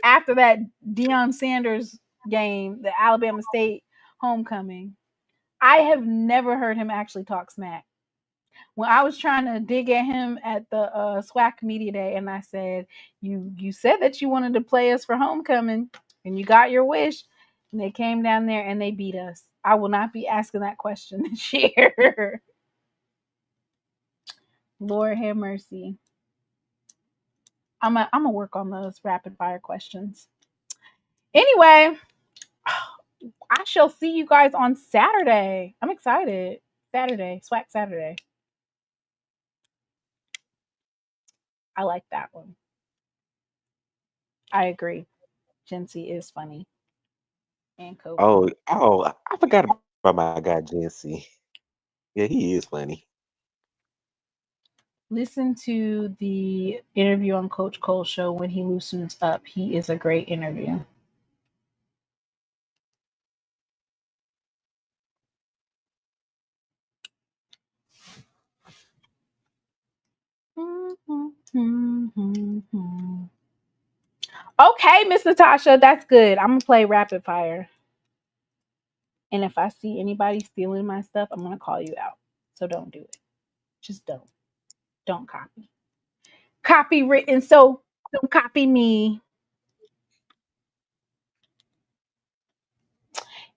after that Deion Sanders game, the Alabama State homecoming. I have never heard him actually talk smack. When I was trying to dig at him at the SWAC Media Day, and I said, you said that you wanted to play us for homecoming, and you got your wish, and they came down there and they beat us. I will not be asking that question this year. Lord have mercy. I'm gonna work on those rapid fire questions. Anyway, I shall see you guys on Saturday. I'm excited. Saturday, SWAC Saturday. I like that one. I agree. Jency is funny. And Kobe. Oh, I forgot about my guy Jency. Yeah, he is funny. Listen to the interview on Coach Cole's show when he loosens up. He is a great interview. Okay, Miss Natasha, that's good. I'm gonna play rapid fire. And if I see anybody stealing my stuff, I'm gonna call you out. So don't do it. Just don't. Don't copy. Copywritten, so don't copy me.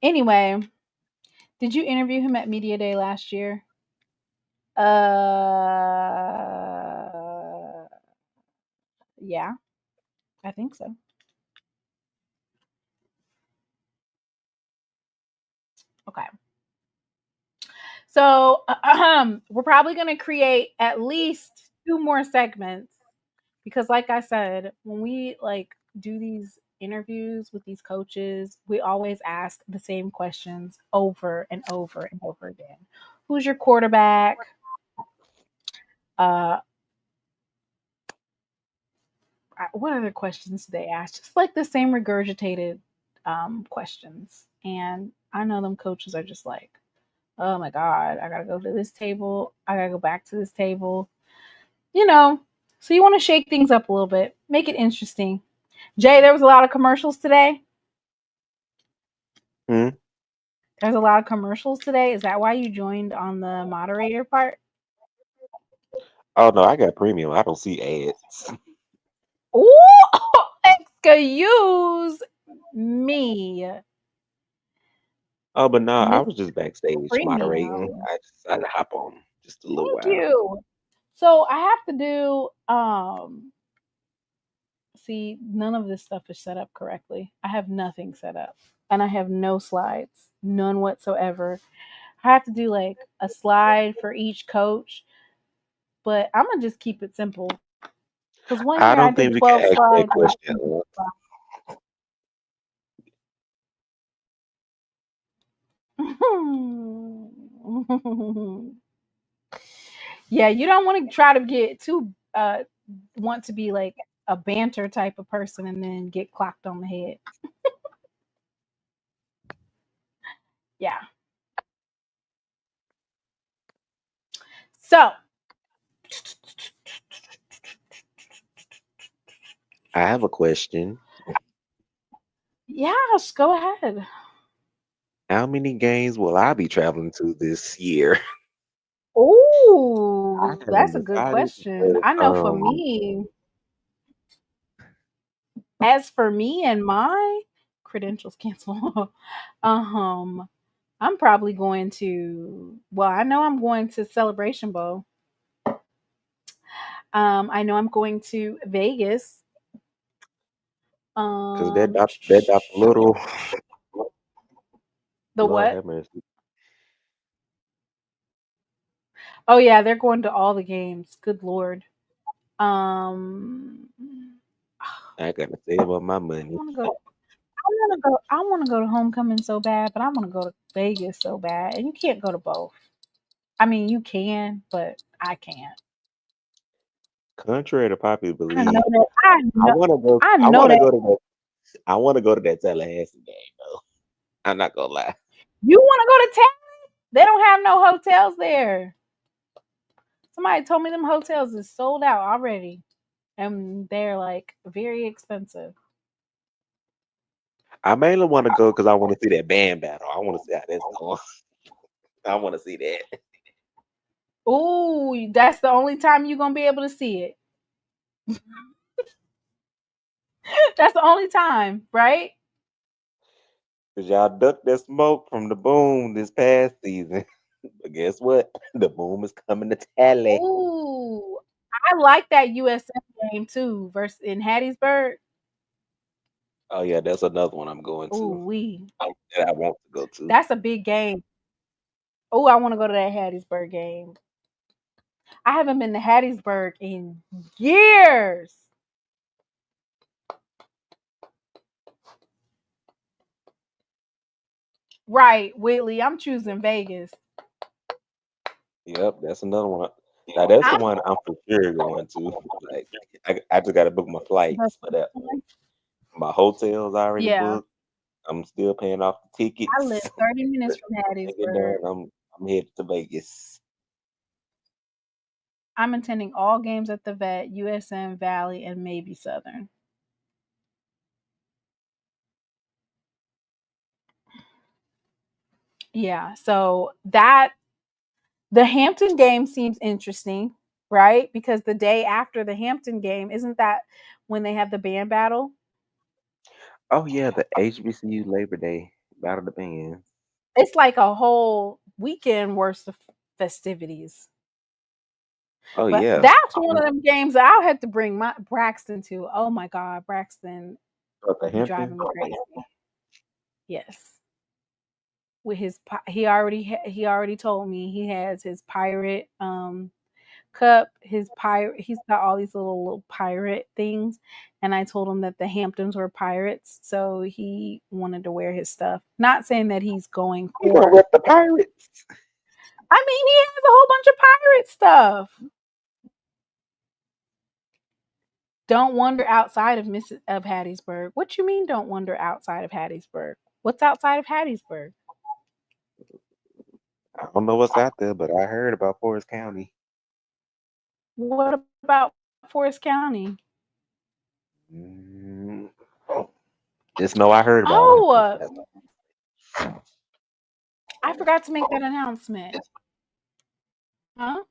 Anyway, did you interview him at Media Day last year? Yeah, I think so. Okay. So we're probably going to create at least 2 more segments because, like I said, when we do these interviews with these coaches, we always ask the same questions over and over and over again. Who's your quarterback? What other questions do they ask? Just like the same regurgitated questions. And I know them coaches are just like, oh my God, I got to go to this table. I got to go back to this table. So you want to shake things up a little bit, make it interesting. Jay, there was a lot of commercials today. There's a lot of commercials today. Is that why you joined on the moderator part? Oh no, I got premium. I don't see ads. Oh, excuse me. Oh, but no, I was just backstage moderating. Premium. I decided to hop on just a little while. Thank you. So I have to do see, none of this stuff is set up correctly. I have nothing set up. And I have no slides. None whatsoever. I have to do like a slide for each coach. But I'm gonna just keep it simple. Because one year I did 12 slides. Yeah, you don't want to try to get too want to be like a banter type of person and then get clocked on the head. Yeah. So I have a question. Yes, go ahead. How many games will I be traveling to this year? Oh, that's a good question. I know for me, as for me and my credentials cancel, I'm probably going to, well, I know I'm going to Celebration Bowl. I know I'm going to Vegas. Because that Dr. Little. The what? Oh yeah, they're going to all the games. Good Lord. I gotta save up my money. I want to go to homecoming so bad, but I want to go to Vegas so bad, and you can't go to both. I mean, you can, but I can't. Contrary to popular belief, I want to go. I want to go to that Tallahassee game though. I'm not gonna lie. You want to go to Tallahassee? They don't have no hotels there. Somebody told me them hotels is sold out already, and they're like very expensive. I mainly want to go because I want to see that band battle. I want to see how that's going. I want to see that. Ooh, that's the only time you're gonna be able to see it. That's the only time, right? Because y'all ducked that smoke from the boom this past season. But guess what? The boom is coming to Tallahassee. Ooh, I like that USM game too, versus in Hattiesburg. Oh yeah, that's another one I'm going to. Ooh-wee. That I want to go to. That's a big game. Oh, I want to go to that Hattiesburg game. I haven't been to Hattiesburg in years. Right, Whitley. I'm choosing Vegas. Yep, that's another one. Now that's the one I'm for sure going to. Like, I just got to book my flights for that one. My hotel's already booked. I'm still paying off the tickets. I live 30 minutes from Hattiesburg. I'm headed to Vegas. I'm attending all games at the Vet, USM, Valley, and maybe Southern. Yeah, so the Hampton game seems interesting, right? Because the day after the Hampton game, isn't that when they have the band battle? Oh yeah, the HBCU Labor Day Battle of the Bands. It's like a whole weekend worth of festivities. Oh but yeah, that's one of them games I'll have to bring my Braxton to. Oh my God, Braxton the be driving me crazy. Yes, with his he already told me he has his pirate cup, his pirate. He's got all these little pirate things, and I told him that the Hamptons were pirates, so he wanted to wear his stuff. Not saying that he's going for with the Pirates. I mean, he has a whole bunch of pirate stuff. Don't wander outside of Hattiesburg. What you mean? Don't wander outside of Hattiesburg? What's outside of Hattiesburg? I don't know what's out there, but I heard about Forest County. What about Forest County? Just know I heard about. Oh, I forgot to make that announcement. Huh?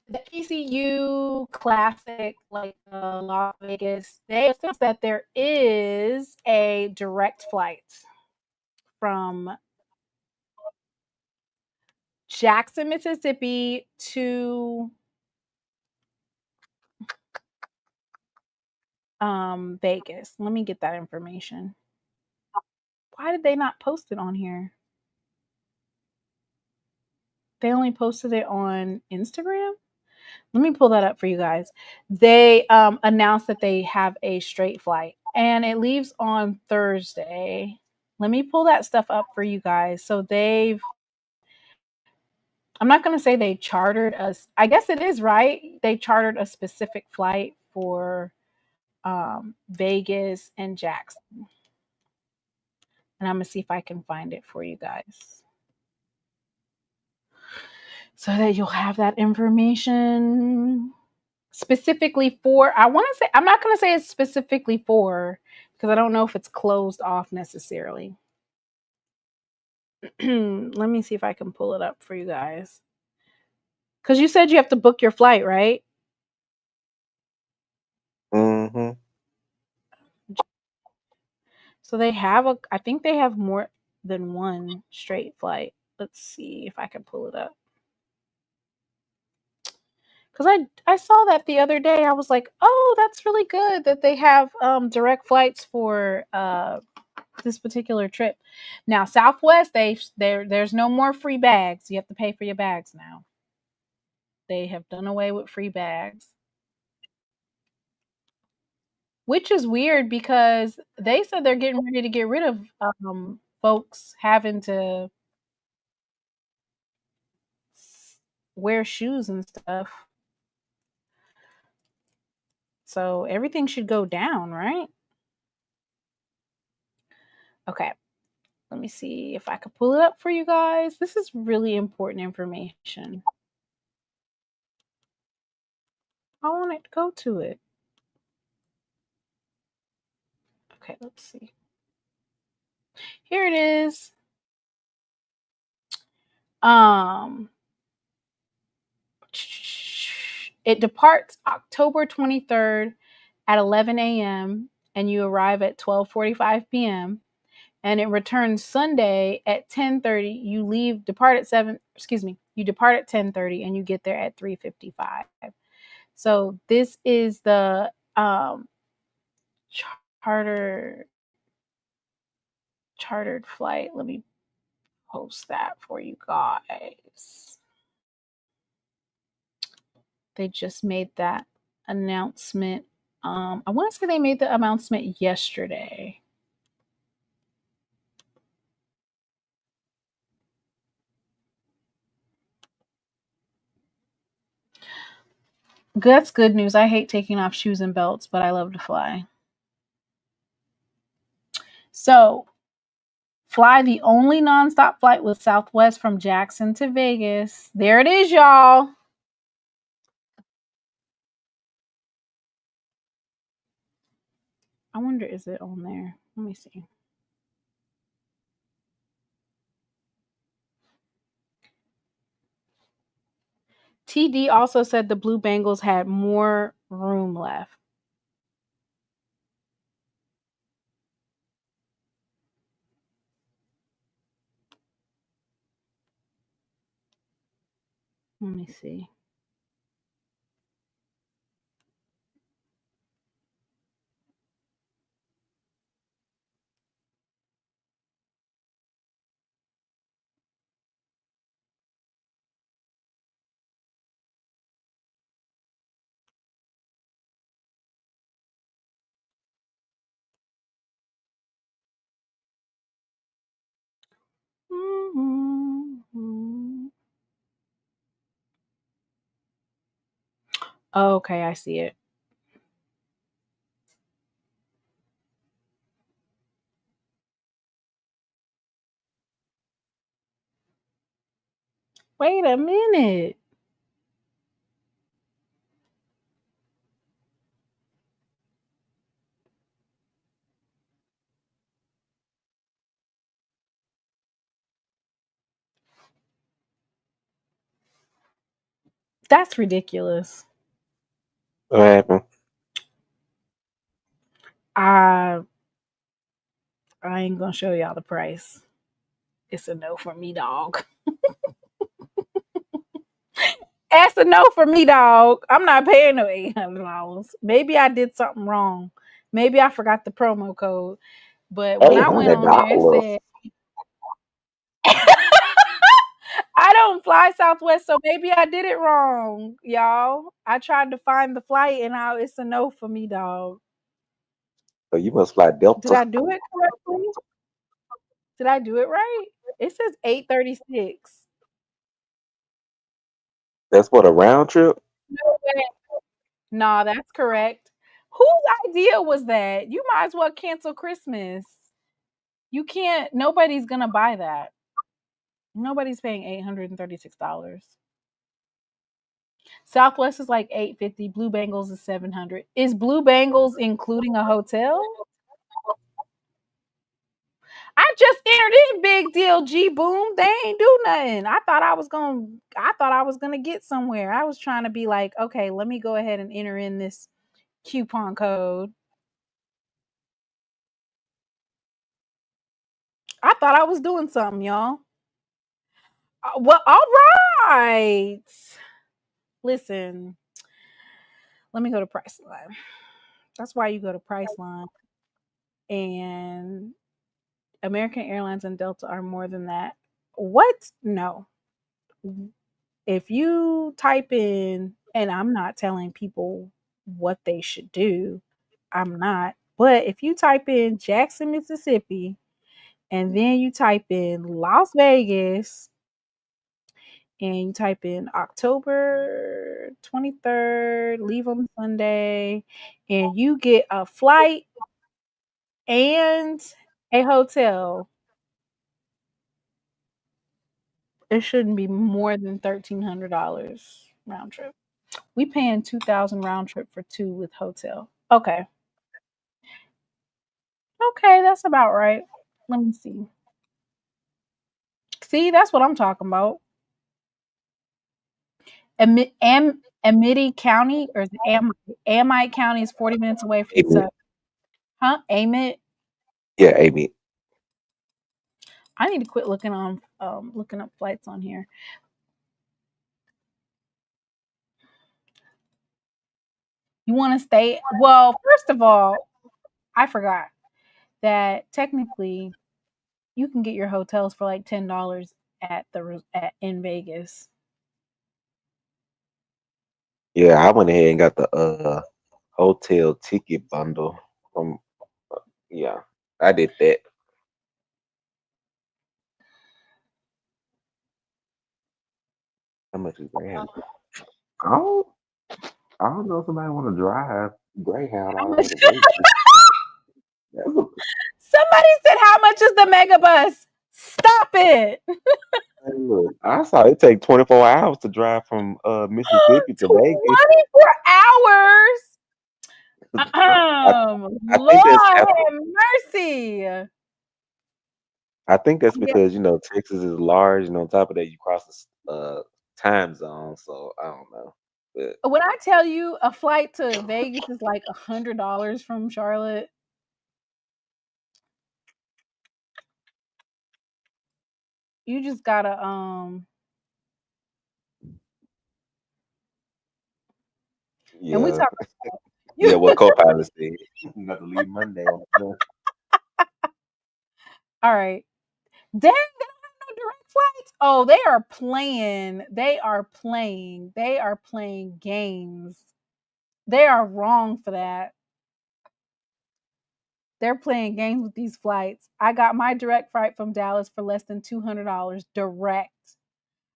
The PCU Classic, like Las Vegas, they announced that there is a direct flight from Jackson, Mississippi to Vegas. Let me get that information. Why did they not post it on here? They only posted it on Instagram? Let me pull that up for you guys. They announced that they have a straight flight and it leaves on Thursday. Let me pull that stuff up for you guys. So I'm not going to say they chartered us. I guess it is, right? They chartered a specific flight for Vegas and Jackson. And I'm going to see if I can find it for you guys, so that you'll have that information specifically for, I'm not going to say it's specifically for, because I don't know if it's closed off necessarily. Let me see if I can pull it up for you guys. Because you said you have to book your flight, right? Mm-hmm. So I think they have more than one straight flight. Let's see if I can pull it up. Because I saw that the other day. I was like, oh, that's really good that they have direct flights for this particular trip. Now, Southwest, there's no more free bags. You have to pay for your bags now. They have done away with free bags, which is weird because they said they're getting ready to get rid of folks having to wear shoes and stuff. So everything should go down, right? Okay. Let me see if I could pull it up for you guys. This is really important information. I want it to go to it. Okay, let's see. Here it is. It departs October 23rd at 11 a.m. and you arrive at 12:45 p.m. and it returns Sunday at 10:30. You depart at 10:30 and you get there at 3:55. So this is the chartered flight. Let me post that for you guys. They just made that announcement. I want to say they made the announcement yesterday. That's good news. I hate taking off shoes and belts, but I love to fly. So, fly the only nonstop flight with Southwest from Jackson to Vegas. There it is, y'all. I wonder, is it on there? Let me see. TD also said the Blue Bengals had more room left. Let me see. Mm-hmm. Oh, okay, I see it. Wait a minute. That's ridiculous. What happened? I ain't gonna show y'all the price. It's a no for me, dog. That's a no for me, dog. I'm not paying no $800. Maybe I did something wrong. Maybe I forgot the promo code. But when I went on there, it said I don't fly Southwest, so maybe I did it wrong, y'all. I tried to find the flight and it's a no for me, dog. So you must fly Delta. Did I do it correctly? Did I do it right? It says 8:36. That's what, a round trip? No way. Nah, that's correct. Whose idea was that? You might as well cancel Christmas. You can't. Nobody's gonna buy that. Nobody's paying $836. Southwest is like $850. Blue Bengals is $700. Is Blue Bengals including a hotel? I just entered in, big deal, G Boom. They ain't do nothing. I thought I was gonna get somewhere. I was trying to be like, okay, let me go ahead and enter in this coupon code. I thought I was doing something, y'all. Well, all right. Listen, let me go to Priceline. That's why you go to Priceline. And American Airlines and Delta are more than that. What? No. If you type in, and I'm not telling people what they should do, I'm not. But if you type in Jackson, Mississippi, and then you type in Las Vegas, and you type in October 23rd, leave on Sunday, and you get a flight and a hotel, it shouldn't be more than $1,300 round trip. We paying $2,000 round trip for 2 with hotel. Okay. Okay, that's about right. Let me see. See, that's what I'm talking about. Amite County or Amite County is 40 minutes away from Huh? Amite? Yeah, Amite. I need to quit looking up flights on here. You want to stay? Well, first of all, I forgot that technically you can get your hotels for like $10 in Vegas. Yeah, I went ahead and got the hotel ticket bundle from. Yeah, I did that. How much is Greyhound? I don't know if somebody want to drive Greyhound all the way to Vegas. Somebody said, "How much is the mega bus?" Stop it! Hey, look, I saw it take 24 hours to drive from Mississippi to Vegas. 24 hours. I Lord think that's have mercy. I think that's because Texas is large, and on top of that, you cross the time zone. So I don't know. But When I tell you a flight to Vegas is like $100 from Charlotte, you just gotta yeah, and we talk yeah. What co-pilot said, you got to leave Monday on the plane. All right. Dang, they don't have no direct flights. Oh, they are playing. They are playing games. They are wrong for that. They're playing games with these flights. I got my direct flight from Dallas for less than $200 direct.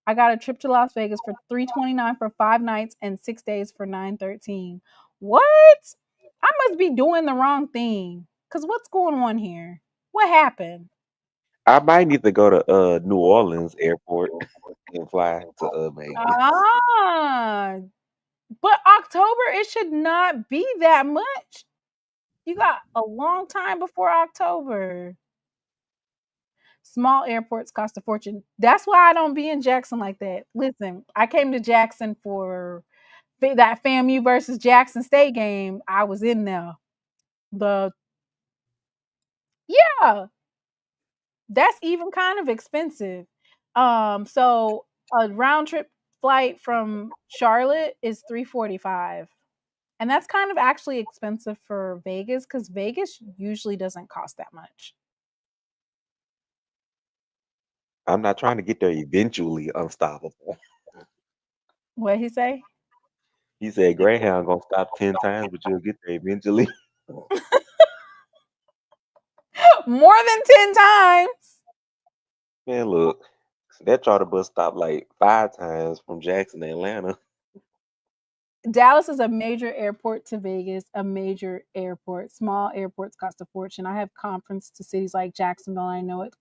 I got a trip to Las Vegas for $329 for 5 nights and 6 days for $913. What? I must be doing the wrong thing. Cause what's going on here? What happened? I might need to go to New Orleans airport and fly to Vegas. But October, it should not be that much. You got a long time before October. Small airports cost a fortune. That's why I don't be in Jackson like that. Listen, I came to Jackson for that FAMU versus Jackson State game. I was in there. Yeah, that's even kind of expensive. So a round trip flight from Charlotte is $345. And that's kind of actually expensive for Vegas because Vegas usually doesn't cost that much. I'm not trying to get there eventually unstoppable. What'd he say? He said Greyhound gonna stop 10 times, but you'll get there eventually. More than 10 times. Man, look, that charter bus stopped like 5 times from Jackson to Atlanta. Dallas is a major airport to Vegas, a major airport. Small airports cost a fortune. I have conference to cities like Jacksonville. I know it's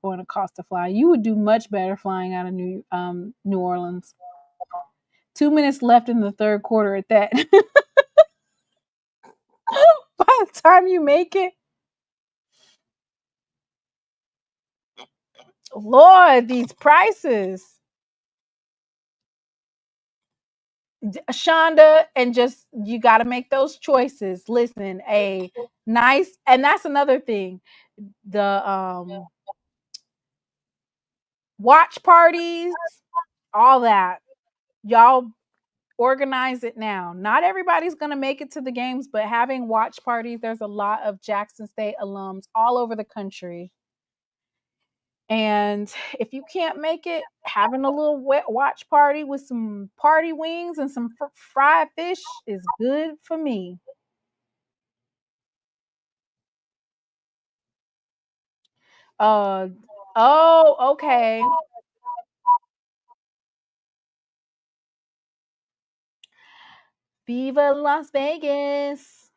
going to cost to fly. You would do much better flying out of New Orleans. 2 minutes left in the third quarter at that. By the time you make it, Lord, these prices. Shonda, and just you got to make those choices. Listen, a nice, and that's another thing. The watch parties, all that. Y'all organize it now. Not everybody's going to make it to the games, but having watch parties, there's a lot of Jackson State alums all over the country. And if you can't make it, having a little watch party with some party wings and some fried fish is good for me. Okay. Viva Las Vegas.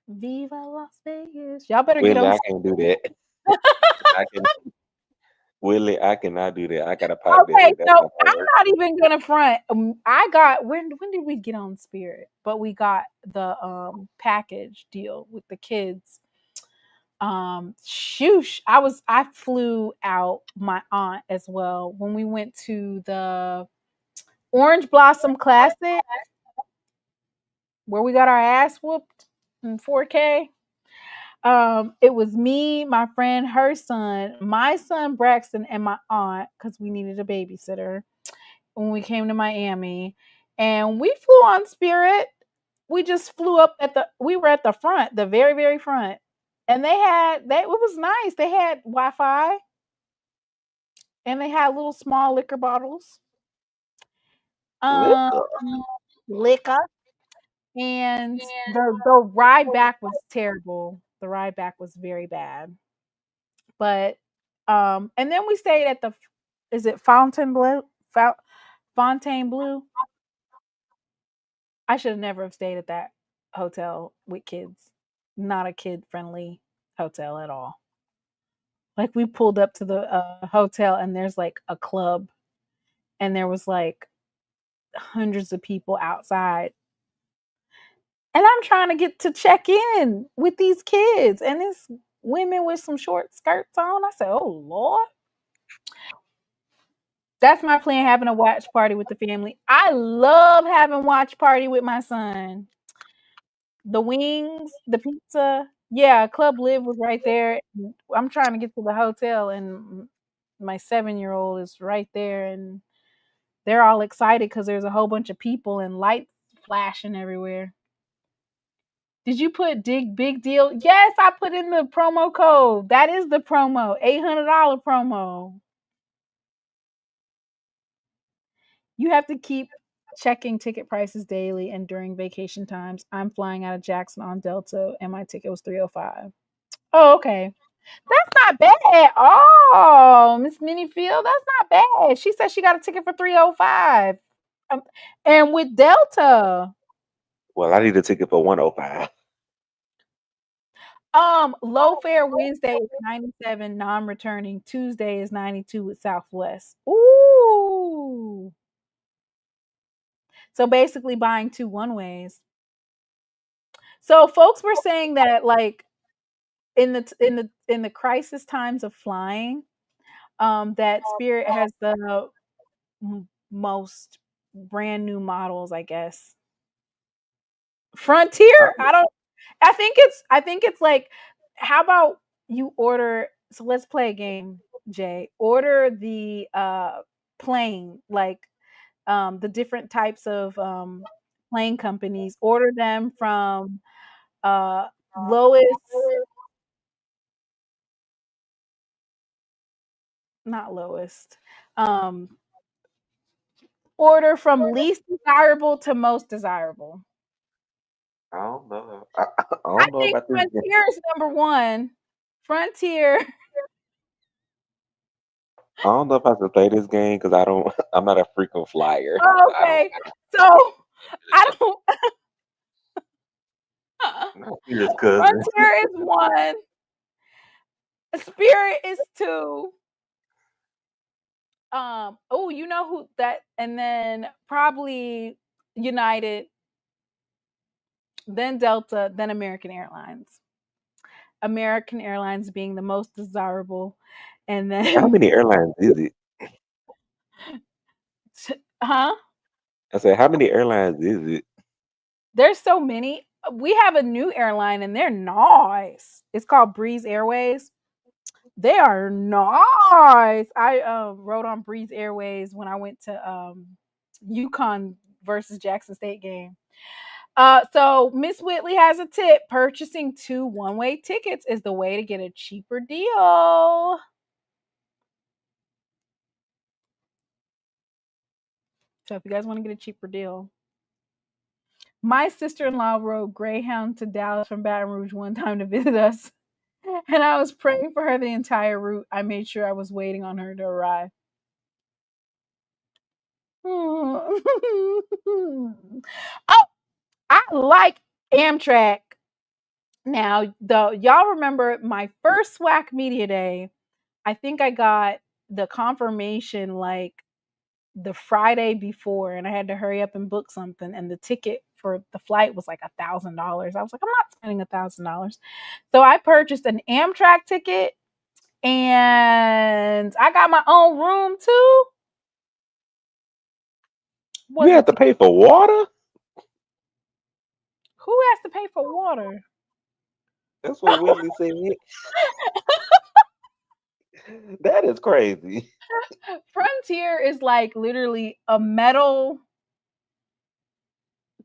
Viva Las Vegas. Y'all better get Willie, on. I can't do that. Willie, I cannot do that. I gotta pop that. Okay, so I'm not even gonna front. I got when did we get on Spirit? But we got the package deal with the kids. Shoosh. I flew out my aunt as well when we went to the Orange Blossom Classic where we got our ass whooped in 4K. It was me, my friend, her son, my son Braxton, and my aunt, because we needed a babysitter when we came to Miami. And we flew on Spirit. We just flew up we were at the front, the very, very front. And it was nice. They had Wi-Fi and they had little small liquor bottles. Liquor. And the ride back was terrible. The ride back was very bad. But and then we stayed at is it Fontainebleau? Fontainebleau? I should have never have stayed at that hotel with kids. Not a kid friendly hotel at all. Like we pulled up to the hotel and there's like a club and there was like hundreds of people outside. And I'm trying to get to check in with these kids and it's women with some short skirts on. I said, "Oh Lord." That's my plan, having a watch party with the family. I love having watch party with my son. The wings, the pizza. Yeah, Club Live was right there. I'm trying to get to the hotel and my 7-year-old is right there and they're all excited because there's a whole bunch of people and lights flashing everywhere. Did you put big deal? Yes, I put in the promo code. That is the promo, $800 promo. You have to keep checking ticket prices daily and during vacation times. I'm flying out of Jackson on Delta and my ticket was $305. Oh, okay. That's not bad. Oh, Miss Minifield, that's not bad. She said she got a ticket for $305. And with Delta. Well, I need a ticket for $105. Low fare Wednesday is $97, non-returning. Tuesday is $92 with Southwest. Ooh. So basically buying 2 one-ways. So folks were saying that like in the crisis times of flying, that Spirit has the most brand new models, I guess. Frontier? I think it's like, how about you order, so let's play a game, Jay. Order the plane, like the different types of plane companies, order them from lowest, not lowest, order from least desirable to most desirable. I don't know. I think about this. Frontier is number 1. Frontier. I don't know if I should play this game because I'm not a frequent flyer. Okay, so I don't. Frontier is 1. Spirit is 2. Oh, you know who that, and then probably United, then Delta, then American Airlines. American Airlines being the most desirable, and then how many airlines is it? Huh? I said, how many airlines is it? There's so many. We have a new airline and they're nice. It's called Breeze Airways. They are nice. I rode on Breeze Airways when I went to UConn versus Jackson State game. So Miss Whitley has a tip. Purchasing 2 one-way tickets is the way to get a cheaper deal. So if you guys want to get a cheaper deal. My sister-in-law rode Greyhound to Dallas from Baton Rouge one time to visit us. And I was praying for her the entire route. I made sure I was waiting on her to arrive. Oh, I like Amtrak. Now, y'all remember my first SWAC Media Day, I think I got the confirmation like the Friday before, and I had to hurry up and book something, and the ticket for the flight was like $1,000. I was like, I'm not spending $1,000. So I purchased an Amtrak ticket, and I got my own room too. You have to pay for water? Who has to pay for water? That's what Whitley said. That is crazy. Frontier is like literally a metal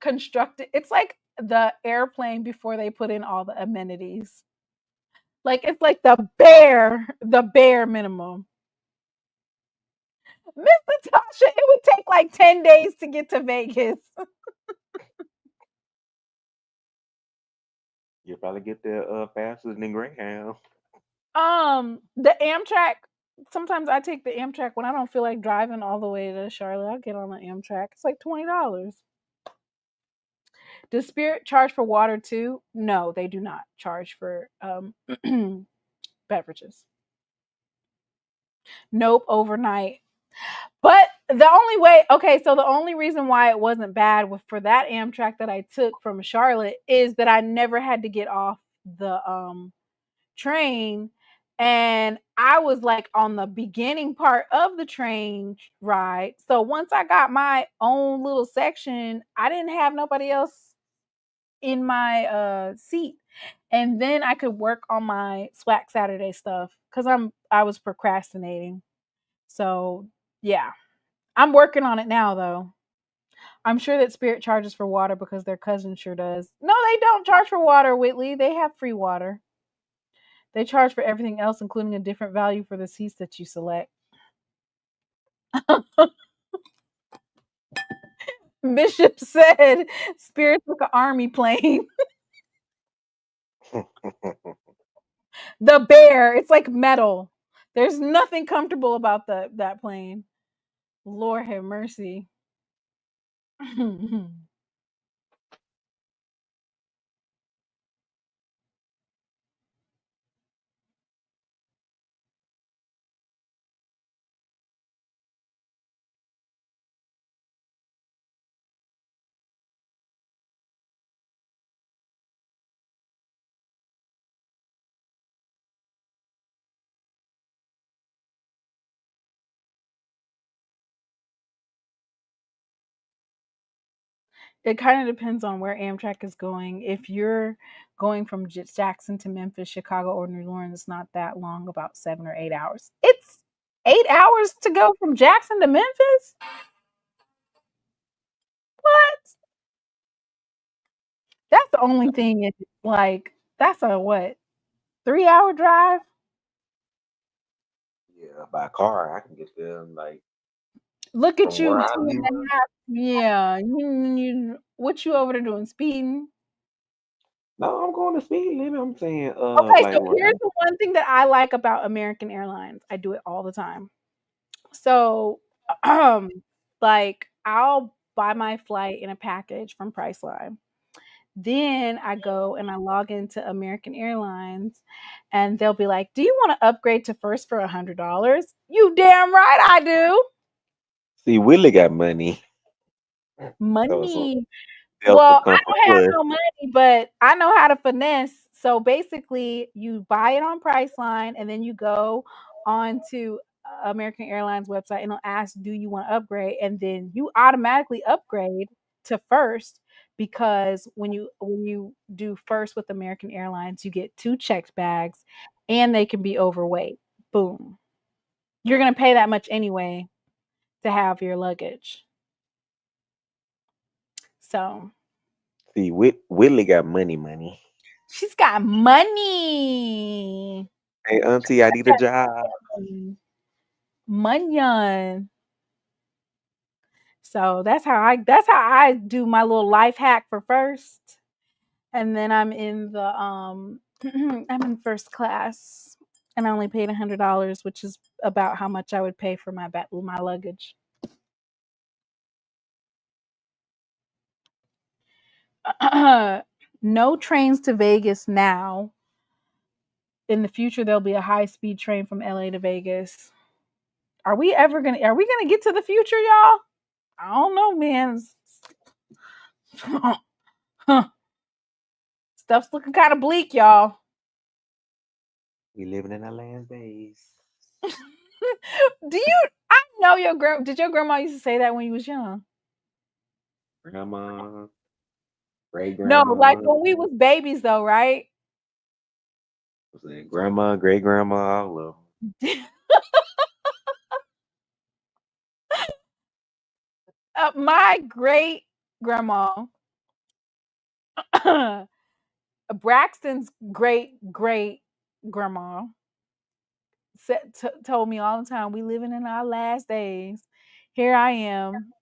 constructed. It's like the airplane before they put in all the amenities. Like it's like the bare minimum. Miss Natasha, it would take like 10 days to get to Vegas. You'll probably get there faster than Greyhound. The Amtrak. Sometimes I take the Amtrak when I don't feel like driving all the way to Charlotte. I'll get on the Amtrak. It's like $20. Does Spirit charge for water too? No, they do not charge for beverages. Nope, overnight. But the only reason why it wasn't bad for that Amtrak that I took from Charlotte is that I never had to get off the train, and I was like on the beginning part of the train ride. So once I got my own little section, I didn't have nobody else in my seat, and then I could work on my SWAC Saturday stuff because I was procrastinating. So yeah, I'm working on it now though. I'm sure that Spirit charges for water because their cousin sure does. No, they don't charge for water, Whitley. They have free water. They charge for everything else, including a different value for the seats that you select. Bishop said Spirit's like an army plane. The bear, it's like metal. There's nothing comfortable about that plane. Lord have mercy. It kind of depends on where Amtrak is going. If you're going from Jackson to Memphis, Chicago, or New Orleans, it's not that long, about 7 or 8 hours. It's 8 hours to go from Jackson to Memphis? What? That's the only thing. Is like, that's a what? 3-hour drive? Yeah, by car I can get there in like. Look at you, 2.5. Yeah, what you over there doing? Speeding? No, I'm going to speed limit. I'm saying, Okay, like so here's the one thing that I like about American Airlines. I do it all the time. So, like, I'll buy my flight in a package from Priceline. Then I go and I log into American Airlines, and they'll be like, "Do you want to upgrade to first for $100?" You damn right I do. See, Willie got money. Money. Well, I don't have no money, but I know how to finesse. So basically, you buy it on Priceline, and then you go onto American Airlines website, and it'll ask, "Do you want to upgrade?" And then you automatically upgrade to first, because when you do first with American Airlines, you get 2 checked bags, and they can be overweight. Boom. You're gonna pay that much anyway to have your luggage. So. See, Willie got money. She's got money. Hey, auntie, I need a job. Money. So that's how I do my little life hack for first. And then I'm in the I'm in first class, and I only paid $100, which is about how much I would pay for my luggage. No trains to Vegas now. In the future, there'll be a high-speed train from LA to Vegas. Are we gonna get to the future, y'all? I don't know, man. Stuff's looking kind of bleak, y'all. We living in our last days. I know did your grandma used to say that when you was young? Grandma, great grandma. No, like when we was babies though, right? Grandma, great grandma, all of them. My great grandma, Braxton's great grandma, told me all the time, we living in our last days. Here I am.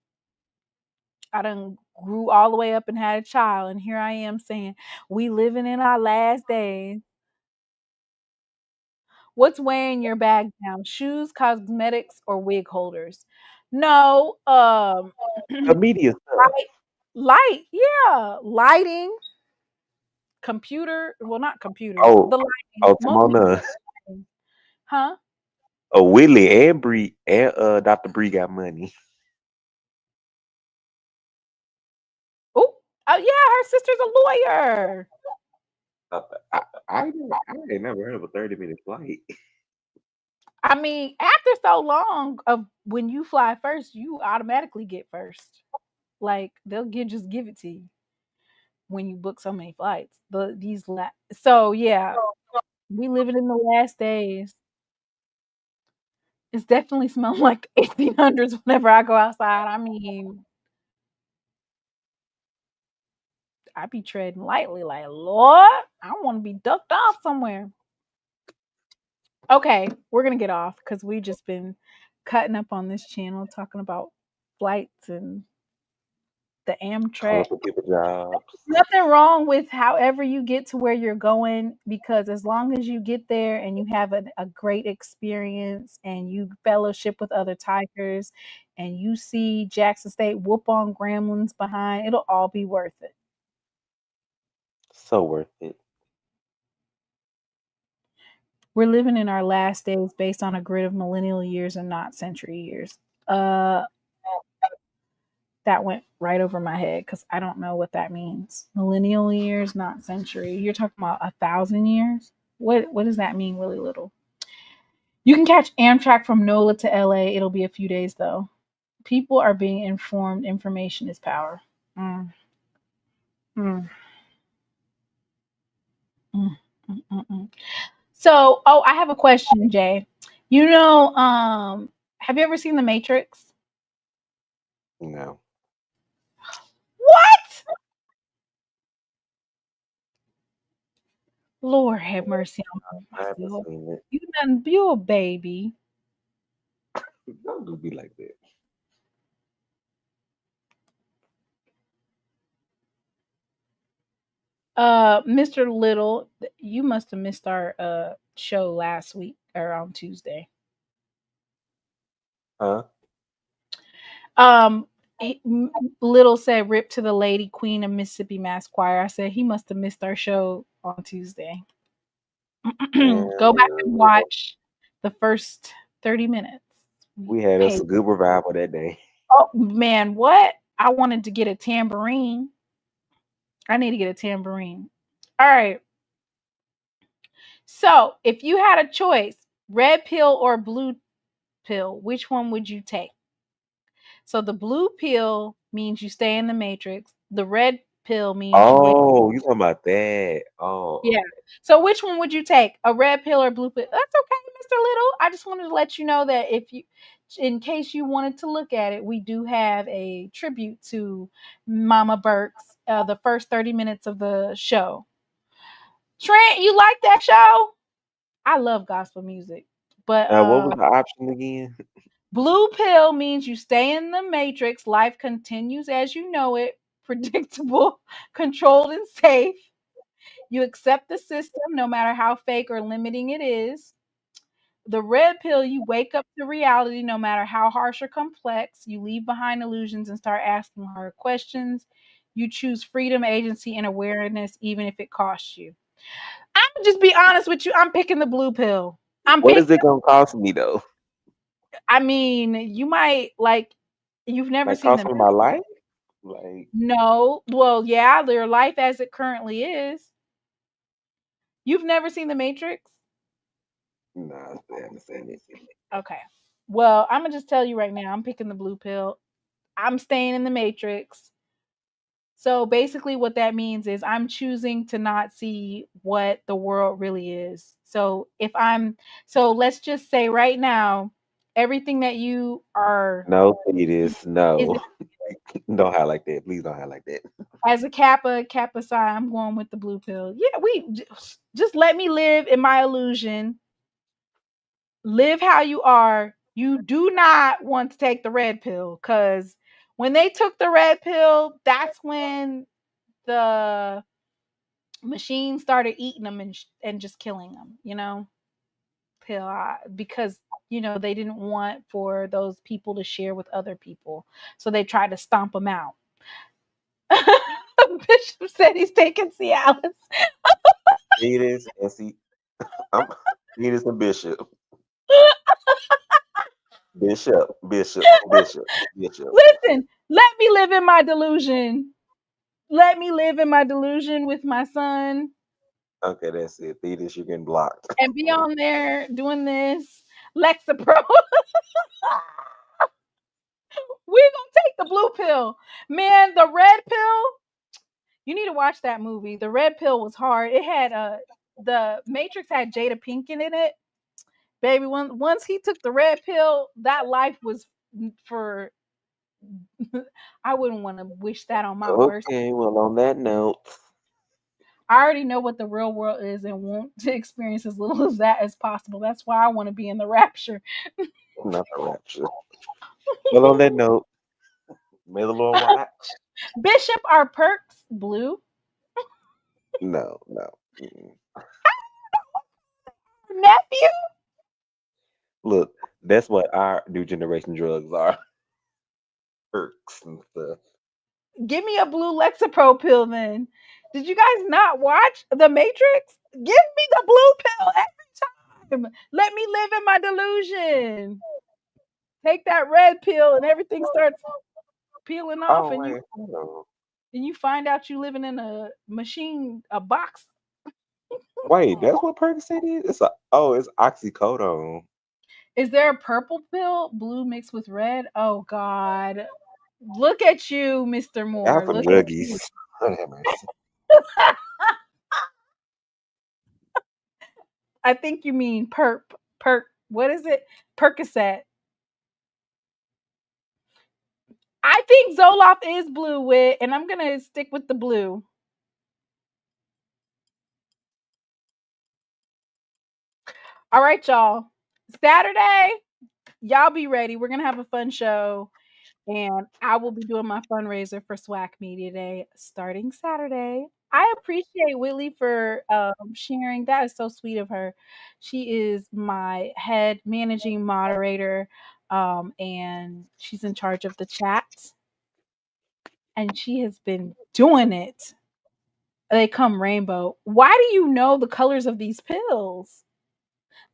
I done grew all the way up and had a child, and here I am saying, we living in our last days. What's weighing your bag down? Shoes, cosmetics, or wig holders? No, Media stuff. light, yeah. Lighting, computer, well, not computers. Oh, the lighting. Timona. Huh? Oh, Willie and Bree and Dr. Bree got money. Oh, yeah, her sister's a lawyer. I ain't never heard of a 30-minute flight. I mean, after so long of when you fly first, you automatically get first. Like they'll just give it to you when you book so many flights. So yeah, we living in the last days. It's definitely smelling like 1800s whenever I go outside. I mean, I be treading lightly, like Lord, I want to be ducked off somewhere. Okay, we're gonna get off because we just been cutting up on this channel talking about flights and the Amtrak. Nothing wrong with however you get to where you're going, because as long as you get there and you have a great experience and you fellowship with other Tigers and you see Jackson State whoop on Gramblings behind, it'll all be worth it. So worth it. We're living in our last days based on a grid of millennial years and not century years. That went right over my head because I don't know what that means. Millennial years, not century. You're talking about 1,000 years? What does that mean, really little? You can catch Amtrak from NOLA to LA. It'll be a few days though. People are being informed. Information is power. Mm. Mm. Mm. Mm. Mm. So, I have a question, Jay. Have you ever seen The Matrix? No. What? Lord have mercy on I haven't seen it. You a baby. Don't be like that. Mr. Little, you must have missed our show last week or on Tuesday. Huh? Little said, "Rip to the Lady Queen of Mississippi Mass Choir." I said he must have missed our show on Tuesday. Go back and watch the first 30 minutes. We had us a good revival that day. Oh man, what? I wanted to get a tambourine. I need to get a tambourine. All right. So, if you had a choice, red pill or blue pill, which one would you take? So the blue pill means you stay in the matrix. The red pill means you wake up. You talking about that? Oh, yeah. So which one would you take? A red pill or blue pill? That's okay, Mr. Little. I just wanted to let you know that in case you wanted to look at it, we do have a tribute to Mama Burks, the first 30 minutes of the show. Trent, you like that show? I love gospel music, but what was the option again? Blue pill means you stay in the matrix. Life continues as you know it, predictable, controlled, and safe. You accept the system no matter how fake or limiting it is. The red pill, you wake up to reality no matter how harsh or complex. You leave behind illusions and start asking hard questions. You choose freedom, agency, and awareness, even if it costs you. I'm just be honest with you. I'm picking the blue pill. What is it gonna cost me though? I mean, you might you've never like seen cost me my life. Like no, well, yeah, their life as it currently is. You've never seen The Matrix? Nah, I haven't seen it. Okay. Well, I'm gonna just tell you right now, I'm picking the blue pill. I'm staying in the Matrix. So basically what that means is I'm choosing to not see what the world really is. So let's just say right now, everything that you are. No, Thetis, no. Don't highlight that. Please don't highlight that. As a Kappa Psi, I'm going with the blue pill. Yeah, just let me live in my illusion. Live how you are. You do not want to take the red pill, because when they took the red pill, that's when the machine started eating them and just killing them, because they didn't want for those people to share with other people, so they tried to stomp them out. Bishop said he's taking Cialis. Thetis and I'm Thetis and Bishop. Bishop. Listen, let me live in my delusion. Let me live in my delusion with my son. Okay, that's it. Thetis, you're getting blocked. And be on there doing this Lexapro. We're gonna take the blue pill. Man, the red pill, you need to watch that movie. The red pill was hard. It had the Matrix had Jada Pinkett in it. Baby, once he took the red pill, that life was for I wouldn't want to wish that on my worst. Okay, well, on that note, I already know what the real world is and want to experience as little of that as possible. That's why I want to be in the rapture. Not the rapture. Well, on that note, may the Lord watch. Bishop, are perks blue? No. Nephew? Look, that's what our new generation drugs are. Perks and stuff. Give me a blue Lexapro pill then. Did you guys not watch The Matrix? Give me the blue pill every time. Let me live in my delusion. Take that red pill and everything starts peeling off, and you find out you living in a machine, a box. Wait, that's what Percocet is? It's oxycodone. Is there a purple pill, blue mixed with red? Oh God. Look at you, Mr. Moore. Y'all some druggies. I think you mean perp. What is it? Percocet. I think Zoloft is blue with, and I'm gonna stick with the blue. All right, y'all. Saturday, y'all be ready. We're gonna have a fun show, and I will be doing my fundraiser for SWAC Media Day starting Saturday. I appreciate Whitley for sharing. That is so sweet of her. She is my head managing moderator, and she's in charge of the chat. And she has been doing it. They come rainbow. Why do you know the colors of these pills?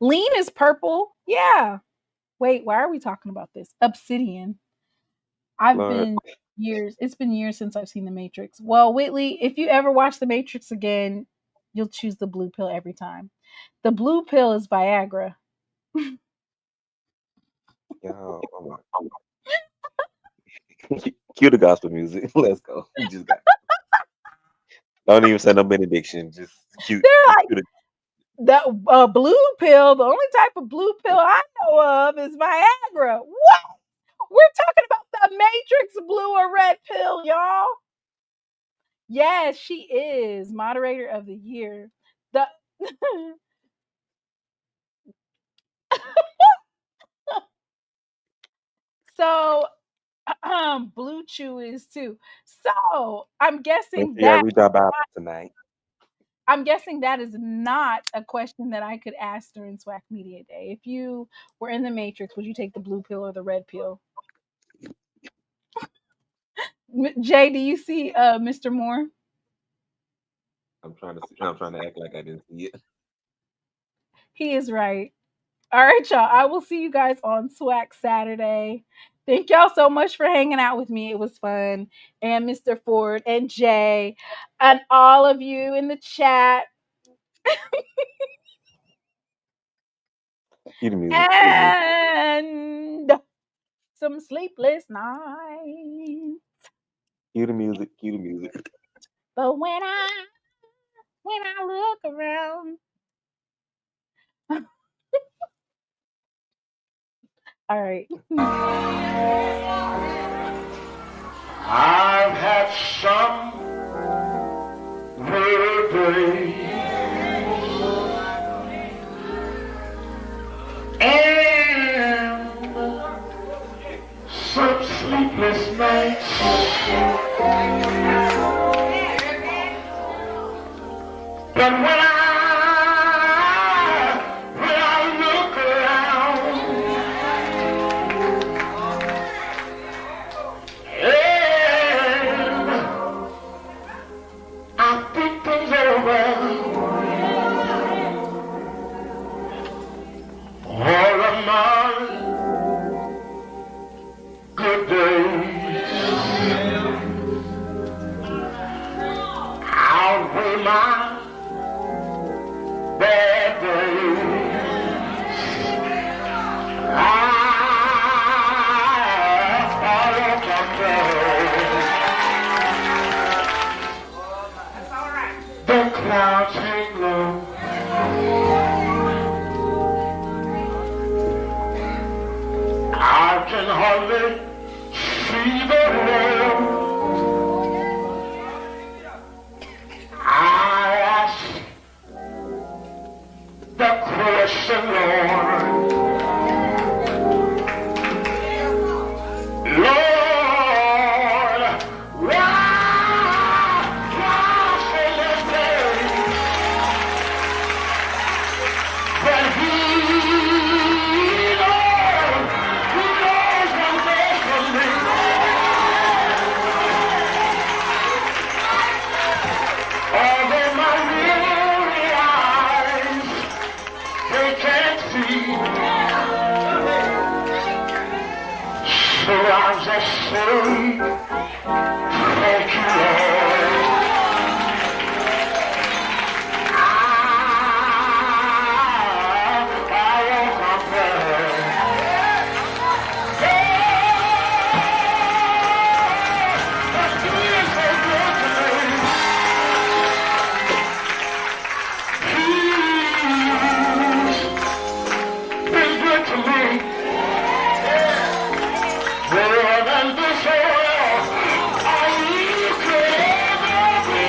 Lean is purple. Yeah. Wait, why are we talking about this? Obsidian. It's been years since I've seen The Matrix. Well, Whitley, if you ever watch The Matrix again, you'll choose the blue pill every time. The blue pill is Viagra. Yo, cue the gospel music. Let's go. You just got. Don't even say no benediction. Just cue. The blue pill. The only type of blue pill I know of is Viagra. What? We're talking about the Matrix blue or red pill, y'all. Yes, she is moderator of the year. The so Blue Chew is too. So I'm guessing that read our Bible tonight. I'm guessing that is not a question that I could ask during SWAC Media Day. If you were in the Matrix, would you take the blue pill or the red pill? Jay, do you see Mr. Moore? I'm trying to act like I didn't see it. He is right. All right, y'all. I will see you guys on SWAC Saturday. Thank y'all so much for hanging out with me. It was fun. And Mr. Ford and Jay and all of you in the chat. Cue the music. And some sleepless nights. Cue the music. But when I look around, All right. I've had some weary days and some sleepless nights. But when I look around, and I think things over, all of my good days outweigh my bad days. The clouds hang low. I can hardly see the road. I ask the question, Lord. Lord, why so this day? But He knows one thing for me. Although my weary eyes, they can't see, so I'll just say, thank you, Lord. I won't complain. But He is so good to me. He's been good to me. More than this world I could ever be.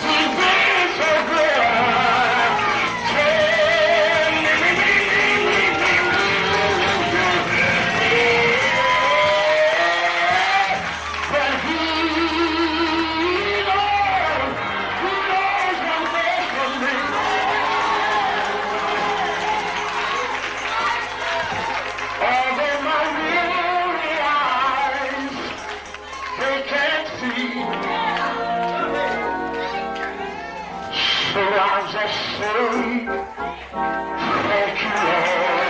He's been so good. But He knows one thing for me. Although my weary eyes, they can't see, so I'll just say, thank you, Lord.